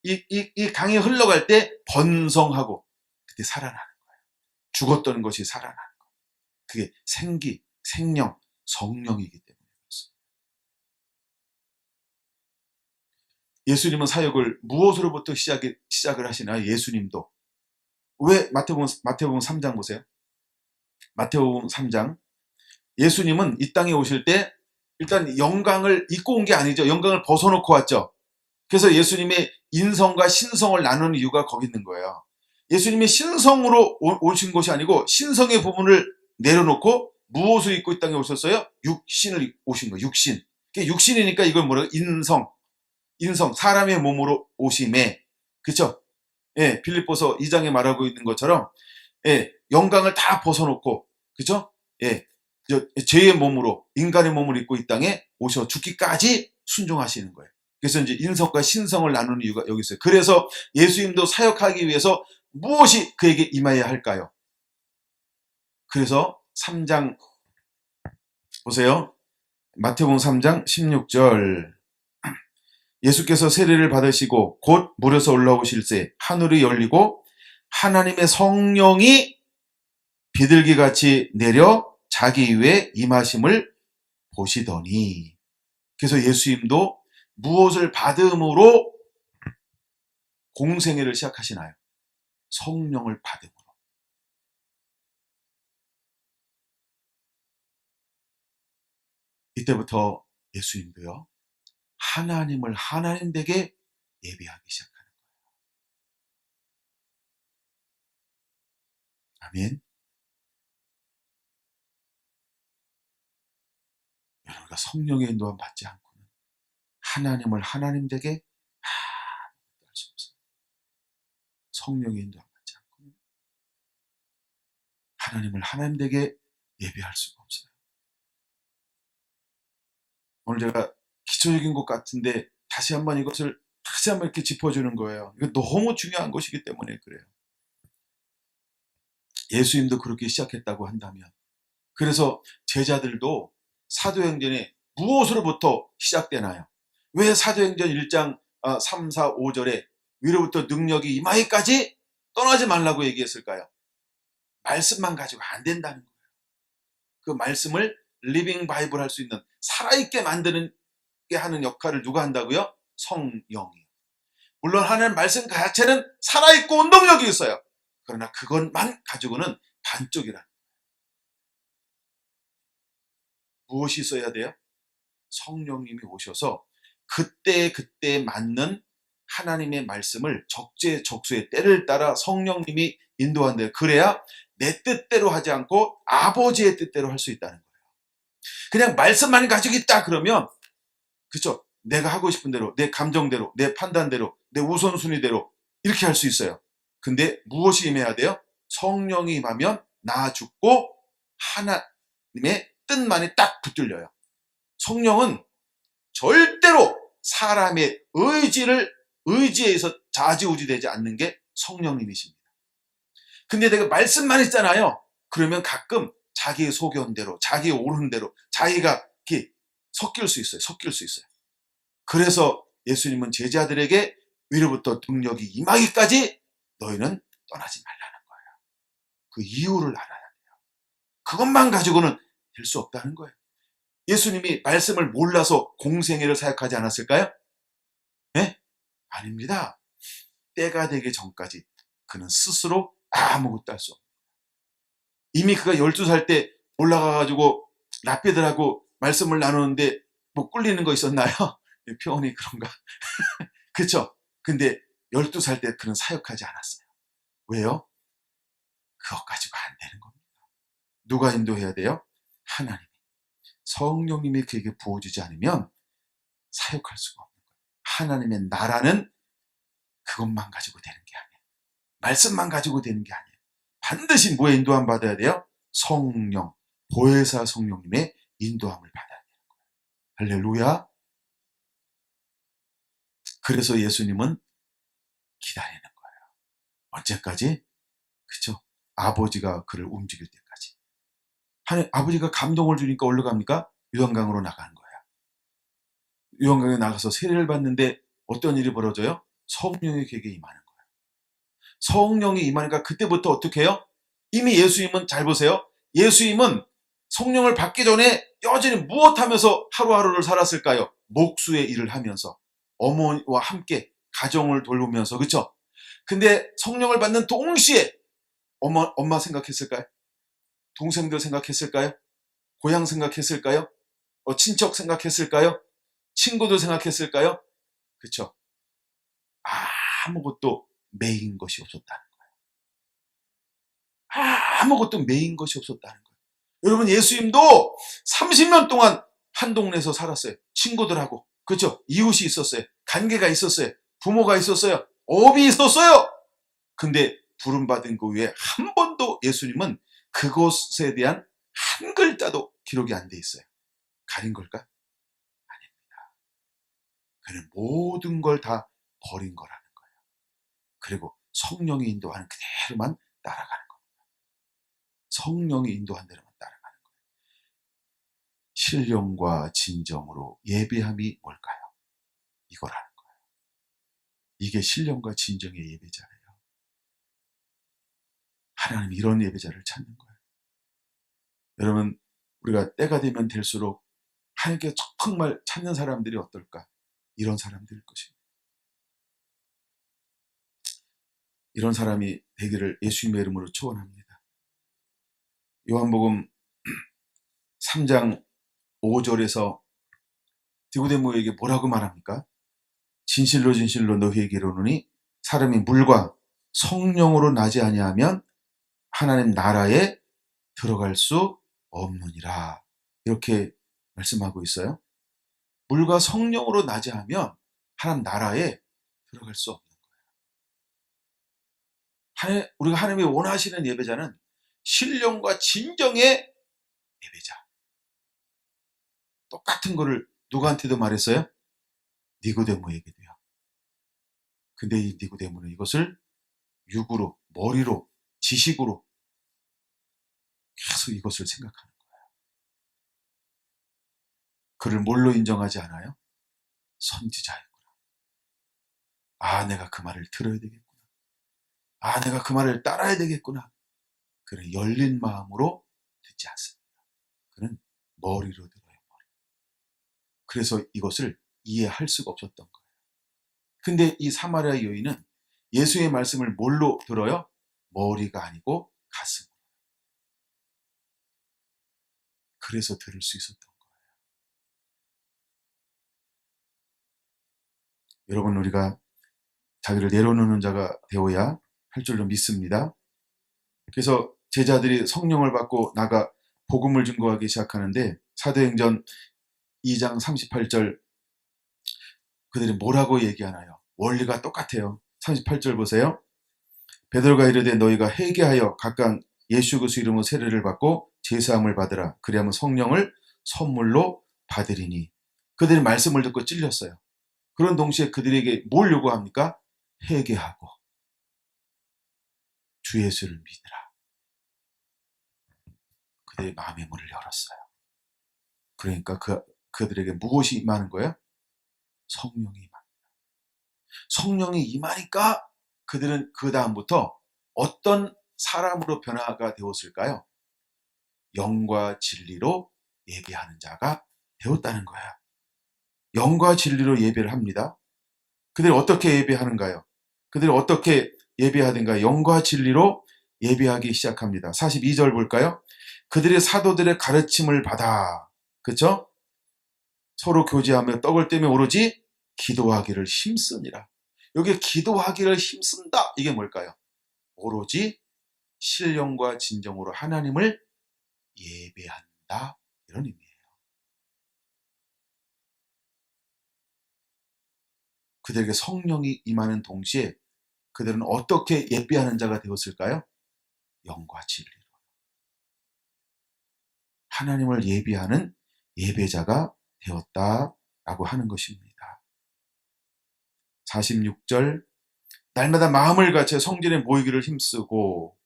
이 강이 흘러갈 때 번성하고, 그때 살아나는 거예요. 죽었던 것이 살아나는 거예요. 그게 생기, 생명, 성령이기 때문에 그렇습니다. 예수님은 사역을 무엇으로부터 시작을 하시나요? 예수님도. 왜? 마태복음 3장 보세요. 마태복음 3장. 예수님은 이 땅에 오실 때 일단 영광을 입고 온 게 아니죠. 영광을 벗어놓고 왔죠. 그래서 예수님의 인성과 신성을 나누는 이유가 거기 있는 거예요. 예수님이 신성으로 오신 것이 아니고 신성의 부분을 내려놓고 무엇을 입고 이 땅에 오셨어요? 육신을 오신 거예요. 육신. 육신이니까 이걸 뭐라고? 인성, 사람의 몸으로 오심에. 그렇죠? 예, 빌립보서 2장에 말하고 있는 것처럼, 예, 영광을 다 벗어놓고, 그렇죠? 예, 죄의 몸으로, 인간의 몸을 입고 이 땅에 오셔 죽기까지 순종하시는 거예요. 그래서 이제 인성과 신성을 나누는 이유가 여기 있어요. 그래서 예수님도 사역하기 위해서 무엇이 그에게 임해야 할까요? 그래서 3장 보세요. 마태복음 3장 16절. 예수께서 세례를 받으시고 곧 물에서 올라오실새 하늘이 열리고 하나님의 성령이 비둘기같이 내려 자기 위에 임하심을 보시더니. 그래서 예수님도 무엇을 받음으로 공생애를 시작하시나요? 성령을 받음으로. 이때부터 예수님도요, 하나님을 하나님 되게 예배하기 시작하는 거예요. 아멘. 여러분과 성령의 인도함 받지 않고는 하나님을 하나님 되게 아무것도 할 수 없어요. 성령의 인도함 받지 않고는 하나님을 하나님 되게 예배할 수가 없어요. 오늘 제가 기초적인 것 같은데 다시 한번 이렇게 짚어주는 거예요. 이거 너무 중요한 것이기 때문에 그래요. 예수님도 그렇게 시작했다고 한다면, 그래서 제자들도 사도행전에 무엇으로부터 시작되나요? 왜 사도행전 1장 3, 4, 5절에 위로부터 능력이 임하기까지 떠나지 말라고 얘기했을까요? 말씀만 가지고 안 된다는 거예요. 그 말씀을 리빙 바이블 할 수 있는, 살아있게 만드는 게 하는 역할을 누가 한다고요? 성령이요. 물론 하나님 말씀 자체는 살아있고 운동력이 있어요. 그러나 그것만 가지고는 반쪽이라. 무엇이 있어야 돼요? 성령님이 오셔서 그때 맞는 하나님의 말씀을 적재적소의 때를 따라 성령님이 인도한대요. 그래야 내 뜻대로 하지 않고 아버지의 뜻대로 할 수 있다는 거예요. 그냥 말씀만 가지고 있다 그러면, 그렇죠? 내가 하고 싶은 대로, 내 감정대로, 내 판단대로, 내 우선순위대로 이렇게 할 수 있어요. 근데 무엇이 임해야 돼요? 성령이 임하면 나 죽고 하나님의 뜻만이 딱 붙들려요. 성령은 절대로 사람의 의지에 의해서 좌지우지되지 않는 게 성령님이십니다. 근데 내가 말씀만 있잖아요. 그러면 가끔 자기의 소견대로, 자기의 옳은 대로, 자기가 이렇게 섞일 수 있어요. 그래서 예수님은 제자들에게 위로부터 능력이 임하기까지 너희는 떠나지 말라는 거예요. 그 이유를 알아야 돼요. 그것만 가지고는 될 수 없다는 거예요. 예수님이 말씀을 몰라서 공생애를 사역하지 않았을까요? 네? 아닙니다. 때가 되기 전까지 그는 스스로 아무것도 할 수 없어요. 이미 그가 12살 때 올라가가지고 랍비들하고 말씀을 나누는데 뭐 꿀리는 거 있었나요? 표현이 그런가? 그렇죠? 근데 12살 때 그는 사역하지 않았어요. 왜요? 그것 가지고 안 되는 겁니다. 누가 인도해야 돼요? 하나님. 성령님이 그에게 부어주지 않으면 사역할 수가 없는 거예요. 하나님의 나라는 그것만 가지고 되는 게 아니에요. 말씀만 가지고 되는 게 아니에요. 반드시 뭐에 인도함 받아야 돼요? 성령, 보혜사 성령님의 인도함을 받아야 돼요. 할렐루야. 그래서 예수님은 기다리는 거예요. 언제까지? 그쵸? 아버지가 그를 움직일 때까지. 아버지가 감동을 주니까 어디로 갑니까? 요단강으로 나가는 거예요. 요단강에 나가서 세례를 받는데 어떤 일이 벌어져요? 성령이 그에게 임하는 거예요. 성령이 임하니까 그때부터 어떻게 해요? 이미 예수님은, 잘 보세요. 예수님은 성령을 받기 전에 여전히 무엇하면서 하루하루를 살았을까요? 목수의 일을 하면서 어머니와 함께 가정을 돌보면서, 그렇죠? 근데 성령을 받는 동시에 엄마 생각했을까요? 동생들 생각했을까요? 고향 생각했을까요? 친척 생각했을까요? 친구들 생각했을까요? 그렇죠? 아무것도 매인 것이 없었다는 거예요. 아무것도 매인 것이 없었다는 거예요. 여러분, 예수님도 30년 동안 한 동네에서 살았어요. 친구들하고. 그렇죠? 이웃이 있었어요. 관계가 있었어요. 부모가 있었어요. 업이 있었어요. 근데 부름받은 그 후에 한 번도 예수님은 그곳에 대한 한 글자도 기록이 안 돼 있어요. 가린 걸까? 아닙니다. 그는 모든 걸 다 버린 거라는 거예요. 그리고 성령이 인도하는 그대로만 따라가는 겁니다. 성령이 인도한 대로만 따라가는 거예요. 신령과 진정으로 예배함이 뭘까요? 이거라는 거예요. 이게 신령과 진정의 예배자예요. 하나님 이런 예배자를 찾는 거예요. 여러분, 우리가 때가 되면 될수록 하나님께 정말 찾는 사람들이 어떨까? 이런 사람들일 것입니다. 이런 사람이 되기를 예수님의 이름으로 축원합니다. 요한복음 3장 5절에서 디고데모에게 뭐라고 말합니까? 진실로 진실로 너희에게 이르노니 사람이 물과 성령으로 나지 아니하면 하나님 나라에 들어갈 수 없느니라. 이렇게 말씀하고 있어요. 물과 성령으로 나지 않으면 하나님 나라에 들어갈 수 없는 거예요. 우리가 하나님이 원하시는 예배자는 신령과 진정의 예배자. 똑같은 거를 누구한테도 말했어요? 니고데모에게도요. 근데 이 니고데모는 이것을 육으로, 머리로, 지식으로 계속 이것을 생각하는 거예요. 그를 뭘로 인정하지 않아요? 선지자였구나. 내가 그 말을 들어야 되겠구나. 내가 그 말을 따라야 되겠구나. 그는 열린 마음으로 듣지 않습니다. 그는 머리로 들어요. 머리. 그래서 이것을 이해할 수가 없었던 거예요. 근데 이 사마리아 여인은 예수의 말씀을 뭘로 들어요? 머리가 아니고 가슴으로. 그래서 들을 수 있었던 거예요. 여러분, 우리가 자기를 내려놓는 자가 되어야 할 줄로 믿습니다. 그래서 제자들이 성령을 받고 나가 복음을 증거하기 시작하는데 사도행전 2장 38절 그들이 뭐라고 얘기하나요? 원리가 똑같아요. 38절 보세요. 베드로가 이르되 너희가 회개하여 각각 예수 그리스도 이름으로 세례를 받고 제사함을 받으라. 그리하면 성령을 선물로 받으리니. 그들이 말씀을 듣고 찔렸어요. 그런 동시에 그들에게 뭘 요구합니까? 회개하고 주 예수를 믿으라. 그들의 마음의 문을 열었어요. 그러니까 그들에게 무엇이 임하는 거예요? 성령이 임합니다. 성령이 임하니까 그들은 그 다음부터 어떤 사람으로 변화가 되었을까요? 영과 진리로 예배하는 자가 되었다는 거야. 영과 진리로 예배를 합니다. 그들이 어떻게 예배하는가요? 그들이 어떻게 예배하든가 영과 진리로 예배하기 시작합니다. 42절 볼까요? 그들이 사도들의 가르침을 받아, 그쵸? 서로 교제하며 떡을 떼며 오로지 기도하기를 힘쓰니라. 여기 기도하기를 힘쓴다. 이게 뭘까요? 오로지 신령과 진정으로 하나님을 예배한다. 이런 의미예요. 그들에게 성령이 임하는 동시에 그들은 어떻게 예배하는 자가 되었을까요? 영과 진리로. 하나님을 예배하는 예배자가 되었다라고 하는 것입니다. 46절 날마다 마음을 같이 성전에 모이기를 힘쓰고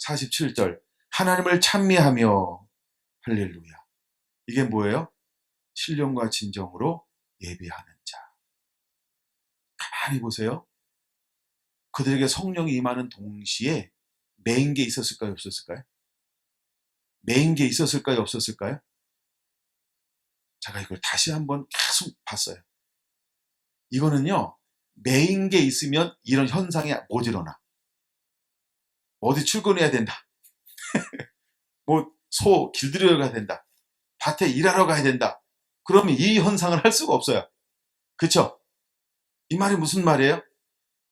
47절 하나님을 찬미하며 할렐루야. 이게 뭐예요? 신령과 진정으로 예배하는 자. 가만히 보세요. 그들에게 성령이 임하는 동시에 메인 게 있었을까요? 없었을까요? 메인 게 있었을까요? 없었을까요? 제가 이걸 다시 한번 계속 봤어요. 이거는요. 메인 게 있으면 이런 현상이 못 일어나. 어디 출근해야 된다. 소 길들여 가야 된다. 밭에 일하러 가야 된다. 그러면 이 현상을 할 수가 없어요. 그쵸? 이 말이 무슨 말이에요?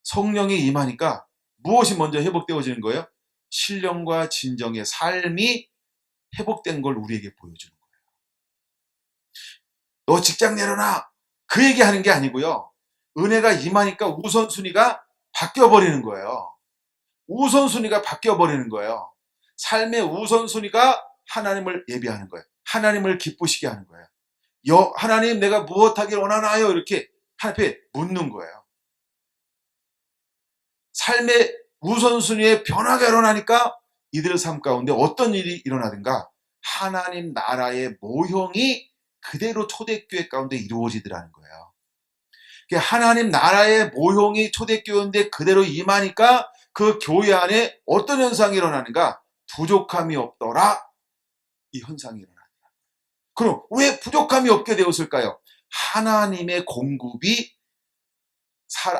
성령이 임하니까 무엇이 먼저 회복되어지는 거예요? 신령과 진정의 삶이 회복된 걸 우리에게 보여주는 거예요. 너 직장 내려놔. 그 얘기하는 게 아니고요. 은혜가 임하니까 우선순위가 바뀌어버리는 거예요. 우선순위가 바뀌어버리는 거예요. 삶의 우선순위가 하나님을 예배하는 거예요. 하나님을 기쁘시게 하는 거예요. 하나님 내가 무엇하길 원하나요? 이렇게 하나님 앞에 묻는 거예요. 삶의 우선순위에 변화가 일어나니까 이들의 삶 가운데 어떤 일이 일어나든가 하나님 나라의 모형이 그대로 초대교회 가운데 이루어지더라는 거예요. 하나님 나라의 모형이 초대교회인데 그대로 임하니까 그 교회 안에 어떤 현상이 일어나는가? 부족함이 없더라. 이 현상이 일어나더라. 그럼 왜 부족함이 없게 되었을까요? 하나님의 공급이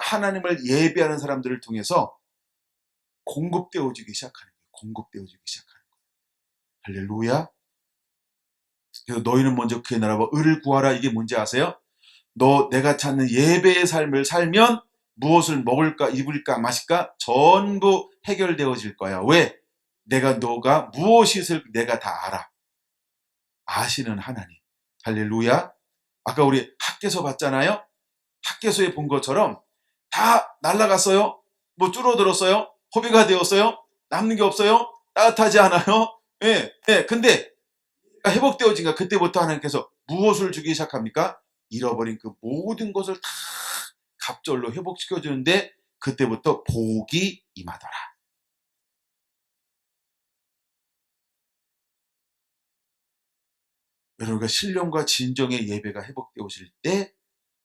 하나님을 예배하는 사람들을 통해서 공급되어지기 시작하는 거예요. 공급되어지기 시작하는 거예요. 할렐루야. 그래서 너희는 먼저 그의 나라와 의를 구하라. 이게 뭔지 아세요? 내가 찾는 예배의 삶을 살면 무엇을 먹을까, 입을까, 마실까 전부 해결되어질 거야. 왜? 너가 무엇이 있을 내가 다 알아. 아시는 하나님. 할렐루야. 아까 우리 학개서 봤잖아요. 학개서에 본 것처럼 다 날아갔어요. 줄어들었어요. 허비가 되었어요. 남는 게 없어요. 따뜻하지 않아요. 예. 근데 회복되어진가 그때부터 하나님께서 무엇을 주기 시작합니까? 잃어버린 그 모든 것을 다 갑절로 회복시켜주는데 그때부터 복이 임하더라. 여러분과 신령과 진정의 예배가 회복되어질 때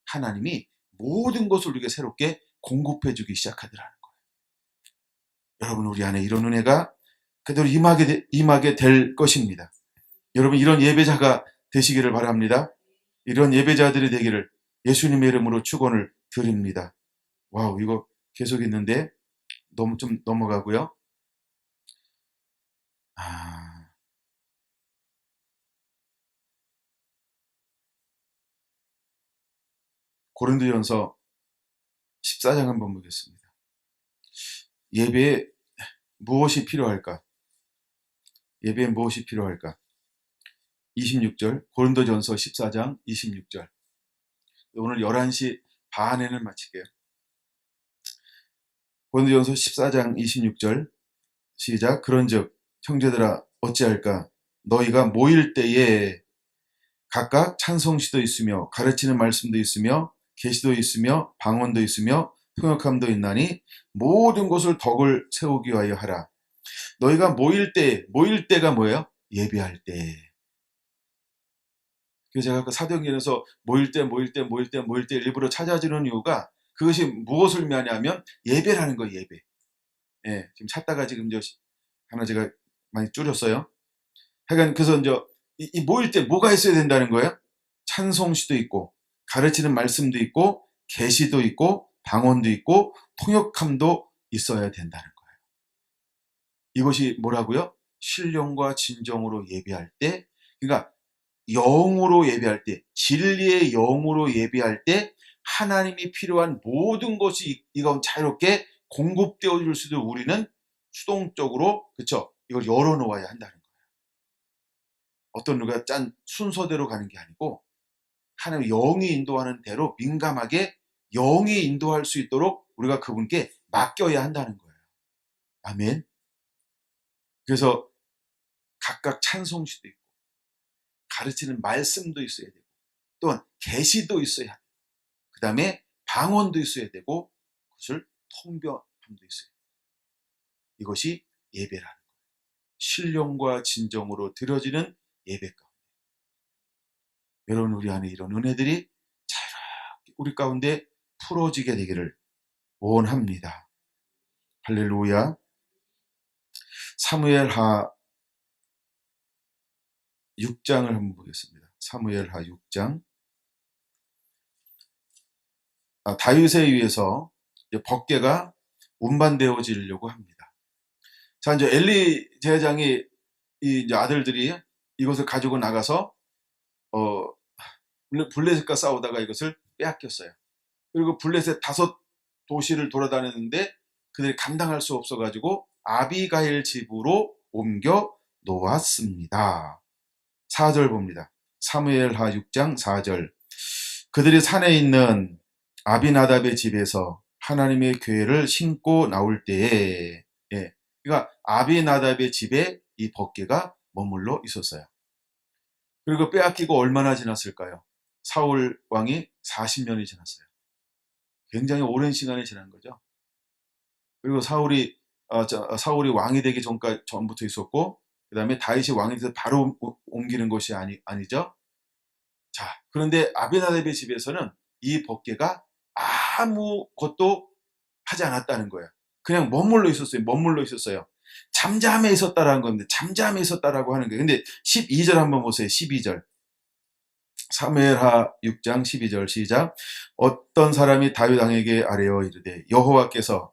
하나님이 모든 것을 우리에게 새롭게 공급해주기 시작하더라는 거예요. 여러분 우리 안에 이런 은혜가 그대로 임하게 될 것입니다. 여러분 이런 예배자가 되시기를 바랍니다. 이런 예배자들이 되기를 예수님의 이름으로 축원을 드립니다. 와우 이거 계속 있는데 좀 넘어가고요. 고린도전서 14장 한번 보겠습니다. 예배에 무엇이 필요할까? 예배에 무엇이 필요할까? 26절 고린도전서 14장 26절 오늘 11시 반에는 마칠게요. 고린도전서 14장 26절 시작. 그런즉 형제들아 어찌할까? 너희가 모일 때에 각각 찬송시도 있으며 가르치는 말씀도 있으며 계시도 있으며 방언도 있으며 통역함도 있나니 모든 것을 덕을 세우기 위하여 하라. 너희가 모일 때가 뭐예요? 예배할 때. 그래서 제가 아까 사도행전에서 모일 때 일부러 찾아주는 이유가 그것이 무엇을 의미하냐면 예배라는 거예요. 예배. 예, 지금 찾다가 지금 하나 제가 많이 줄였어요. 하여간 그래서 이 모일 때 뭐가 있어야 된다는 거예요? 찬송시도 있고 가르치는 말씀도 있고 계시도 있고 방언도 있고 통역함도 있어야 된다는 거예요. 이것이 뭐라고요? 신령과 진정으로 예배할 때, 그러니까 영으로 예배할 때, 진리의 영으로 예배할 때 하나님이 필요한 모든 것이 이 가운데 자유롭게 공급되어 줄 수도 우리는 수동적으로, 그렇죠? 이걸 열어놓아야 한다는 거예요. 어떤 누가 짠 순서대로 가는 게 아니고 하나님 영이 인도하는 대로 민감하게 영이 인도할 수 있도록 우리가 그분께 맡겨야 한다는 거예요. 아멘. 그래서 각각 찬송시도 있고 가르치는 말씀도 있어야 되고 또한 계시도 있어야 하고 그 다음에 방언도 있어야 되고 그것을 통변함도 있어야 되고 이것이 예배라는 거예요. 신령과 진정으로 드려지는 예배 가운데 여러분 우리 안에 이런 은혜들이 자유롭게 우리 가운데 풀어지게 되기를 원합니다. 할렐루야. 사무엘하 6장을 한번 보겠습니다. 사무엘하 6장. 다윗에 의해서 법궤가 운반되어지려고 합니다. 자, 이제 엘리 제사장이 이제 아들들이 이것을 가지고 나가서 블레셋과 싸우다가 이것을 빼앗겼어요. 그리고 블레셋 5도시를 돌아다녔는데 그들이 감당할 수 없어가지고 아비가일 집으로 옮겨 놓았습니다. 4절 봅니다. 사무엘하 6장 4절. 그들이 산에 있는 아비나답의 집에서 하나님의 교회를 신고 나올 때에, 예, 그러니까 아비나답의 집에 이 법궤가 머물러 있었어요. 그리고 빼앗기고 얼마나 지났을까요? 사울 왕이 40년이 지났어요. 굉장히 오랜 시간이 지난 거죠. 그리고 사울이 왕이 되기 전부터 있었고, 그 다음에 다윗이 왕이 돼서 바로 옮기는 것이 아니죠. 자, 그런데 아비나답의 집에서는 이 법궤가 아무것도 하지 않았다는 거예요. 그냥 머물러 있었어요. 잠잠해 있었다라는 겁니다. 잠잠해 있었다라고 하는 거예요. 근데 12절 한번 보세요. 12절. 사무엘하 6장 12절 시작. 어떤 사람이 다윗 왕에게 아뢰어 이르되 여호와께서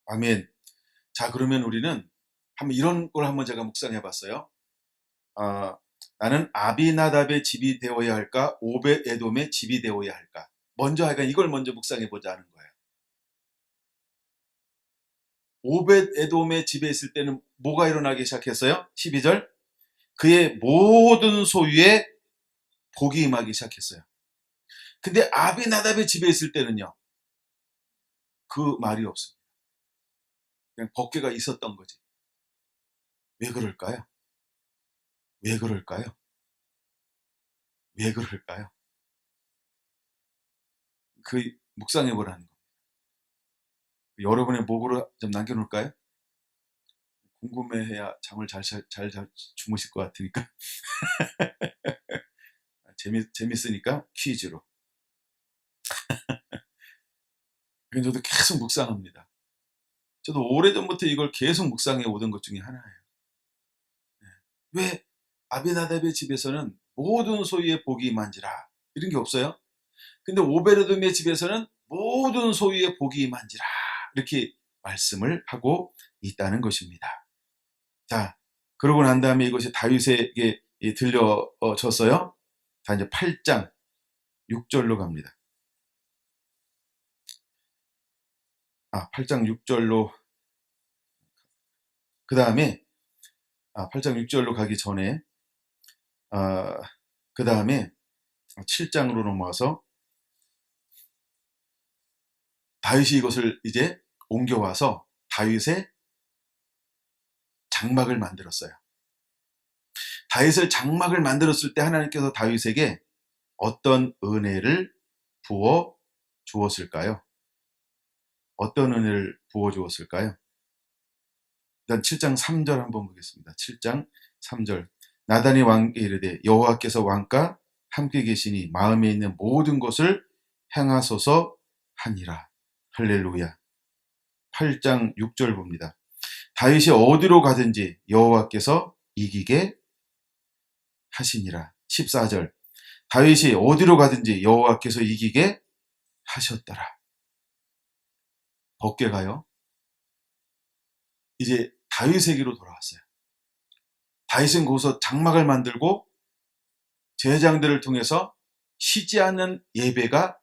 아멘. 자, 그러면 우리는 한번 이런 걸 한번 제가 묵상해 봤어요. 나는 아비나답의 집이 되어야 할까? 오벳 에돔의 집이 되어야 할까? 먼저 하여간 이걸 먼저 묵상해 보자는 거예요. 오벳 에돔의 집에 있을 때는 뭐가 일어나기 시작했어요? 12절. 그의 모든 소유에 복이 임하기 시작했어요. 근데 아비나답의 집에 있을 때는요. 그 말이 없습니다. 그냥 법궤가 있었던 거지. 왜 그럴까요? 왜 그럴까요? 왜 그럴까요? 그 묵상해 보라는 겁니다. 여러분의 목으로 좀 남겨놓을까요? 궁금해해야 잠을 잘 주무실 것 같으니까. 재밌으니까 퀴즈로. 저도 계속 묵상합니다. 저도 오래전부터 이걸 계속 묵상해 오던 것 중에 하나예요. 왜 아비나답의 집에서는 모든 소유의 복이 임한지라 이런 게 없어요? 근데 오베르돔의 집에서는 모든 소유의 복이 임한지라 이렇게 말씀을 하고 있다는 것입니다. 자, 그러고 난 다음에 이것이 다윗에게 들려졌어요. 자, 이제 8장 6절로 갑니다. 8장 6절로 그 다음에 8장 6절로 가기 전에 그 다음에 7장으로 넘어와서 다윗이 이것을 이제 옮겨와서 다윗의 장막을 만들었어요. 다윗을 장막을 만들었을 때 하나님께서 다윗에게 어떤 은혜를 부어 주었을까요? 어떤 은혜를 부어 주었을까요? 일단 7장 3절 한번 보겠습니다. 7장 3절. 나단이 왕에게 이르되 여호와께서 왕과 함께 계시니 마음에 있는 모든 것을 행하소서 하니라. 할렐루야. 8장 6절 봅니다. 다윗이 어디로 가든지 여호와께서 이기게 하시니라. 14절. 다윗이 어디로 가든지 여호와께서 이기게 하셨더라. 법궤가요, 이제 다윗에게로 돌아왔어요. 다윗은 거기서 장막을 만들고 제사장들을 통해서 쉬지 않는 예배가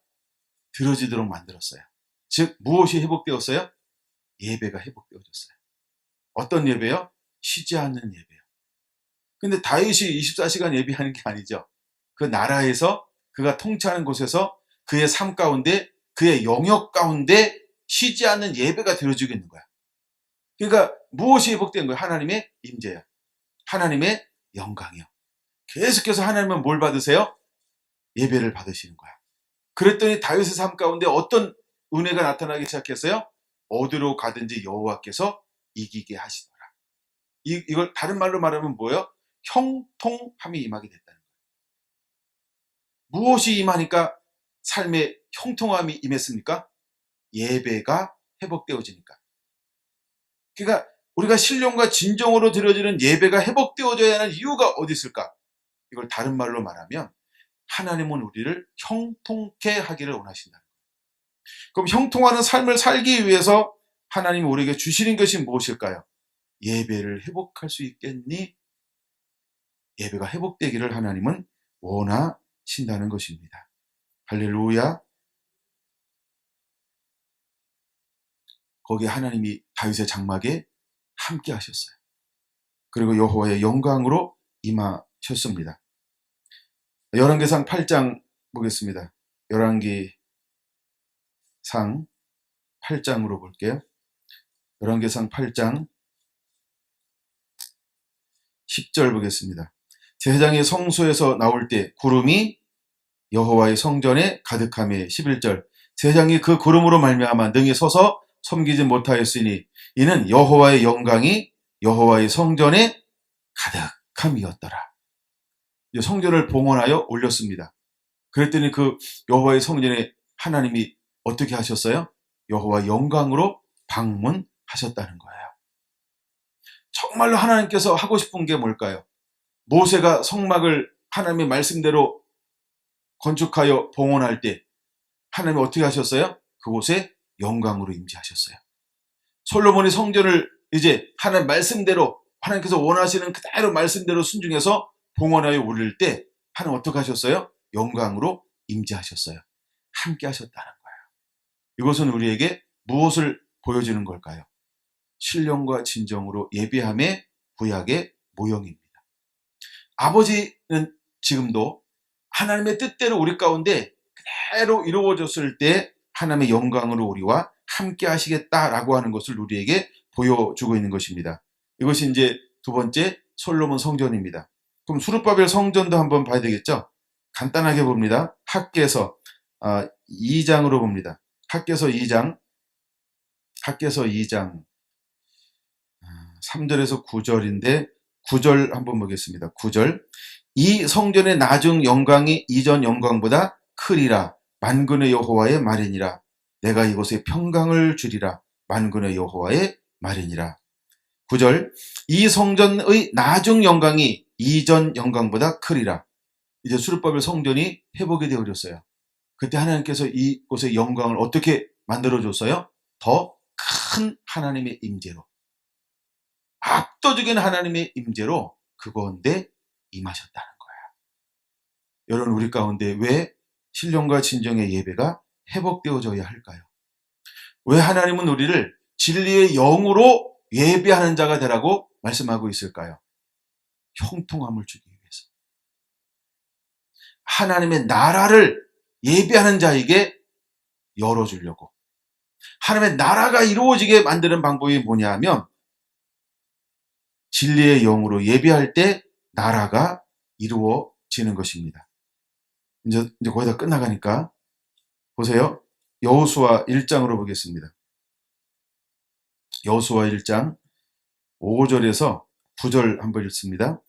드려지도록 만들었어요. 즉 무엇이 회복되었어요? 예배가 회복되어졌어요. 어떤 예배요? 쉬지 않는 예배요. 근데 다윗이 24시간 예배하는 게 아니죠. 그 나라에서 그가 통치하는 곳에서 그의 삶 가운데, 그의 영역 가운데 쉬지 않는 예배가 드려지고 있는 거야. 그러니까 무엇이 회복된 거예요? 하나님의 임재요. 하나님의 영광이요. 계속해서 하나님은 뭘 받으세요? 예배를 받으시는 거야. 그랬더니 다윗의 삶 가운데 어떤 은혜가 나타나기 시작했어요? 어디로 가든지 여호와께서 이기게 하시더라. 이걸 다른 말로 말하면 뭐예요? 형통함이 임하게 됐다는 거예요. 무엇이 임하니까 삶에 형통함이 임했습니까? 예배가 회복되어지니까. 그러니까 우리가 신령과 진정으로 드려지는 예배가 회복되어져야 하는 이유가 어디 있을까? 이걸 다른 말로 말하면 하나님은 우리를 형통케 하기를 원하신다는 거예요. 그럼 형통하는 삶을 살기 위해서 하나님이 우리에게 주시는 것이 무엇일까요? 예배를 회복할 수 있겠니? 예배가 회복되기를 하나님은 원하신다는 것입니다. 할렐루야. 거기에 하나님이 다윗의 장막에 함께 하셨어요. 그리고 여호와의 영광으로 임하셨습니다. 열왕기상 8장 보겠습니다. 열왕기상 8장으로 볼게요. 열왕기상 8장 10절 보겠습니다. 제사장이 성소에서 나올 때 구름이 여호와의 성전에 가득하며 11절. 제사장이 그 구름으로 말미암아 능히 서서 섬기지 못하였으니 이는 여호와의 영광이 여호와의 성전에 가득함이었더라. 성전을 봉헌하여 올렸습니다. 그랬더니 그 여호와의 성전에 하나님이 어떻게 하셨어요? 여호와 영광으로 방문하셨다는 거예요. 정말로 하나님께서 하고 싶은 게 뭘까요? 모세가 성막을 하나님의 말씀대로 건축하여 봉헌할 때 하나님이 어떻게 하셨어요? 그곳에 영광으로 임재하셨어요. 솔로몬이 성전을 이제 하나님 말씀대로, 하나님께서 원하시는 그대로 말씀대로 순종해서 봉헌하여 올릴 때 하나님 어떻게 하셨어요? 영광으로 임재하셨어요. 함께 하셨다는 거예요. 이것은 우리에게 무엇을 보여주는 걸까요? 신령과 진정으로 예배함의 구약의 모형입니다. 아버지는 지금도 하나님의 뜻대로 우리 가운데 그대로 이루어졌을 때 하나님의 영광으로 우리와 함께 하시겠다라고 하는 것을 우리에게 보여주고 있는 것입니다. 이것이 이제 두 번째 솔로몬 성전입니다. 그럼 수르바벨 성전도 한번 봐야 되겠죠? 간단하게 봅니다. 학개서 2장으로 봅니다. 학개서 2장 3절에서 9절인데 9절 한번 보겠습니다. 9절. 이 성전의 나중 영광이 이전 영광보다 크리라. 만군의 여호와의 말이니라. 내가 이곳에 평강을 주리라. 만군의 여호와의 말이니라. 9절. 이 성전의 나중 영광이 이전 영광보다 크리라. 이제 수르바벨 성전이 회복이 되어졌어요. 그때 하나님께서 이곳의 영광을 어떻게 만들어줬어요? 더 큰 하나님의 임재로, 압도적인 하나님의 임재로 그가운데 임하셨다는 거예요. 여러분, 우리 가운데 왜 신령과 진정의 예배가 회복되어져야 할까요? 왜 하나님은 우리를 진리의 영으로 예배하는 자가 되라고 말씀하고 있을까요? 형통함을 주기 위해서. 하나님의 나라를 예배하는 자에게 열어주려고. 하나님의 나라가 이루어지게 만드는 방법이 뭐냐 하면 진리의 영으로 예배할 때 나라가 이루어지는 것입니다. 이제 거의 다 끝나가니까 보세요. 여호수아 1장으로 보겠습니다. 여호수아 1장 5절에서 9절 한번 읽습니다.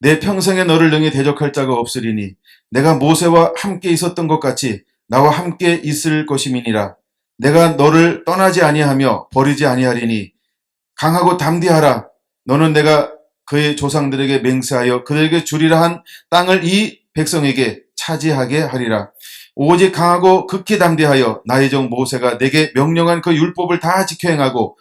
내 평생에 너를 능히 대적할 자가 없으리니 내가 모세와 함께 있었던 것 같이 나와 함께 있을 것임이니라. 내가 너를 떠나지 아니하며 버리지 아니하리니 강하고 담대하라. 너는 내가 그의 조상들에게 맹세하여 그들에게 주리라 한 땅을 이 백성에게 차지하게 하리라. 오직 강하고 극히 담대하여 나의 종 모세가 내게 명령한 그 율법을 다 지켜 행하고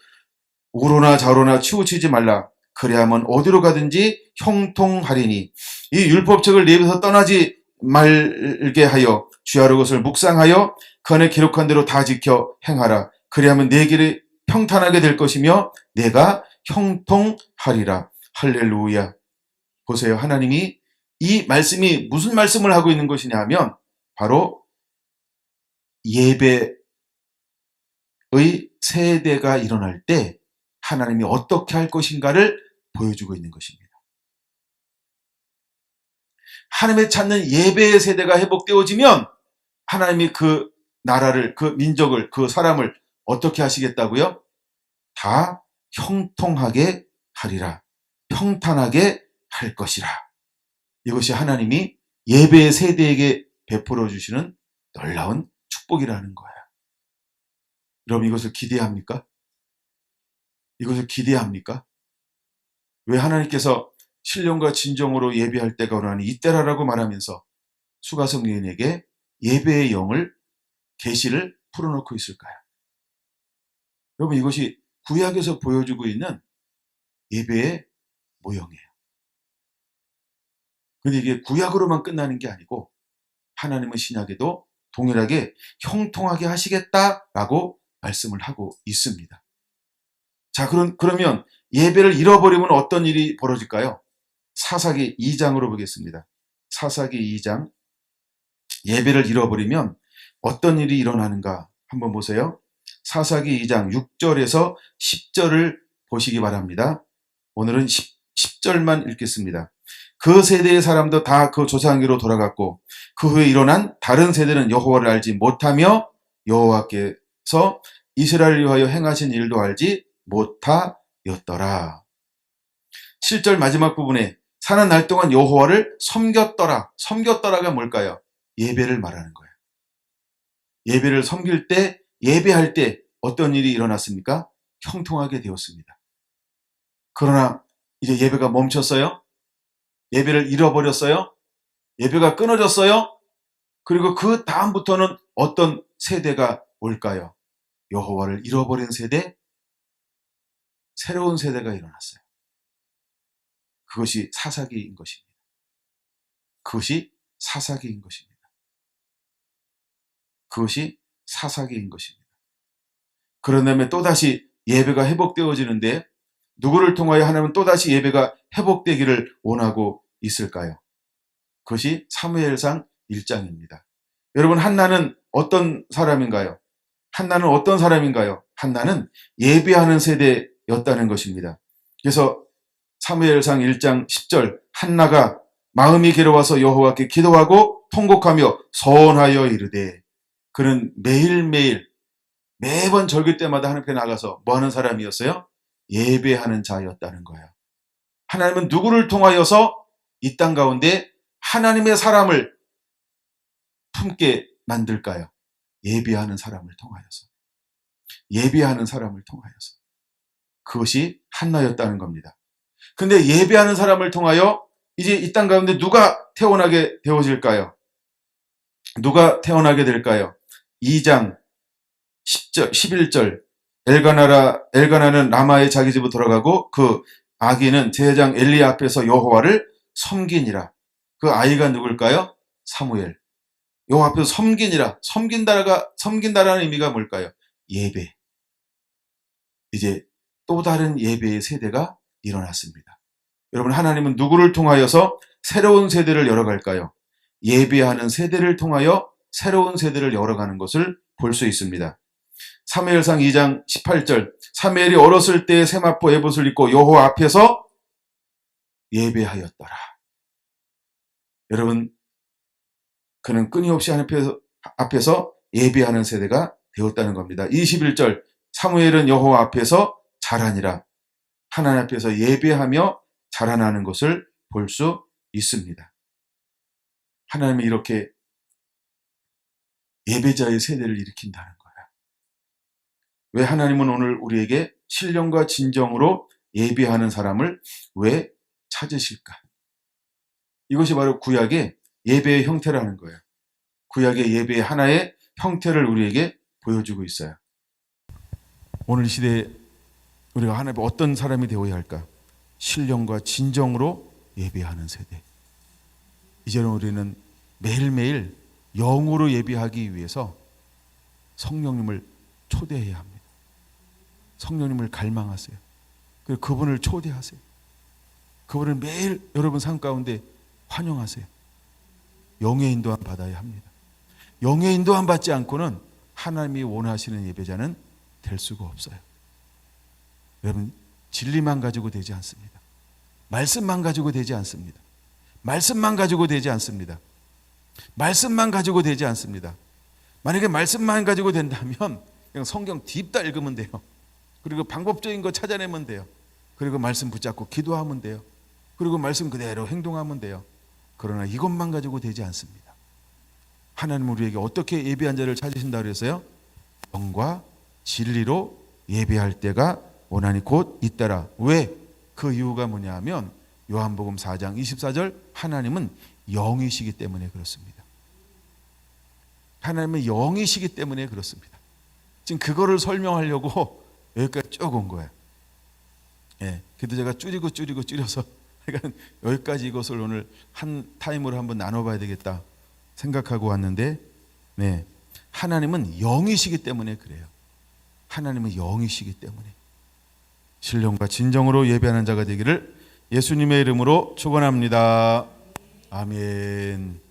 우로나 좌로나 치우치지 말라. 그래야만 어디로 가든지 형통하리니 이 율법책을 네 입에서 떠나지 말게 하여 주야로 것을 묵상하여 그 안에 기록한 대로 다 지켜 행하라. 그래야만 내 길이 평탄하게 될 것이며 내가 형통하리라. 할렐루야. 보세요. 하나님이 이 말씀이 무슨 말씀을 하고 있는 것이냐 하면 바로 예배의 세대가 일어날 때 하나님이 어떻게 할 것인가를 보여주고 있는 것입니다. 하나님의 찾는 예배의 세대가 회복되어지면 하나님이 그 나라를, 그 민족을, 그 사람을 어떻게 하시겠다고요? 다 형통하게 하리라. 평탄하게 할 것이라. 이것이 하나님이 예배의 세대에게 베풀어 주시는 놀라운 축복이라는 거예요. 여러분 이것을 기대합니까? 이것을 기대합니까? 왜 하나님께서 신령과 진정으로 예배할 때가 오나니 이때라라고 말하면서 수가성리인에게 예배의 영을 계시를 풀어놓고 있을까요? 여러분 이것이 구약에서 보여주고 있는 예배의 모형이에요. 그런데 이게 구약으로만 끝나는 게 아니고 하나님은 신약에도 동일하게 형통하게 하시겠다라고 말씀을 하고 있습니다. 자, 그러면 예배를 잃어버리면 어떤 일이 벌어질까요? 사사기 2장으로 보겠습니다. 사사기 2장. 예배를 잃어버리면 어떤 일이 일어나는가 한번 보세요. 사사기 2장 6절에서 10절을 보시기 바랍니다. 오늘은 10절만 읽겠습니다. 그 세대의 사람도 다 그 조상에게로 돌아갔고 그 후에 일어난 다른 세대는 여호와를 알지 못하며 여호와께서 이스라엘을 위하여 행하신 일도 알지 못하였더라. 7절 마지막 부분에 사는 날 동안 여호와를 섬겼더라. 섬겼더라가 뭘까요? 예배를 말하는 거예요. 예배를 섬길 때, 예배할 때 어떤 일이 일어났습니까? 형통하게 되었습니다. 그러나 이제 예배가 멈췄어요? 예배를 잃어버렸어요? 예배가 끊어졌어요? 그리고 그 다음부터는 어떤 세대가 올까요? 여호와를 잃어버린 세대, 새로운 세대가 일어났어요. 그것이 사사기인 것입니다. 그것이 사사기인 것입니다. 그것이 사사기인 것입니다. 그런 다음에 또다시 예배가 회복되어지는데 누구를 통하여 하나님은 또다시 예배가 회복되기를 원하고 있을까요? 그것이 사무엘상 1장입니다. 여러분 한나는 어떤 사람인가요? 한나는 어떤 사람인가요? 한나는 예배하는 세대였다는 것입니다. 그래서 사무엘상 1장 10절 한나가 마음이 괴로워서 여호와께 기도하고 통곡하며 서원하여 이르되 그는 매일매일 매번 절기 때마다 하나님께 나가서 뭐 하는 사람이었어요? 예배하는 자였다는 거예요. 하나님은 누구를 통하여서 이 땅 가운데 하나님의 사람을 품게 만들까요? 예배하는 사람을 통하여서. 예배하는 사람을 통하여서. 그것이 한나였다는 겁니다. 근데 예배하는 사람을 통하여 이제 이 땅 가운데 누가 태어나게 되어질까요? 누가 태어나게 될까요? 2장 10절, 11절 엘가나는 라마의 자기 집으로 돌아가고 그 아기는 제사장 엘리 앞에서 여호와를 섬기니라. 그 아이가 누굴까요? 사무엘. 여호와 앞에서 섬기니라. 섬긴다라는 의미가 뭘까요? 예배. 이제 또 다른 예배의 세대가 일어났습니다. 여러분 하나님은 누구를 통하여서 새로운 세대를 열어갈까요? 예배하는 세대를 통하여 새로운 세대를 열어가는 것을 볼 수 있습니다. 사무엘상 2장 18절 사무엘이 어렸을 때 세마포 에봇을 입고 여호와 앞에서 예배하였더라. 여러분 그는 끊임없이 하나님 앞에서 예배하는 세대가 되었다는 겁니다. 21절 사무엘은 여호와 앞에서 자라니라. 하나님 앞에서 예배하며 자라나는 것을 볼 수 있습니다. 하나님이 이렇게 예배자의 세대를 일으킨다는 거예요. 왜 하나님은 오늘 우리에게 신령과 진정으로 예배하는 사람을 왜 찾으실까? 이것이 바로 구약의 예배의 형태라는 거예요. 구약의 예배의 하나의 형태를 우리에게 보여주고 있어요. 오늘 이 시대에 우리가 하나님 어떤 사람이 되어야 할까? 신령과 진정으로 예배하는 세대. 이제는 우리는 매일매일 영으로 예배하기 위해서 성령님을 초대해야 합니다. 성령님을 갈망하세요. 그리고 그분을 초대하세요. 그분을 매일 여러분 삶 가운데 환영하세요. 영의 인도함 받아야 합니다. 영의 인도함 받지 않고는 하나님이 원하시는 예배자는 될 수가 없어요. 여러분, 진리만 가지고 되지 않습니다. 말씀만 가지고 되지 않습니다. 말씀만 가지고 되지 않습니다. 말씀만 가지고 되지 않습니다. 만약에 말씀만 가지고 된다면 그냥 성경 딥다 읽으면 돼요. 그리고 방법적인 거 찾아내면 돼요. 그리고 말씀 붙잡고 기도하면 돼요. 그리고 말씀 그대로 행동하면 돼요. 그러나 이것만 가지고 되지 않습니다. 하나님은 우리에게 어떻게 예배한 자를 찾으신다 그랬어요? 영과 진리로 예배할 때가 원하니 곧 이때라. 왜? 그 이유가 뭐냐 하면 요한복음 4장 24절 하나님은 영이시기 때문에 그렇습니다. 하나님은 영이시기 때문에 그렇습니다. 지금 그거를 설명하려고 여기까지 쭉 온 거예요. 예, 그래도 제가 줄여서 그러니까 여기까지 이것을 오늘 한 타임으로 한번 나눠봐야 되겠다 생각하고 왔는데, 네, 하나님은 영이시기 때문에 그래요. 하나님은 영이시기 때문에 신령과 진정으로 예배하는 자가 되기를 예수님의 이름으로 축원합니다. 아멘.